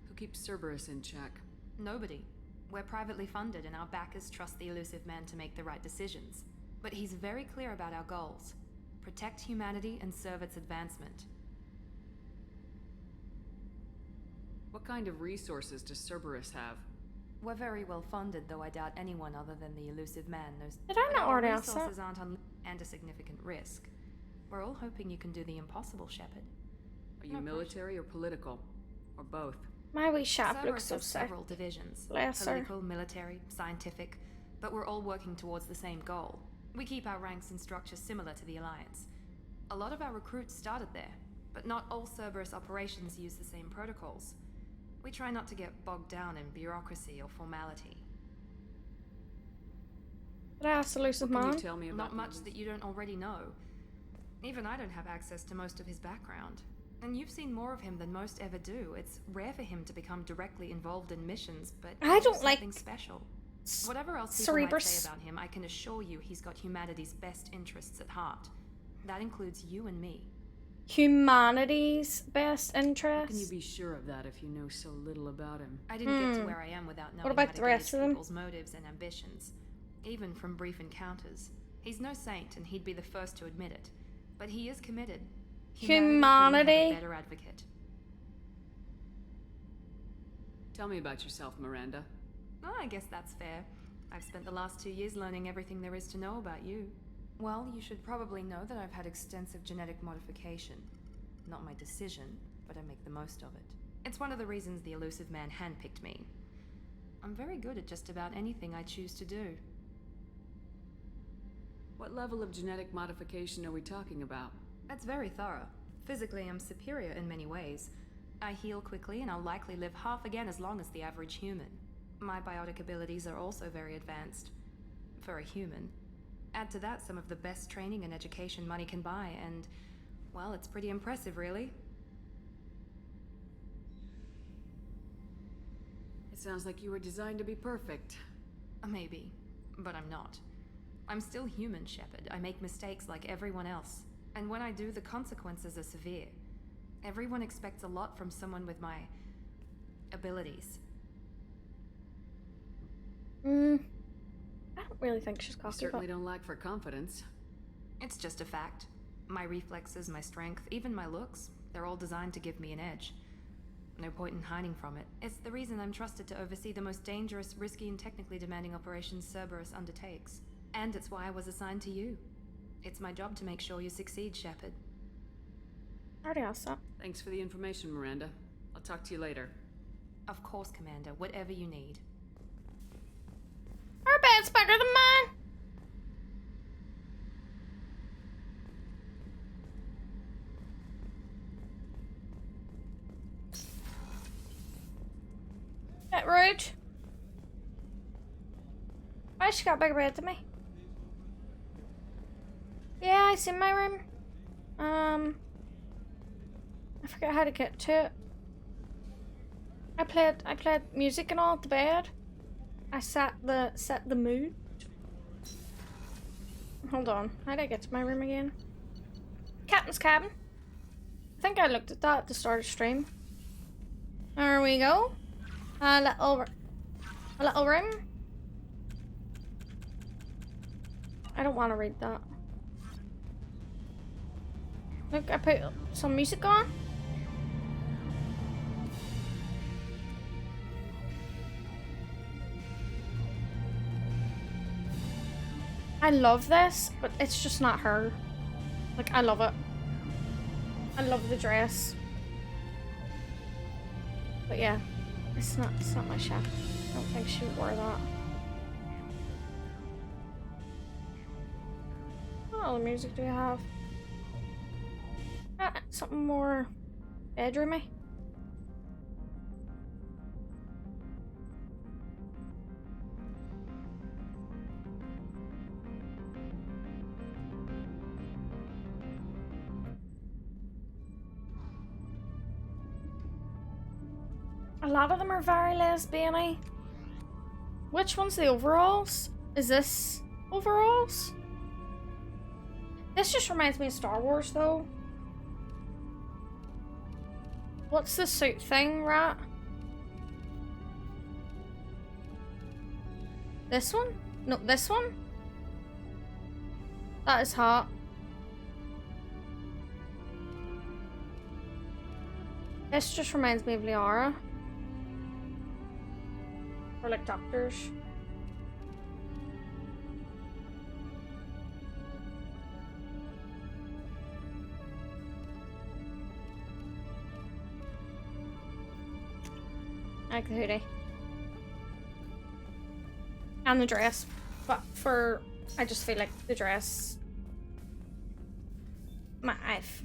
Who keeps Cerberus in check? Nobody. We're privately funded and our backers trust the Elusive Man to make the right decisions. But he's very clear about our goals. Protect humanity and serve its advancement. What kind of resources does Cerberus have? We're very well funded, though I doubt anyone other than the Elusive Man knows. Did I But not our already ask that? resources aren't and a significant risk. We're all hoping you can do the impossible, Shepard. Are you military or political? Or both? My wee chap Cerberus looks so has sick. several divisions. Bless her. Political, military, scientific, but we're all working towards the same goal. We keep our ranks and structure similar to the Alliance. A lot of our recruits started there, but not all Cerberus operations use the same protocols. We try not to get bogged down in bureaucracy or formality. Did I ask the Elusive What can Man? you tell me about Not much that you don't already know. Even I don't have access to most of his background. And you've seen more of him than most ever do. It's rare for him to become directly involved in missions, but I don't like something special. Whatever else people might Cerberus. say about him, I can assure you he's got humanity's best interests at heart. That includes you and me. Humanity's best interest. How can you be sure of that if you know so little about him? I didn't get to where I am without knowing about how to the rest gauge of them? people's motives and ambitions, even from brief encounters. He's no saint, and he'd be the first to admit it. But he is committed. Humanity. couldn't have a better advocate. Tell me about yourself, Miranda. Oh, I guess that's fair. I've spent the last 2 years learning everything there is to know about you. Well, you should probably know that I've had extensive genetic modification. Not my decision, but I make the most of it. It's one of the reasons the Elusive Man handpicked me. I'm very good at just about anything I choose to do. What level of genetic modification are we talking about? That's very thorough. Physically, I'm superior in many ways. I heal quickly, and I'll likely live half again as long as the average human. My biotic abilities are also very advanced. For a human. Add to that some of the best training and education money can buy, and, well, it's pretty impressive, really. It sounds like you were designed to be perfect. Maybe, but I'm not. I'm still human, Shepard. I make mistakes like everyone else. And when I do, the consequences are severe. Everyone expects a lot from someone with my abilities. I don't really think she's You cocky, certainly but... don't lack for confidence. It's just a fact. My reflexes, my strength, even my looks, they're all designed to give me an edge. No point in hiding from it. It's the reason I'm trusted to oversee the most dangerous, risky, and technically demanding operations Cerberus undertakes. And it's why I was assigned to you. It's my job to make sure you succeed, Shepard. I already asked that. Thanks for the information, Miranda. I'll talk to you later. Of course, Commander. Whatever you need. Our bed's bigger than mine! Bit rude. Why she got a bigger bed than me? Yeah, I see my room. I forget how to get to it. I played music and all at the bed. I set the mood. Hold on, how did I get to my room again? Captain's cabin. I think I looked at that at the start of stream. There we go. A little room. I don't want to read that. Look, I put some music on. I love this, but it's just not her. Like, I love it. I love the dress. But yeah, it's not my chef. I don't think she would wear that. What other music do we have? Something more bedroomy. A lot of them are very lesbian-y. Which one's the overalls? Is this overalls? This just reminds me of Star Wars, though. What's the suit thing, Rat? This one? No, this one? That is hot. This just reminds me of Liara. Or like doctors. I like the hoodie. And the dress. But I just feel like the dress...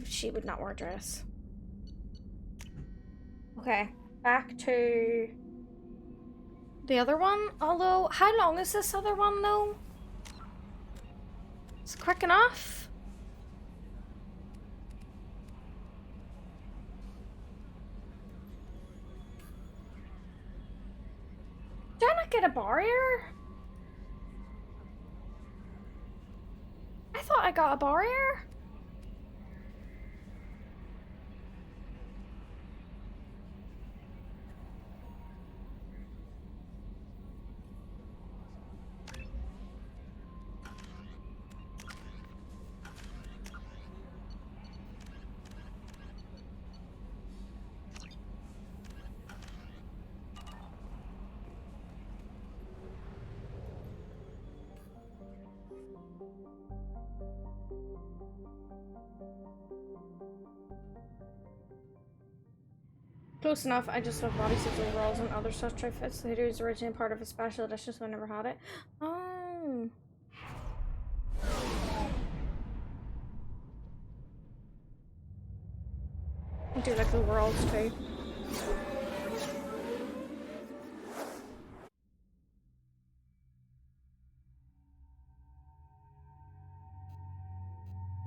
she would not wear a dress. Okay, back to the other one. Although, how long is this other one though? It's quick enough. Did I not get a barrier? I thought I got a barrier. Close enough. I just love bodysuits, overalls, and other such outfits. The hoodie was originally part of a special edition, so I never had it. Oh. I do like the overalls too.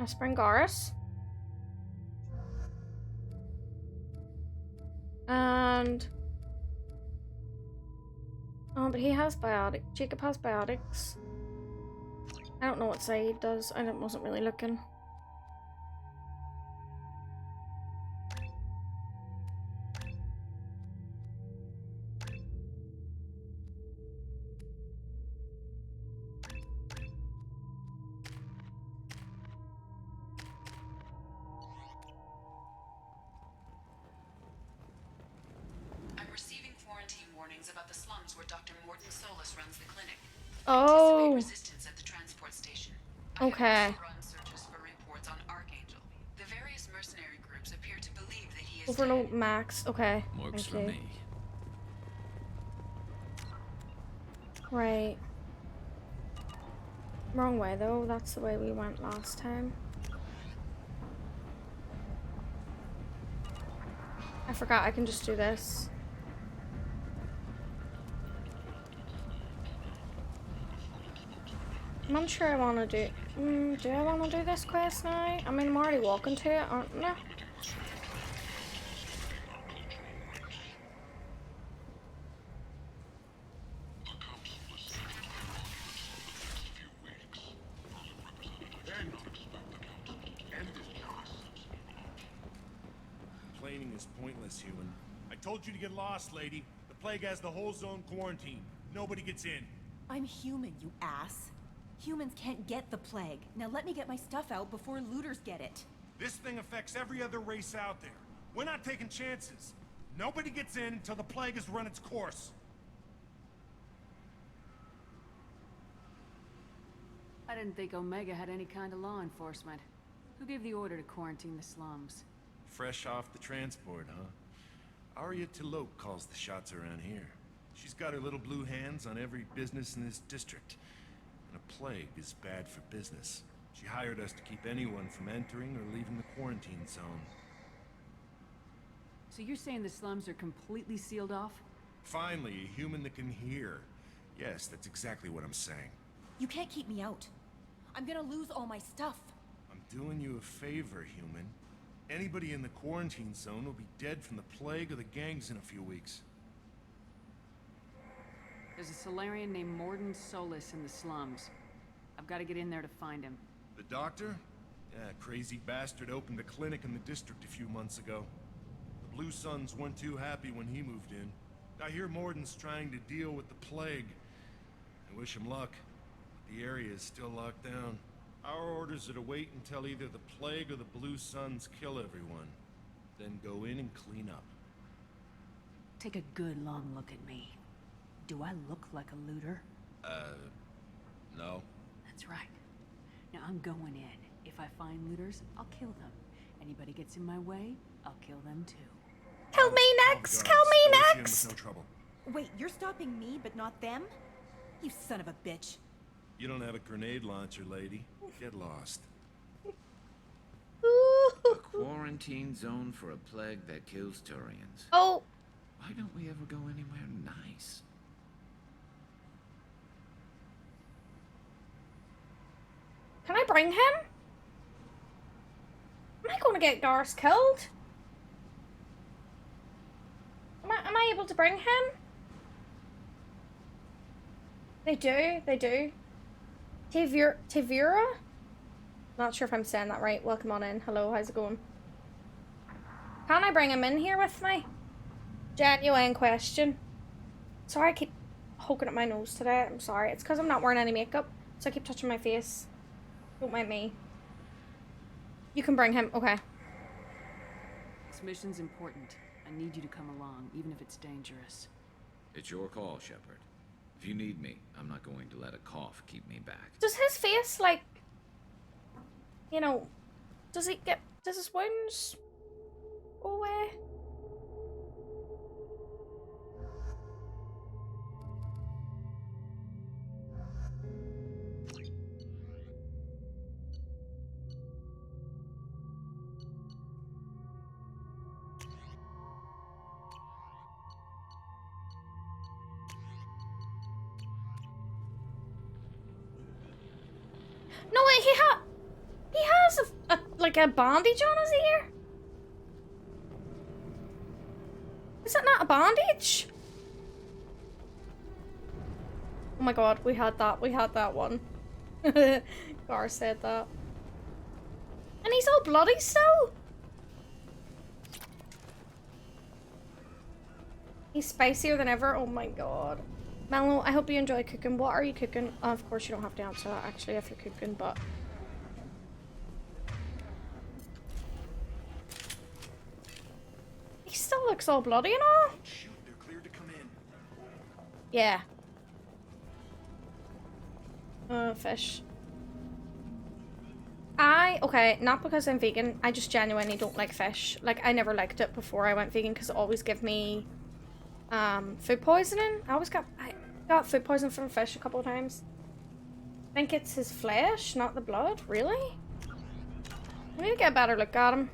Springaris. And oh, but he has biotic. Jacob has biotics. I don't know what Saeed does. I wasn't really looking. Morris runs the clinic. Oh. Resistance at the transport station. Okay. Run searches for reports on Archangel. The various mercenary groups appear to believe that he is Overload Max. Okay. Works for Thank you. me. Right. Wrong way though. That's the way we went last time. I forgot I can just do this. I'm not sure I want to do... do I want to do this quest now? I mean, I'm already walking to it, aren't I? Complaining is pointless, human. I told you to get lost, lady. The plague has the whole zone quarantined. Nobody gets in. I'm human, you ass. Humans can't get the plague. Now let me get my stuff out before looters get it. This thing affects every other race out there. We're not taking chances. Nobody gets in until the plague has run its course. I didn't think Omega had any kind of law enforcement. Who gave the order to quarantine the slums? Fresh off the transport, huh? Arya Tilok calls the shots around here. She's got her little blue hands on every business in this district. And a plague is bad for business. She hired us to keep anyone from entering or leaving the quarantine zone. So you're saying the slums are completely sealed off? Finally, a human that can hear. Yes, that's exactly what I'm saying. You can't keep me out. I'm gonna lose all my stuff. I'm doing you a favor, human. Anybody in the quarantine zone will be dead from the plague or the gangs in a few weeks. There's a Solarian named Mordin Solus in the slums. I've got to get in there to find him. The doctor? Yeah, crazy bastard opened a clinic in the district a few months ago. The Blue Suns weren't too happy when he moved in. I hear Mordin's trying to deal with the plague. I wish him luck. The area is still locked down. Our orders are to wait until either the plague or the Blue Suns kill everyone. Then go in and clean up. Take a good long look at me. Do I look like a looter? No. That's right. Now I'm going in. If I find looters, I'll kill them. Anybody gets in my way, I'll kill them too. Kill me next! Kill me next! No trouble. Wait, you're stopping me, but not them? You son of a bitch. You don't have a grenade launcher, lady. Get lost. A quarantine zone for a plague that kills Turians. Oh! Why don't we ever go anywhere nice? Can I bring him? Am I going to get Garth killed? Am I able to bring him? They do. Tavira? Not sure if I'm saying that right. Welcome on in. Hello, how's it going? Can I bring him in here with me? Genuine question. Sorry, I keep poking at my nose today. I'm sorry. It's because I'm not wearing any makeup, so I keep touching my face. Don't mind me. You can bring him. Okay. This mission's important. I need you to come along, even if it's dangerous. It's your call, Shepard. If you need me, I'm not going to let a cough keep me back. Does his face, like, you know, does his wounds go away? No, wait, he has like a bandage on his ear. Is it not a bandage? Oh my god, we had that one. Gar said that. And he's all bloody still. He's spicier than ever. Oh my god. Mallow, I hope you enjoy cooking. What are you cooking? Oh, of course, you don't have to answer that, actually, if you're cooking, but... He still looks all bloody and all. Shoot, they're cleared to come in. Yeah. Fish. Okay, not because I'm vegan, I just genuinely don't like fish. Like, I never liked it before I went vegan because it always gave me food poisoning. I got food poisoning from fish a couple of times. I think it's his flesh, not the blood. Really? I need to get a better look at him.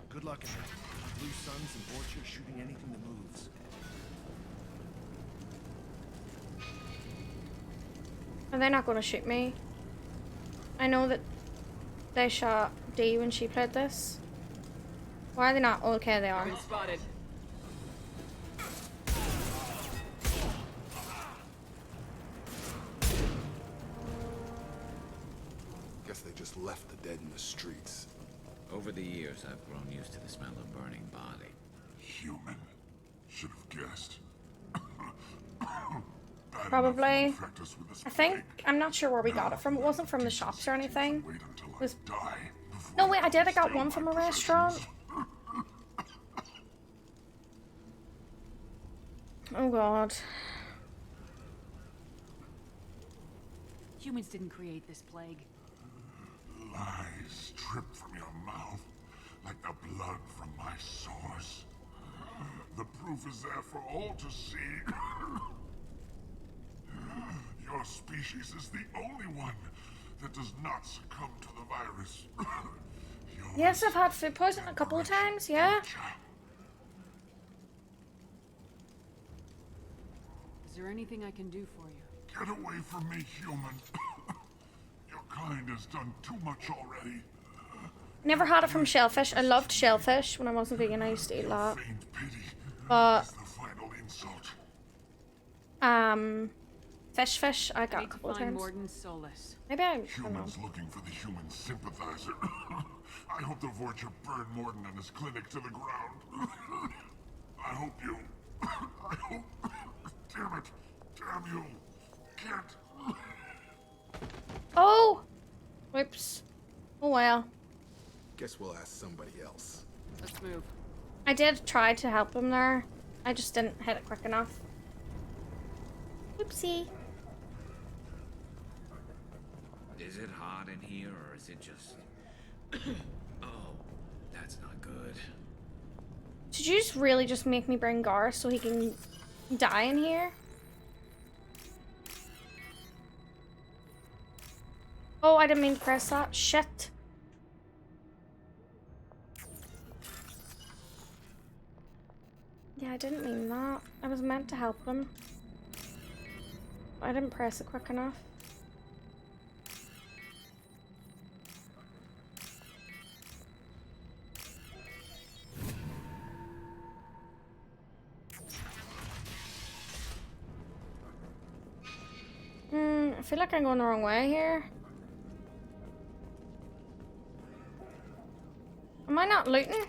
Good luck in there. Blue Suns and Vorcha shooting anything that moves. Are they not going to shoot me? I know that they shot Dee when she played this. Why are they not? Okay, they are. Been spotted. Guess they just left the dead in the streets. Over the years, I've grown used to the smell of burning body. Human. Should have guessed. Probably. I think, I'm not sure where we got it from. It wasn't from the shops or anything. It was... No, wait, I did. I got one from a restaurant. Oh god. Humans didn't create this plague. Lies drip from your mouth like the blood from my source. The proof is there for all to see. Your species is the only one that does not succumb to the virus. Yes, I've had food poisoning a couple of times, yeah. Is there anything I can do for you? Get away from me, human. Your kind has done too much already. Never had it from shellfish. I loved shellfish when I wasn't vegan. I used to eat a lot. But fish. I got a couple of times. Morden's solace. Maybe I don't know. Humans looking for the human sympathizer. I hope the Vorcha burn Morden and his clinic to the ground. I hope you. I hope. Damn it! Damn you! Can't. Oh! Whoops. Oh well. Guess we'll ask somebody else. Let's move. I did try to help him there. I just didn't hit it quick enough. Oopsie. Is it hot in here, or is it just... Oh, that's not good. Did you just really just make me bring Garth so he can die in here? Oh, I didn't mean to press that. Shit. Yeah, I didn't mean that. I was meant to help him. I didn't press it quick enough. I feel like I'm going the wrong way here. Am I not looting?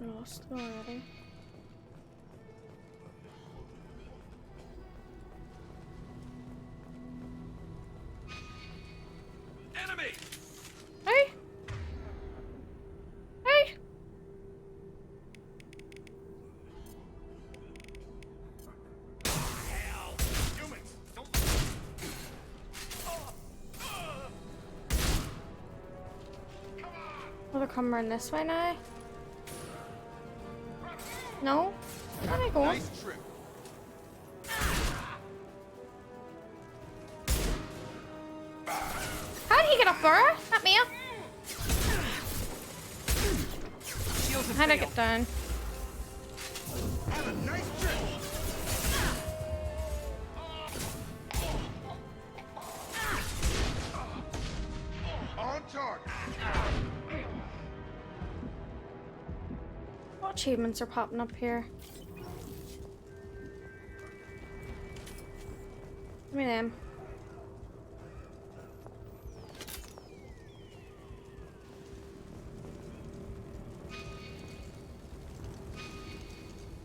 Lost already. Enemy! Hey! Hey! Hell! Humans! Don't... Oh, they're coming around this way now. No? Where are they going? Nice trip. How did he get up there? Not me. How did I get down? Have a nice trip. charge. What achievements are popping up here? Give me them.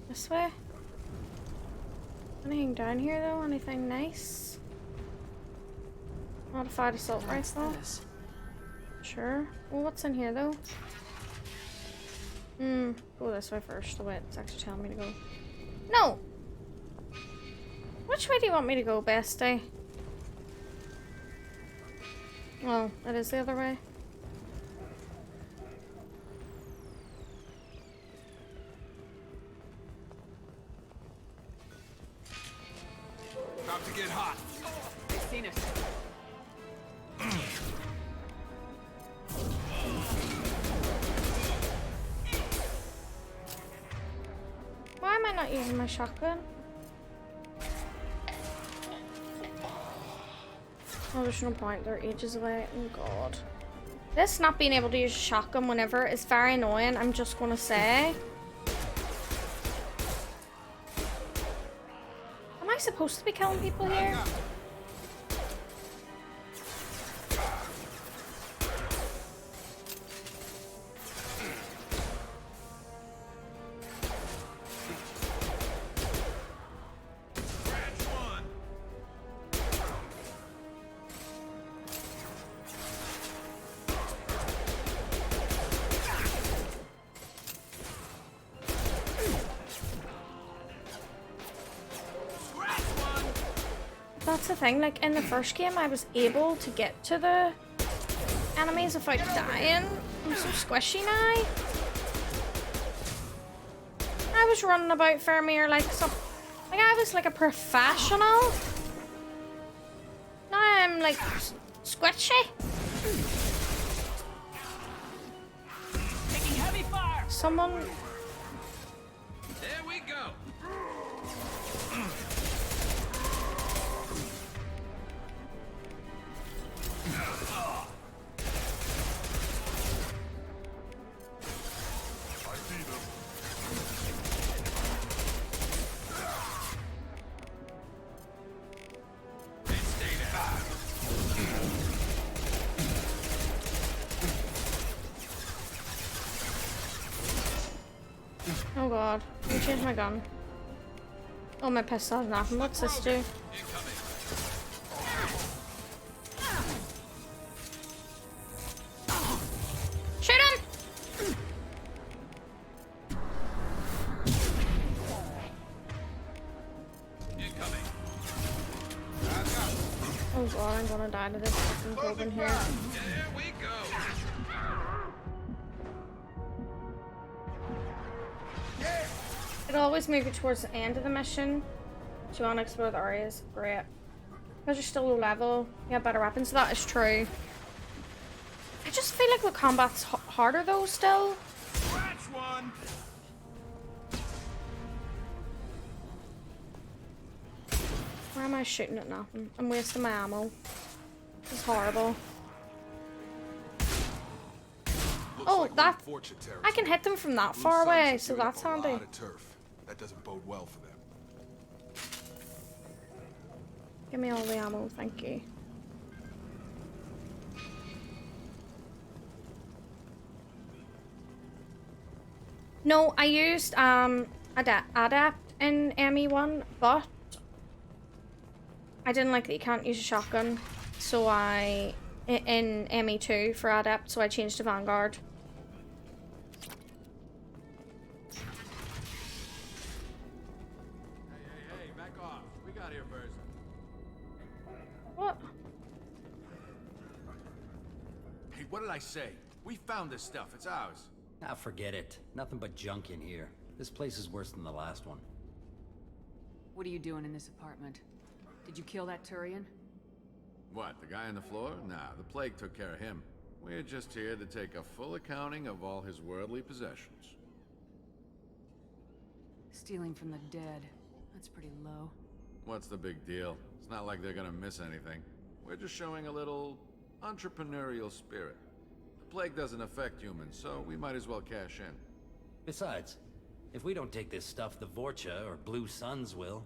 This way? Anything down here though? Anything nice? Modified assault rifle. Sure. Well, what's in here though? Go this way first. The way it's actually telling me to go. No! Which way do you want me to go, bestie? Well, it is the other way. About to get hot. They've seen us. Why am I not using my shotgun? Oh, there's no point. They're ages away. Oh god. This not being able to use a shotgun whenever is very annoying, I'm just gonna say. Am I supposed to be killing people here? That's the thing, like in the first game I was able to get to the enemies without dying. I'm so squishy now. I was running about Fairmere like I was like a professional. Now I'm like squishy. Taking heavy fire. Someone. There we go. Oh god, let me change my gun. Oh, my pistol has nothing. What's this do? Shoot him! Oh god, I'm gonna die to this fucking Corbin here. There we go. It'll always move you towards the end of the mission. So you want to explore the areas. Great. Because you're still low level, you have better weapons. That is true. I just feel like the combat's harder though still. Scratch one. Where am I shooting at nothing? I'm wasting my ammo. This is horrible. Oh, that... I can hit them from that far away, so that's handy. That doesn't bode well for them. Give me all the ammo, thank you. No, I used Adept in ME1, but I didn't like that you can't use a shotgun, so in ME2 for Adept, so I changed to Vanguard. Hey, back off. We got here first. What? Hey, what did I say? We found this stuff. It's ours. Ah, forget it. Nothing but junk in here. This place is worse than the last one. What are you doing in this apartment? Did you kill that Turian? What, the guy on the floor? Nah, the plague took care of him. We're just here to take a full accounting of all his worldly possessions. Stealing from the dead. That's pretty low. What's the big deal? It's not like they're gonna miss anything. We're just showing a little entrepreneurial spirit. The plague doesn't affect humans, so we might as well cash in. Besides, if we don't take this stuff, the Vorcha or Blue Suns will.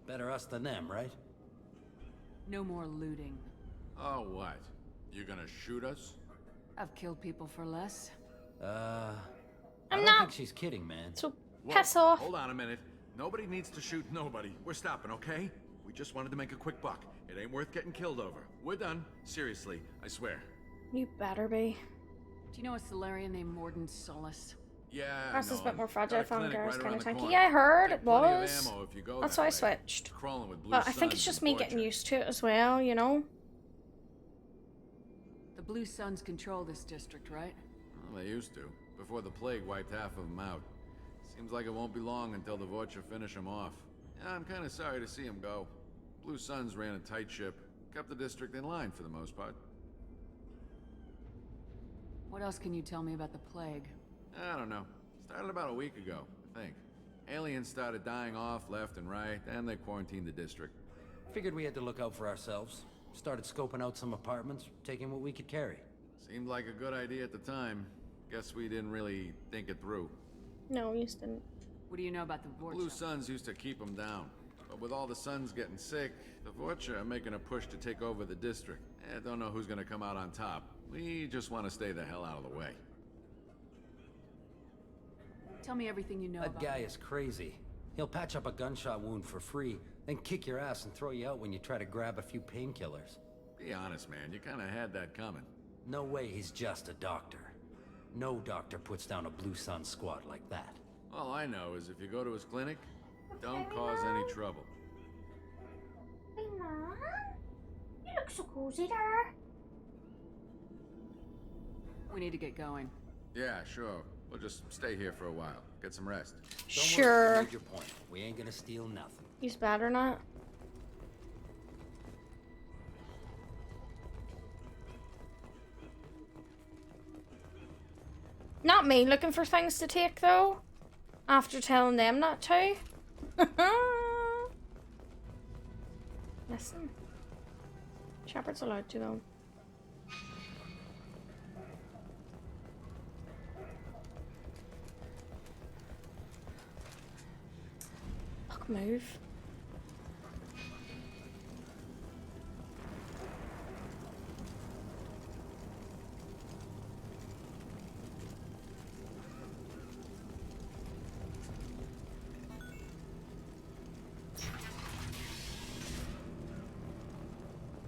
Better us than them, right? No more looting. Oh, what? You gonna shoot us? I've killed people for less. I I'm don't not. think she's kidding, man. So Whoa, piss off. Hold on a minute. Nobody needs to shoot nobody. We're stopping, okay? We just wanted to make a quick buck. It ain't worth getting killed over. We're done. Seriously, I swear. You better be. Do you know a Solarian named Morden Solus? Yeah, Grass is a bit more fragile. Found Garrus kind of tanky. corner. Yeah, I heard it Plenty of was. ammo if you go That's that why I way. switched. Crawling with Blue But I think it's Suns just and me Vorcha. getting used to it as well, you know? The Blue Suns control this district, right? Well, they used to, before the plague wiped half of them out. Seems like it won't be long until the Vorcha finish them off. Yeah, I'm kind of sorry to see them go. Blue Suns ran a tight ship, kept the district in line for the most part. What else can you tell me about the plague? I don't know. Started about a week ago, I think. Aliens started dying off left and right, and they quarantined the district. Figured we had to look out for ourselves. Started scoping out some apartments, taking what we could carry. Seemed like a good idea at the time. Guess we didn't really think it through. No, you just didn't. What do you know about the Vorcha? Blue Suns used to keep them down. But with all the Suns getting sick, the Vorcha are making a push to take over the district. Don't know who's gonna come out on top. We just want to stay the hell out of the way. Tell me everything you know That about guy is crazy. He'll patch up a gunshot wound for free, then kick your ass and throw you out when you try to grab a few painkillers. Be honest, man. You kind of had that coming. No way he's just a doctor. No doctor puts down a Blue Sun squad like that. All I know is if you go to his clinic, don't cause any trouble. Hey, Mom. You look so cozy there. We need to get going. Yeah, sure. We'll just stay here for a while. Get some rest. Don't worry, I Sure. made your point. We ain't gonna steal nothing. He's bad or not? Not me looking for things to take though. After telling them not to. Listen. Shepard's allowed to though. Fuck, move.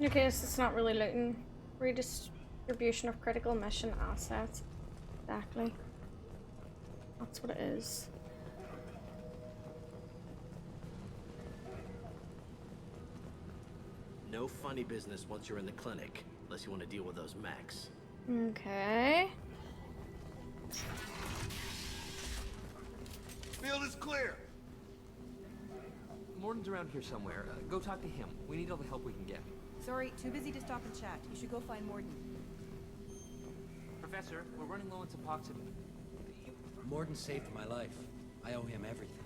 Okay, so it's not really looting. Redistribution of critical mission assets. Exactly. That's what it is. No funny business once you're in the clinic, unless you want to deal with those mechs. Okay. Field is clear. Morden's around here somewhere. Go talk to him. We need all the help we can get. Sorry, too busy to stop and chat. You should go find Morden. Professor, we're running low on Suboxone. Morden saved my life. I owe him everything.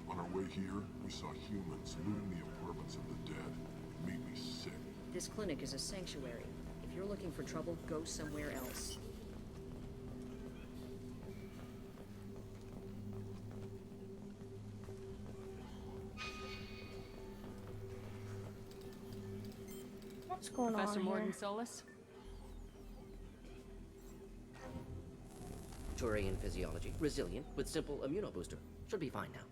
On our way here, we saw humans looting the apartments of the dead. It made me sick. This clinic is a sanctuary. If you're looking for trouble, go somewhere else. What's going Professor on Morden here? Solus? Turian physiology. Resilient with simple immunobooster. Should be fine now.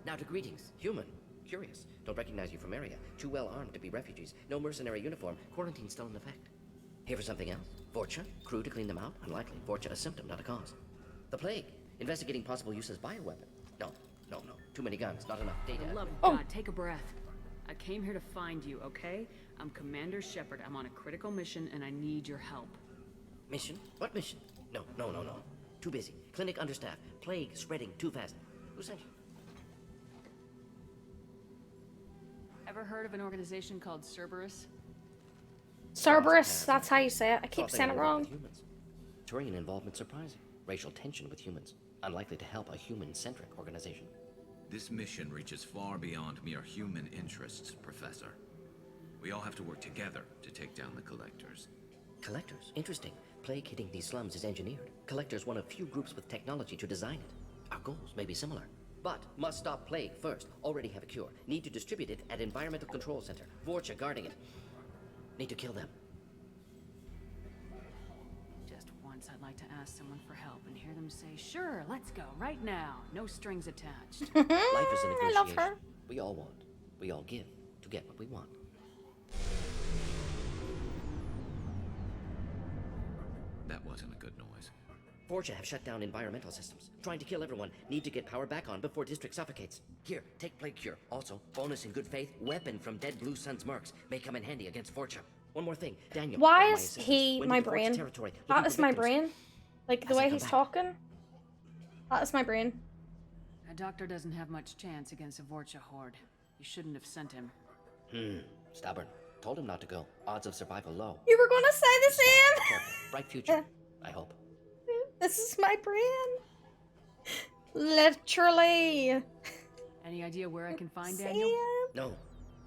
Now to greetings. Human. Curious. Don't recognize you from area. Too well armed to be refugees. No mercenary uniform. Quarantine still in effect. Here for something else? Vorcha? Crew to clean them out? Unlikely. Vorcha a symptom, not a cause. The plague. Investigating possible use as bioweapon. No. Too many guns. Not enough data. For the love of Oh. God, take a breath. I came here to find you, okay? I'm Commander Shepard. I'm on a critical mission and I need your help. Mission? What mission? No. Too busy. Clinic understaffed. Plague spreading too fast. Who sent you? Ever heard of an organization called Cerberus? Cerberus, that's how you say it. I keep Thought they saying it only worked wrong. with humans. Turian involvement surprising. Racial tension with humans. Unlikely to help a human-centric organization. This mission reaches far beyond mere human interests, Professor. We all have to work together to take down the Collectors. Collectors? Interesting. Plague hitting these slums is engineered. Collectors one of few groups with technology to design it. Our goals may be similar. But must stop plague first. Already have a cure. Need to distribute it at Environmental Control Center. Vorcha guarding it. Need to kill them. Just once I'd like to ask someone for help and hear them say, sure, let's go, right now. No strings attached. Life is a I negotiation. love her. We all want. We all give to get what we want. That wasn't a good noise. Vorcha have shut down environmental systems. Trying to kill everyone. Need to get power back on before District suffocates. Here, take Plague Cure. Also, bonus in good faith, weapon from dead Blue Sun's mercs. May come in handy against Vorcha. One more thing, Daniel. Why my is assistant, he went my into Vorcha brain? territory, That looking is for my victims. brain. Like the Hasn't way come he's back. talking. That is my brain. A doctor doesn't have much chance against a Vorcha horde. You shouldn't have sent him. Stubborn. Told him not to go. Odds of survival low. You were gonna say the same. Careful. Bright future. I hope. This is my brain. Literally. Any idea where I can find Sam. Daniel? No.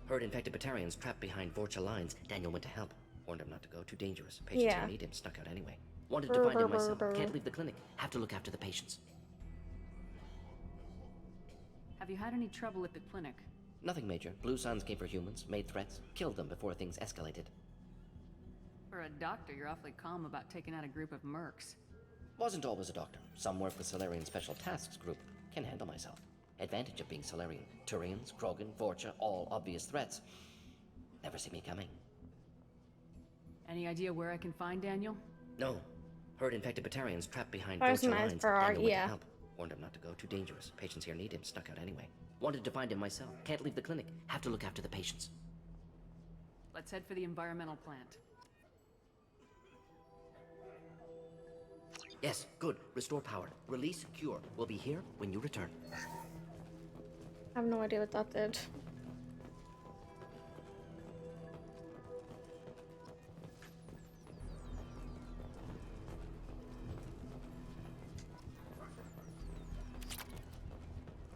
Heard infected Batarians trapped behind Vorcha lines. Daniel went to help. Warned him not to go. Too dangerous. Patients Yeah. here need him. Snuck out anyway. Wanted to find him myself. Can't leave the clinic. Have to look after the patients. Have you had any trouble at the clinic? Nothing major. Blue Suns came for humans, made threats, killed them before things escalated. For a doctor, you're awfully calm about taking out a group of mercs. Wasn't always a doctor. Some work with Solarian Special Tasks Group. Can handle myself. Advantage of being Solarian. Turians, Krogan, Vorcha, all obvious threats. Never see me coming. Any idea where I can find Daniel? No. Heard infected Batarians trapped behind That was Vorcha nice lines. for our- Daniel went yeah. to help. Warned him not to go. Too dangerous. Patients here need him. Snuck out anyway. Wanted to find him myself. Can't leave the clinic. Have to look after the patients. Let's head for the environmental plant. Yes, good. Restore power. Release cure. We'll be here when you return. I have no idea what that did.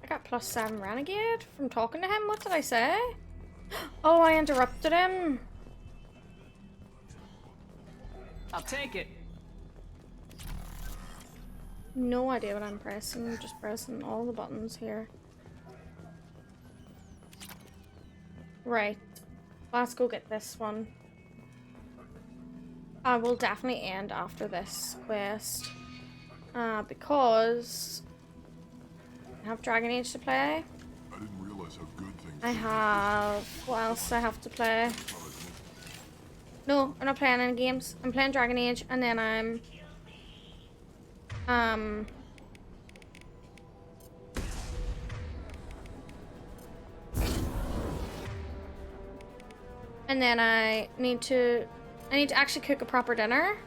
I got +7 Renegade from talking to him. What did I say? Oh, I interrupted him. I'll take it. No idea what I'm pressing. I'm just pressing all the buttons here. Right. Let's go get this one. I will definitely end after this quest. Because I have Dragon Age to play. I didn't realize how good things I have... What else do I have to play? No, I'm not playing any games. I'm playing Dragon Age and then I'm... And then I need to actually cook a proper dinner.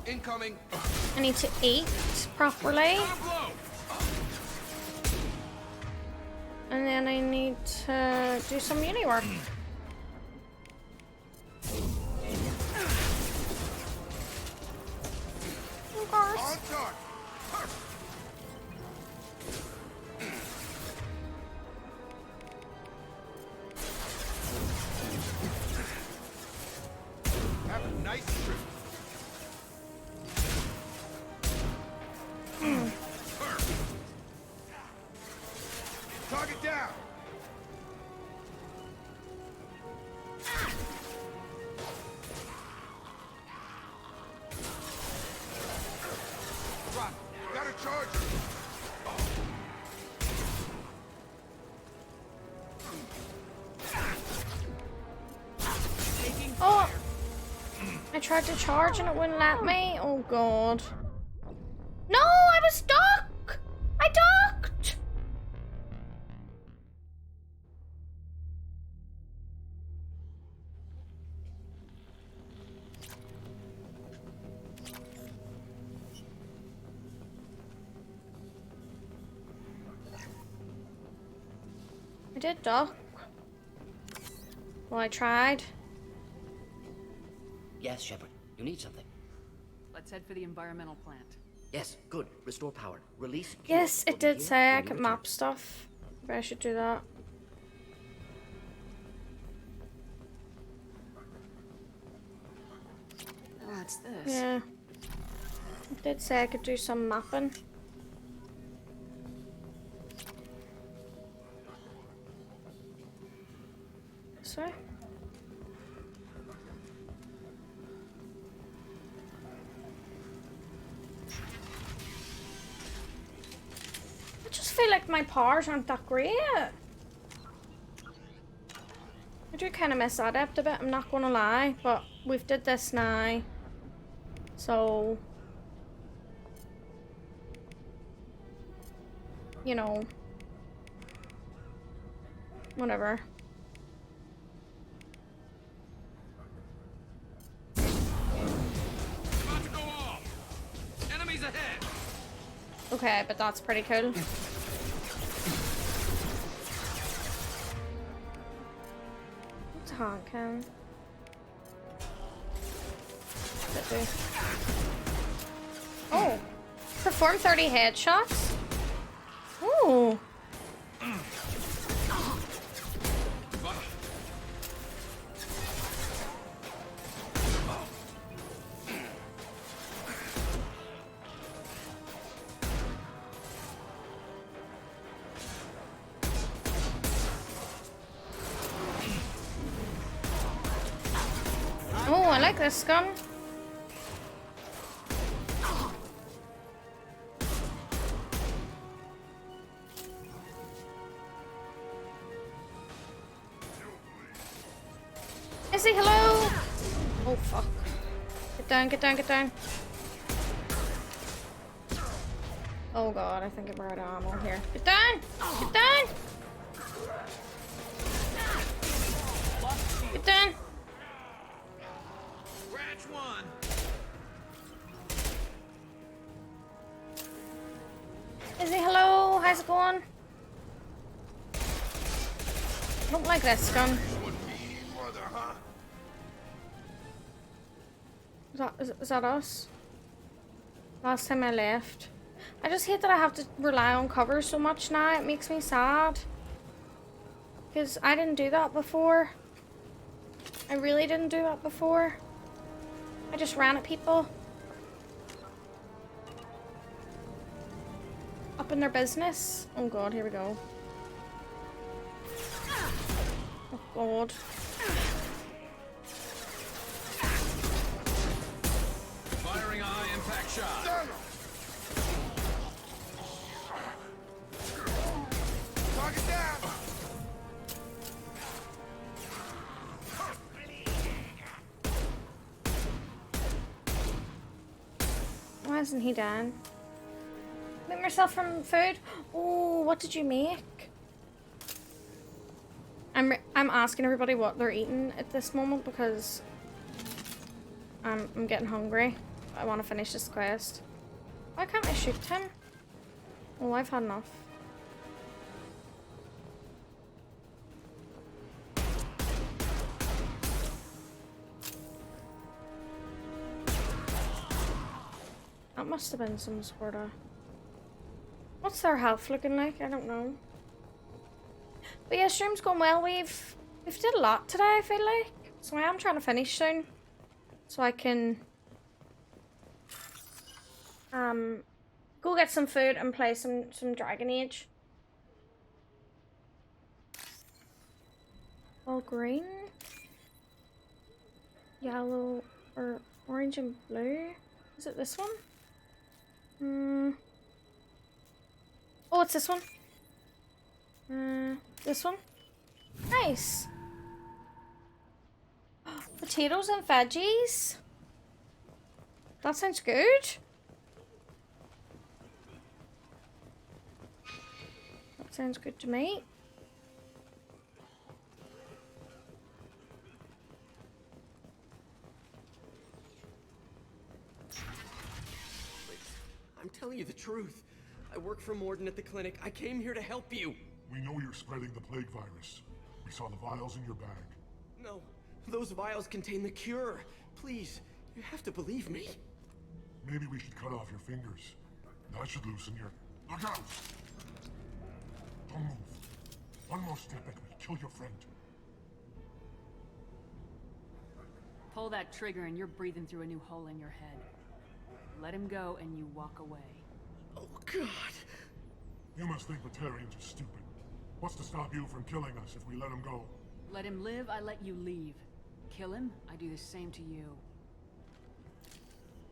Incoming. I need to eat properly. And then I need to do some uni work. Of course. Have a nice trip. Target down. Drop. Got a charger. Oh! I tried to charge and it wouldn't let me. Oh god. No! I was stuck! I ducked! I did duck. Well, I tried. Yes, Shepard. You need something. Let's head for the environmental plant. Yes, good. Restore power. Release cure. Yes, We'll it be did here say I when you could return. map stuff. Maybe I should do that. What's this? Yeah. I did say I could do some mapping. Sorry. I just feel like my powers aren't that great. I do kind of miss Adept a bit, I'm not gonna lie, but we've did this now. So, you know, whatever. About to go off. Enemies ahead. Okay, but that's pretty cool. What's a hand cam? What's that do? Oh, perform 30 headshots. Ooh. Oh, I like this gun. Izzy, hello! Oh, fuck. Get down, get down, get down. Oh god, I think I'm out of ammo here. Get down! Get down! Get down! Scratch one. Izzy, hello! How's it going? I don't like this gun. Is that us? Last time I left. I just hate that I have to rely on cover so much now. It makes me sad. Because I didn't do that before. I really didn't do that before. I just ran at people. Up in their business. Oh god, here we go. Oh god. Firing a high impact shot. Target down. Why isn't he done? Make yourself some food. Oh, what did you make? I'm asking everybody what they're eating at this moment because I'm getting hungry. I want to finish this quest. Why can't I shoot him? Oh, I've had enough. That must have been some sort of... What's their health looking like? I don't know. But yeah, stream's going well. We've did a lot today, I feel like. So I am trying to finish soon. So I can go get some food and play some Dragon Age. All green, yellow, or orange and blue. Is it this one? Oh, it's this one. This one. Nice. Potatoes and veggies. That sounds good. That sounds good to me. I'm telling you the truth. I work for Morden at the clinic. I came here to help you. We know you're spreading the plague virus. We saw the vials in your bag. No, those vials contain the cure. Please, you have to believe me. Maybe we should cut off your fingers. That should loosen your... Look out! Don't move. One more step and we'll kill your friend. Pull that trigger and you're breathing through a new hole in your head. Let him go and you walk away. Oh, God. You must think Batarians are stupid. What's to stop you from killing us if we let him go? Let him live, I let you leave. Kill him, I do the same to you.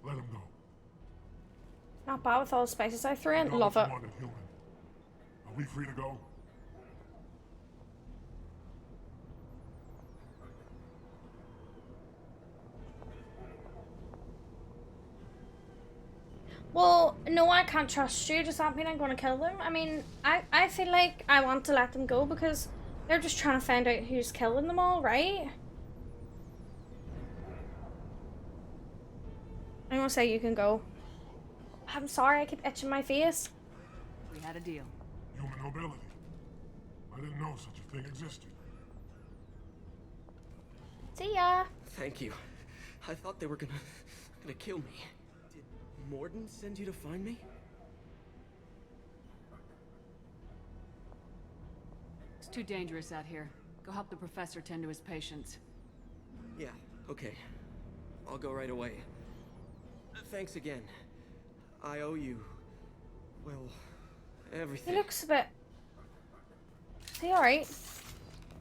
Let him go. Not bad with all the spices I threw in. You know Love what it. you wanted, human. Are we free to go? Well, no, I can't trust you. Does that mean I'm going to kill them? I mean, I feel like I want to let them go because they're just trying to find out who's killing them all, right? I'm going to say you can go. I'm sorry, I keep itching my face. We had a deal. Human nobility. I didn't know such a thing existed. See ya. Thank you. I thought they were gonna kill me. Did Morden send you to find me? It's too dangerous out here. Go help the professor tend to his patients. Yeah, okay. I'll go right away. Thanks again. I owe you, well, everything. He looks a bit... Is he alright?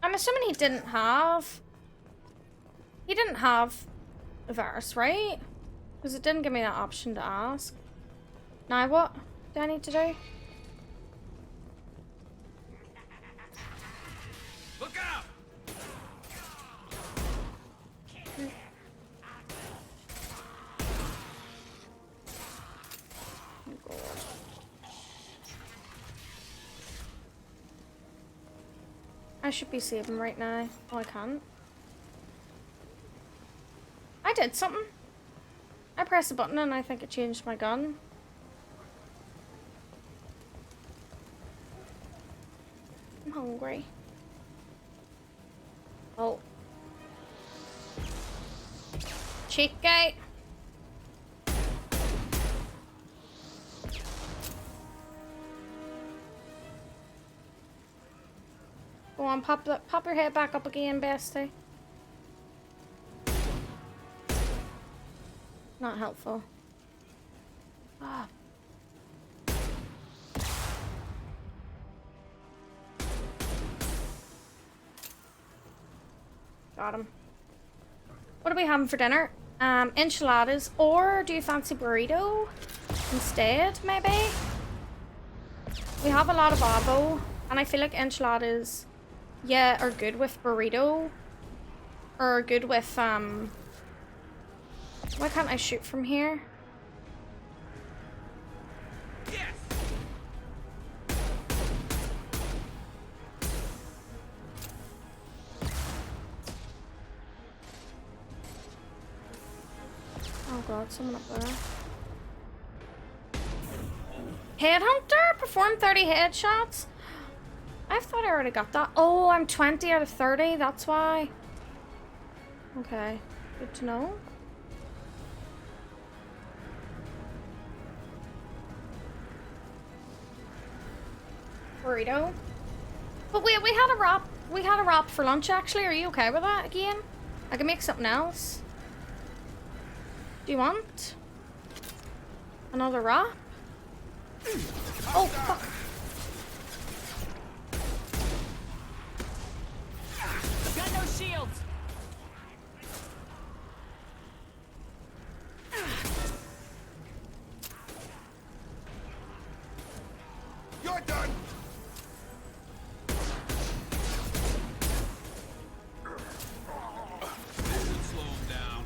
I'm assuming he didn't have... He didn't have a virus, right? Because it didn't give me that option to ask. Now what do I need to do? Look out! Oh god. I should be saving right now. Oh, I can't. I did something. I pressed a button and I think it changed my gun. I'm hungry. Oh. Cheek gate. Go on, pop your head back up again, bestie. Not helpful. Ah. Got him. What are we having for dinner? Enchiladas, or do you fancy burrito instead, maybe? We have a lot of avo, and I feel like enchiladas, yeah, are good with burrito. Or are good with, why can't I shoot from here? Yes! Oh god, someone up there. Headhunter? Perform 30 headshots? I thought I already got that. Oh, I'm 20 out of 30, that's why. Okay, good to know. Burrito. But wait, we had a wrap for lunch actually. Are you okay with that again? I can make something else. Do you want another wrap? Oh fuck. Got no shields. You're done! Slow him down.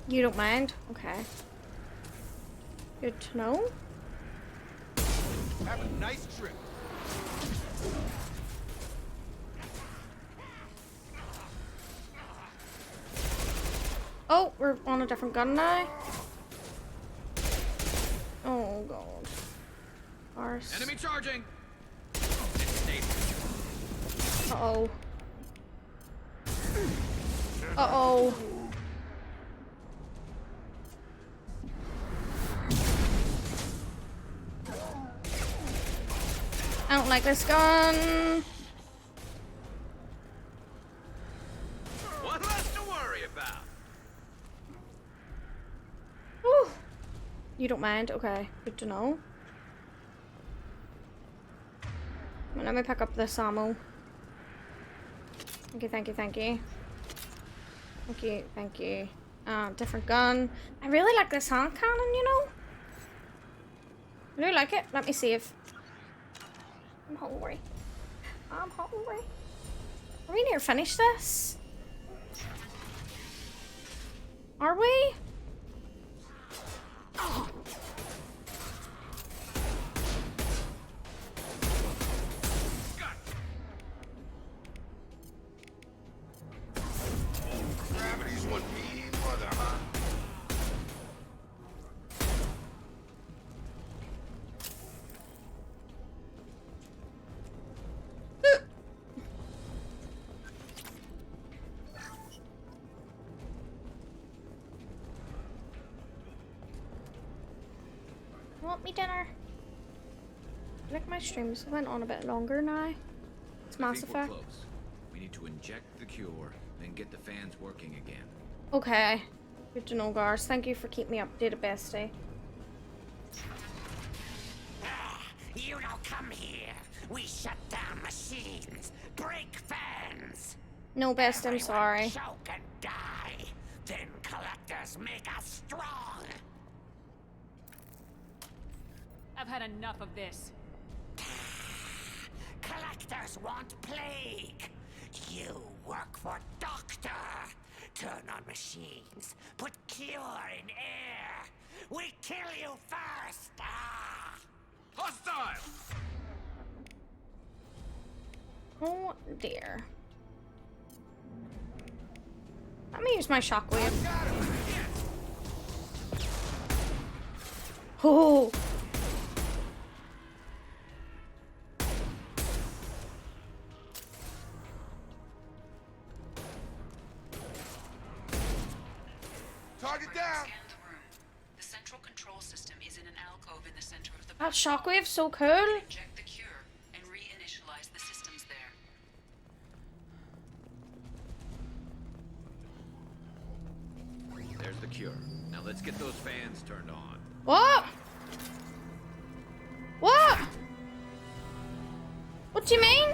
You don't mind? Okay. Good to know. Have a nice trip. Oh, we're on a different gun now. Oh god. Arse. Enemy charging! Uh-oh. Uh-oh. I don't like this gun. One less to worry about. Whew. You don't mind? Okay, good to know. Well, let me pick up this ammo. Thank you, thank you, thank you. Thank you, thank you. Different gun. I really like this hand cannon, you know? I really like it. Let me save. I'm hungry. I'm hungry. Are we near finished this? Are we? Oh. Gravity's one mean mother, huh? Want me dinner? I like my streams went on a bit longer now. It's Mass Effect. Close. We need to inject the cure, then get the fans working again. Okay. Good to know, Gars. Thank you for keeping me updated, bestie. You don't come here. We shut down machines, break fans. No, best, I'm sorry. Choke and die. Then collectors make us strong. I've had enough of this. Collectors want plague. You work for Doctor. Turn on machines. Put cure in air. We kill you first. Hostile! Oh dear. Let me use my shockwave. Oh. Target down. The central control system is in an alcove in the center of the That shockwave's so cool. Inject the cure and reinitialize the systems there. There's the cure. Now let's get those fans turned on. What? What? What do you mean?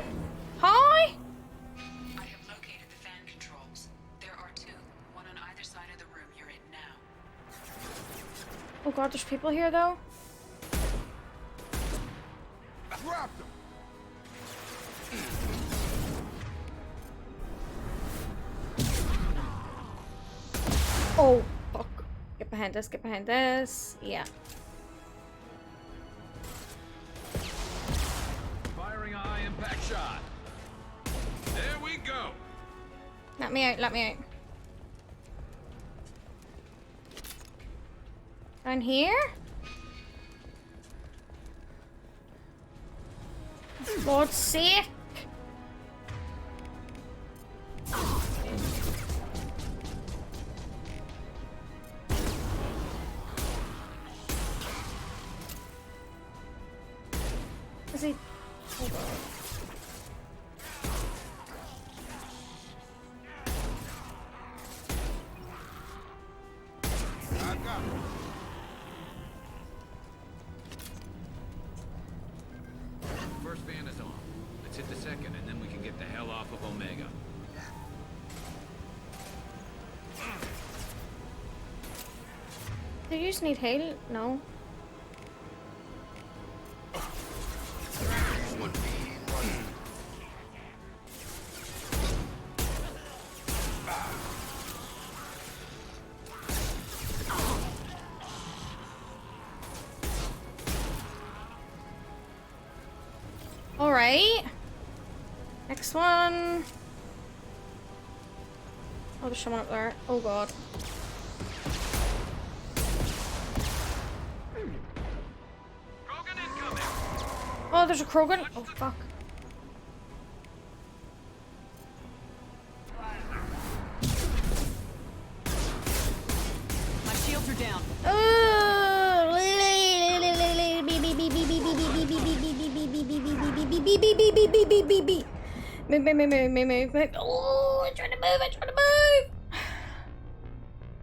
Hi? I have located the fan controls. There are two, one on either side of the room you're in now. Oh god, there's people here though. Dropped him. Oh, fuck. Get behind this, get behind this. Yeah. Firing a high impact shot. There we go. Let me out, let me out. Down here? For God's sake. Is he? Oh God. I've got him. First fan is on. Let's hit the second, and then we can get the hell off of Omega. Do you just need heal? No. Alright. Next one. Oh, there's someone up there. Oh god. Oh, there's a Krogan. Oh, fuck. My shields are down. Move. Oh, I'm trying to move.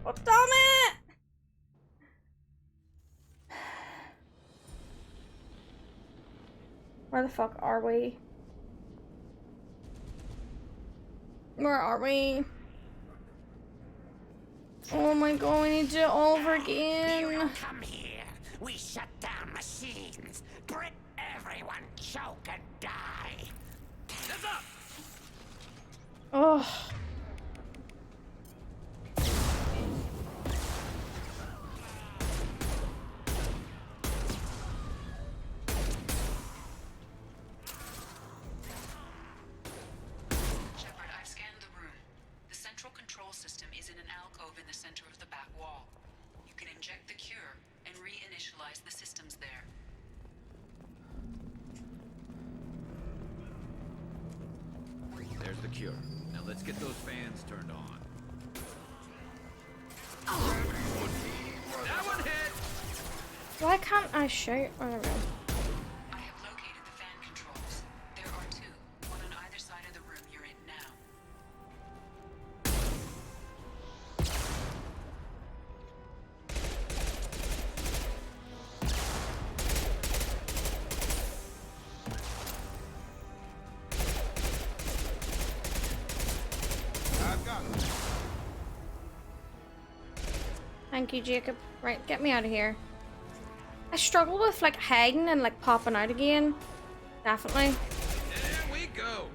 Oh, damn it. Where the fuck are we? Where are we? Oh my god, we need to do it all over again. Come here. We shut down machines. Brit everyone choke and die. Heads up! Oh. Shepard, I've scanned the room. The central control system is in an alcove in the center of the back wall. You can inject the cure and reinitialize the systems there. There's the cure. Now let's get those fans turned on. That one hit! Why can't I shoot? Oh, there we go. I have located the fan controls. There are two, one on either side of the room you're in now. I've got him. Thank you, Jacob. Right, get me out of here. I struggle with like hiding and like popping out again. Definitely. There we go.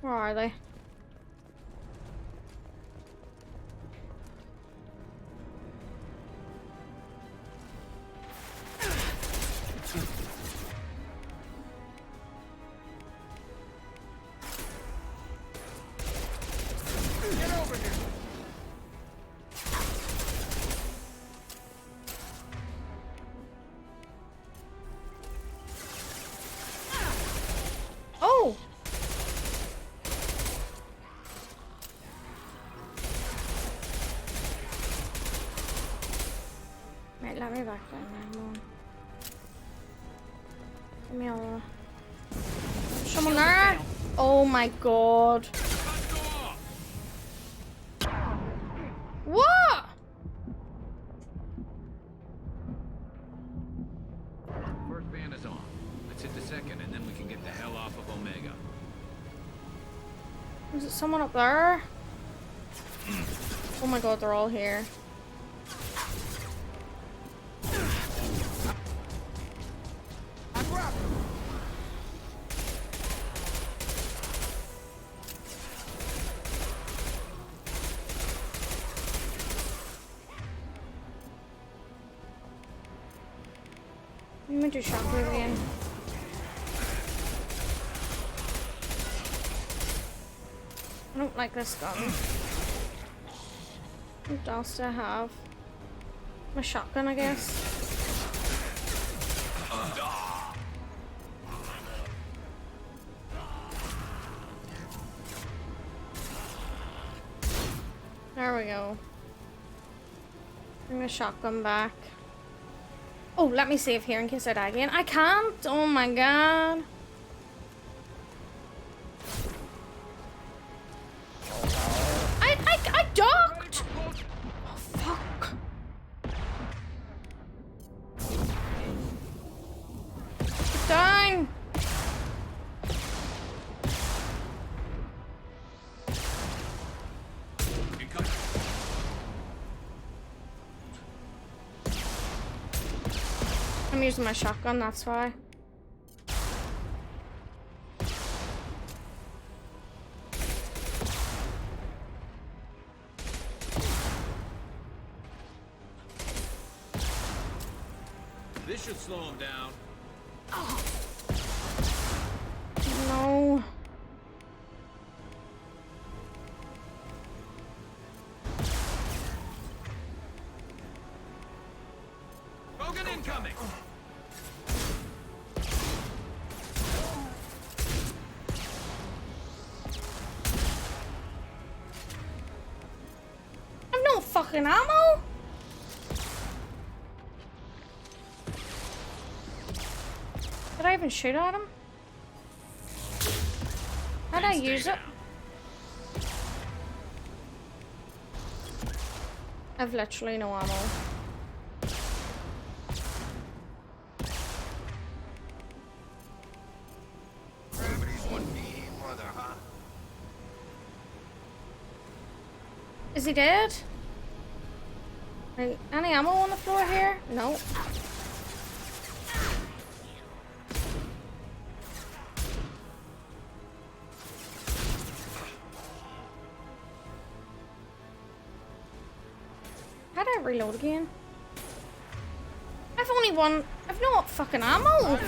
Where are they? Get over here. Oh! Right, let me back down. Come on. Give me all. Someone there? Oh my god. What? First fan is on. Let's hit the second, and then we can get the hell off of Omega. Is it someone up there? Oh my god, they're all here. I'm gonna do shockwave again. I don't like this gun. What else do I have? My shotgun, I guess. There we go. Bring the shotgun back. Oh, let me save here in case I die again. I can't! Oh my god. I ducked! Oh, fuck. Get down! I'm using my shotgun, that's why. This should slow him down. No. Bogan incoming! I've no fucking ammo! even shoot at him? How do I use it? I've literally no ammo. Gravity's one mean mother, huh? Is he dead? Any ammo on the floor here? No. How do I reload again? I've only one. I've no fucking ammo.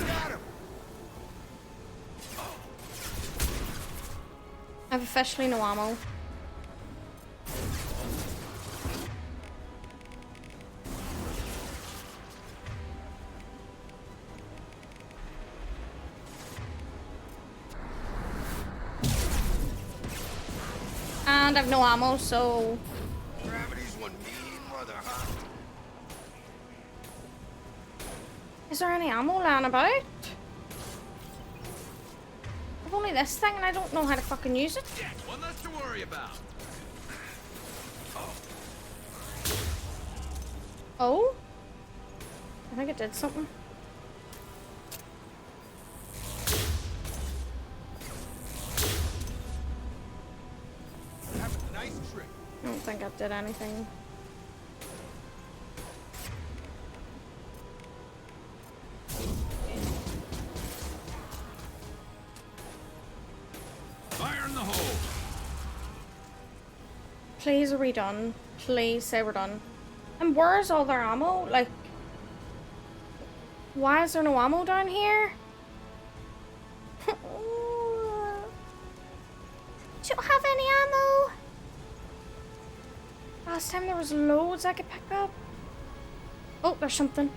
I've officially no ammo. And I've no ammo, so. Gravity's one mean mother, huh? Is there any ammo lying about? I've only this thing and I don't know how to fucking use it. One less to worry about. Oh? I think it did something. Have a nice trip. I don't think it did anything. Fire in the hole. Please, are we done? Please say we're done. And where's all their ammo? Like, why is there no ammo down here? Don't have any ammo. Last time there was loads I could pick up. Oh, there's something.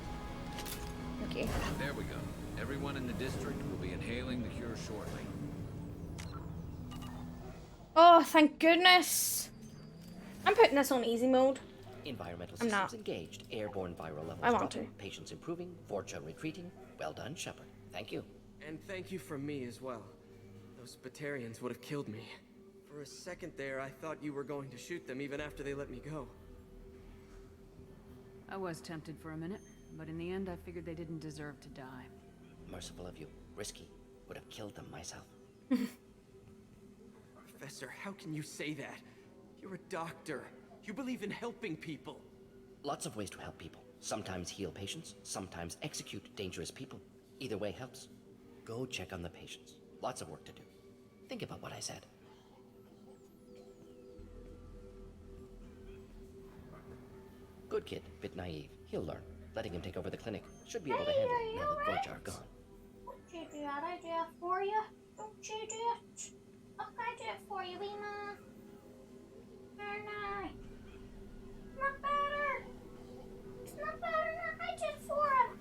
Okay. There we go. Everyone in the district will be inhaling the cure shortly. Oh, thank goodness. I'm putting this on easy mode. Environmental I'm systems not. engaged. Airborne viral levels I want dropping. to. Patients improving. Vorcha retreating. Well done, Shepard. Thank you. And thank you from me as well. Those Batarians would have killed me. For a second there, I thought you were going to shoot them even after they let me go. I was tempted for a minute, but in the end I figured they didn't deserve to die. Merciful of you. Risky. Would have killed them myself. Professor, how can you say that? You're a doctor. You believe in helping people. Lots of ways to help people. Sometimes heal patients, sometimes execute dangerous people. Either way helps. Go check on the patients. Lots of work to do. Think about what I said. Good kid, bit naive. He'll learn. Letting him take over the clinic. Should be able to handle it now that Vorcha are gone. Don't you do that? I do it for you. Don't you do it? Look, I do it for you, wee man. Very nice. Not better. It's not better than I did for him.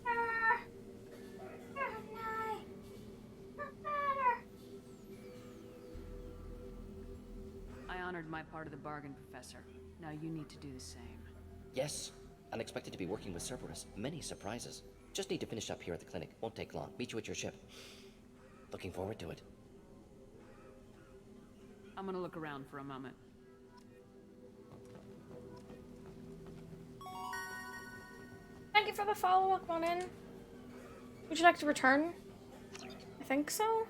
Very nice. Not better. I honored my part of the bargain, Professor. Now you need to do the same. Yes. Unexpected to be working with Cerberus. Many surprises. Just need to finish up here at the clinic. Won't take long. Meet you at your ship. Looking forward to it. I'm gonna look around for a moment. Thank you for the follow-up on in. Would you like to return? I think so.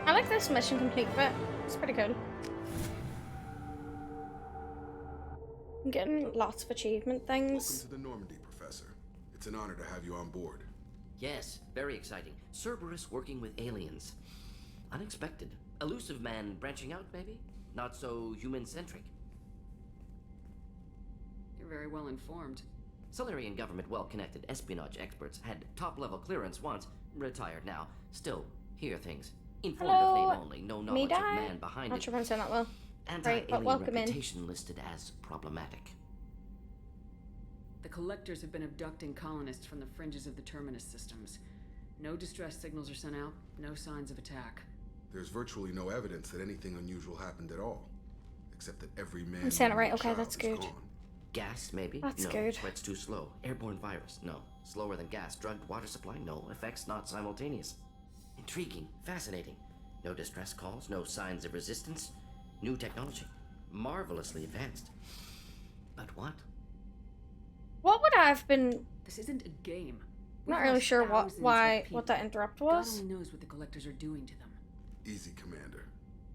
I like this mission complete bit. It's pretty cool. I'm getting lots of achievement things. Welcome to the Normandy, Professor. It's an honor to have you on board. Yes, very exciting. Cerberus working with aliens. Unexpected. Elusive man branching out, maybe? Not so human-centric. You're very well informed. Solarian government well-connected espionage experts had top-level clearance once. Retired now. Still, hear things. Informed of name only, no knowledge of man behind Not it. sure if I'm saying that well. Right, but Anti-alien welcome in. reputation listed as problematic. The Collectors have been abducting colonists from the fringes of the Terminus systems. No distress signals are sent out, no signs of attack. There's virtually no evidence that anything unusual happened at all. Except that every man. I'm saying it right, woman, okay, and that's child is good. gone. Gas, maybe? That's no. good. Spreads too slow. Airborne virus? No. Slower than gas. Drugged water supply? No. Effects not simultaneous. Intriguing. Fascinating. No distress calls. No signs of resistance. New technology. Marvelously advanced. But what? What would I have been? This isn't a game. I'm not really sure what that interrupt was. God only knows what the collectors are doing to them. Easy, Commander.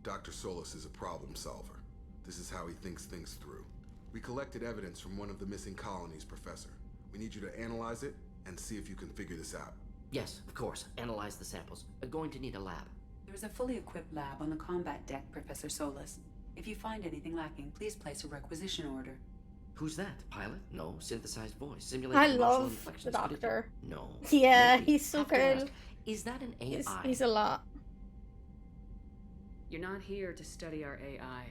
Dr. Solis is a problem solver. This is how he thinks things through. We collected evidence from one of the missing colonies, Professor. We need you to analyze it and see if you can figure this out. Yes, of course. Analyze the samples. Going to need a lab. There is a fully equipped lab on the combat deck, Professor Solis. If you find anything lacking, please place a requisition order. Who's that? Pilot? No. Synthesized voice. Simulated I emotional love inflections. the Doctor. No. Yeah, Maybe. he's so Have to cool. ask, is that an AI? He's a lot. You're not here to study our AI.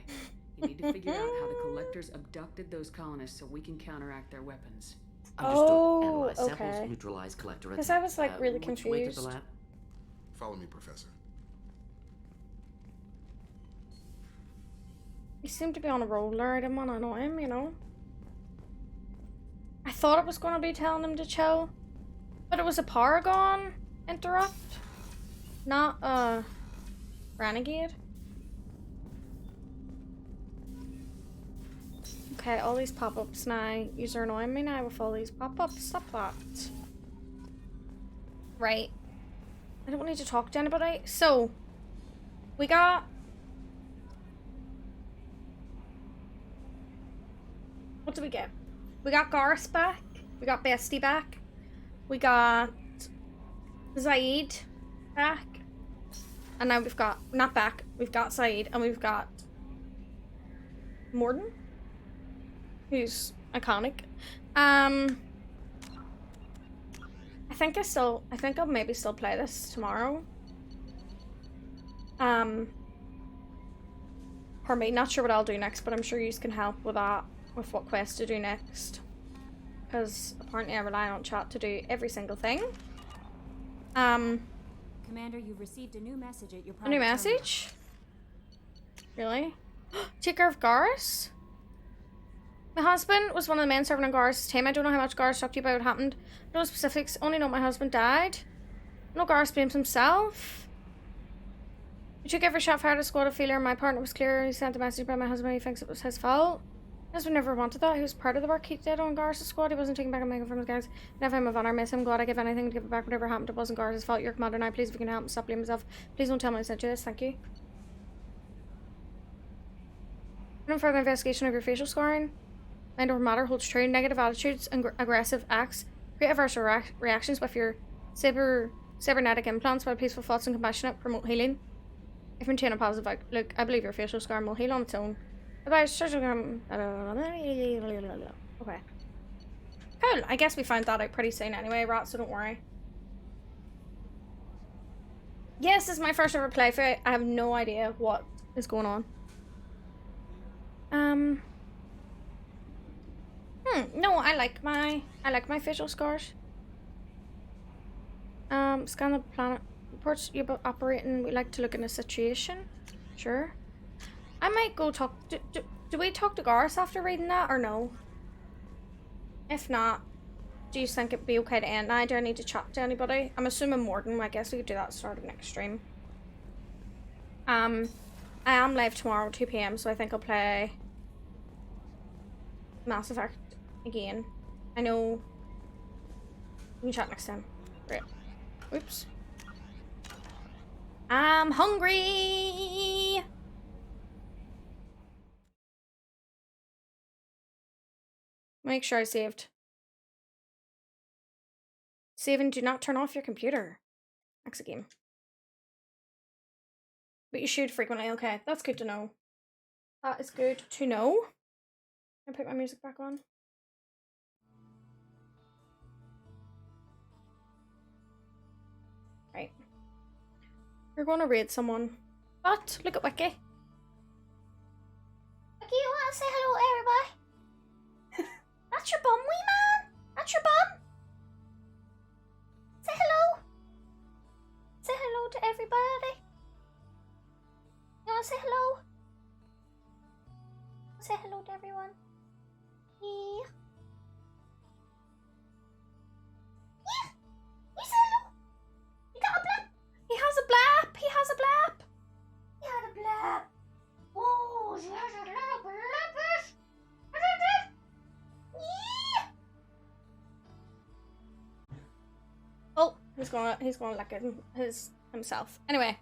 You need to figure out how the collectors abducted those colonists so we can counteract their weapons. Understood. Oh, Analyze okay. samples, neutralize collector. Because I was like really which way to the confused. lab? Follow me, Professor. He seemed to be on a roller. I didn't want to annoy him, you know. I thought it was going to be telling him to chill, but it was a Paragon interrupt, not a Renegade. Okay, all these pop-ups now. You're annoying me now with all these pop-ups. Stop that. Right. I don't need to talk to anybody. So, we got... What do we get? We got Garth back. We got Bestie back. We got Zaid back. And now we've got, not back, we've got Zaid and we've got Mordin, who's iconic. I think I'll maybe still play this tomorrow. For me, not sure what I'll do next, but I'm sure you can help with that. With what quest to do next, because apparently I rely on chat to do every single thing. Commander, you've received a new message at your A new message? Really? Take care of Garrus? My husband was one of the men serving on Garrus' team. I don't know how much Garrus talked to you about what happened. No specifics, only know my husband died. No, Garrus blames himself. We took every shot fired at a squad of failure. My partner was clear. He sent a message about my husband. He thinks it was his fault. His husband never wanted that. He was part of the work he did on Garrus' squad. He wasn't taking back a mega from his guys. Never him of honor. Miss him. Glad I give anything to give it back. Whatever happened, it wasn't Garrus' fault. You're commander now. Please, if you can help, stop blaming myself. Please don't tell me I sent you this. Thank you. No further investigation of your facial scarring. Mind over matter holds true. Negative attitudes and aggressive acts. Create adverse reactions with your cybernetic implants while peaceful thoughts and compassionate promote healing. If maintain a positive outlook, I believe your facial scar will heal on its own. Okay. Cool. I guess we found that out pretty soon anyway, Rat, so don't worry. Yes, this is my first ever playthrough. I have no idea what is going on. No, I like my facial scars. Scan the planet. Reports you about operating. We like to look in a situation. Sure. I might go talk. Do we talk to Garrus after reading that or no? If not, do you think it'd be okay to end now? Do I need to chat to anybody? I'm assuming Mordin. I guess we could do that at the start of next stream. I am live tomorrow at 2 PM, so I think I'll play Mass Effect again. I know. We can chat next time. Great. Oops. I'm hungry! Make sure I saved. Save and do not turn off your computer. Exit game. But you should frequently. Okay, that's good to know. That is good to know. Can I put my music back on? Right. We're going to raid someone. But look at Wiki. Wiki, you want to say hello to everybody? That's your bum, wee man. That's your bum. Say hello. Say hello to everybody. You want to say hello? Say hello to everyone. Yeah. Yeah. He's a little. He got a blap. He has a blap. He has a blap. He had a blap. Oh, she has a little blappish. Yeah. Oh, he's gonna lick himself. Anyway.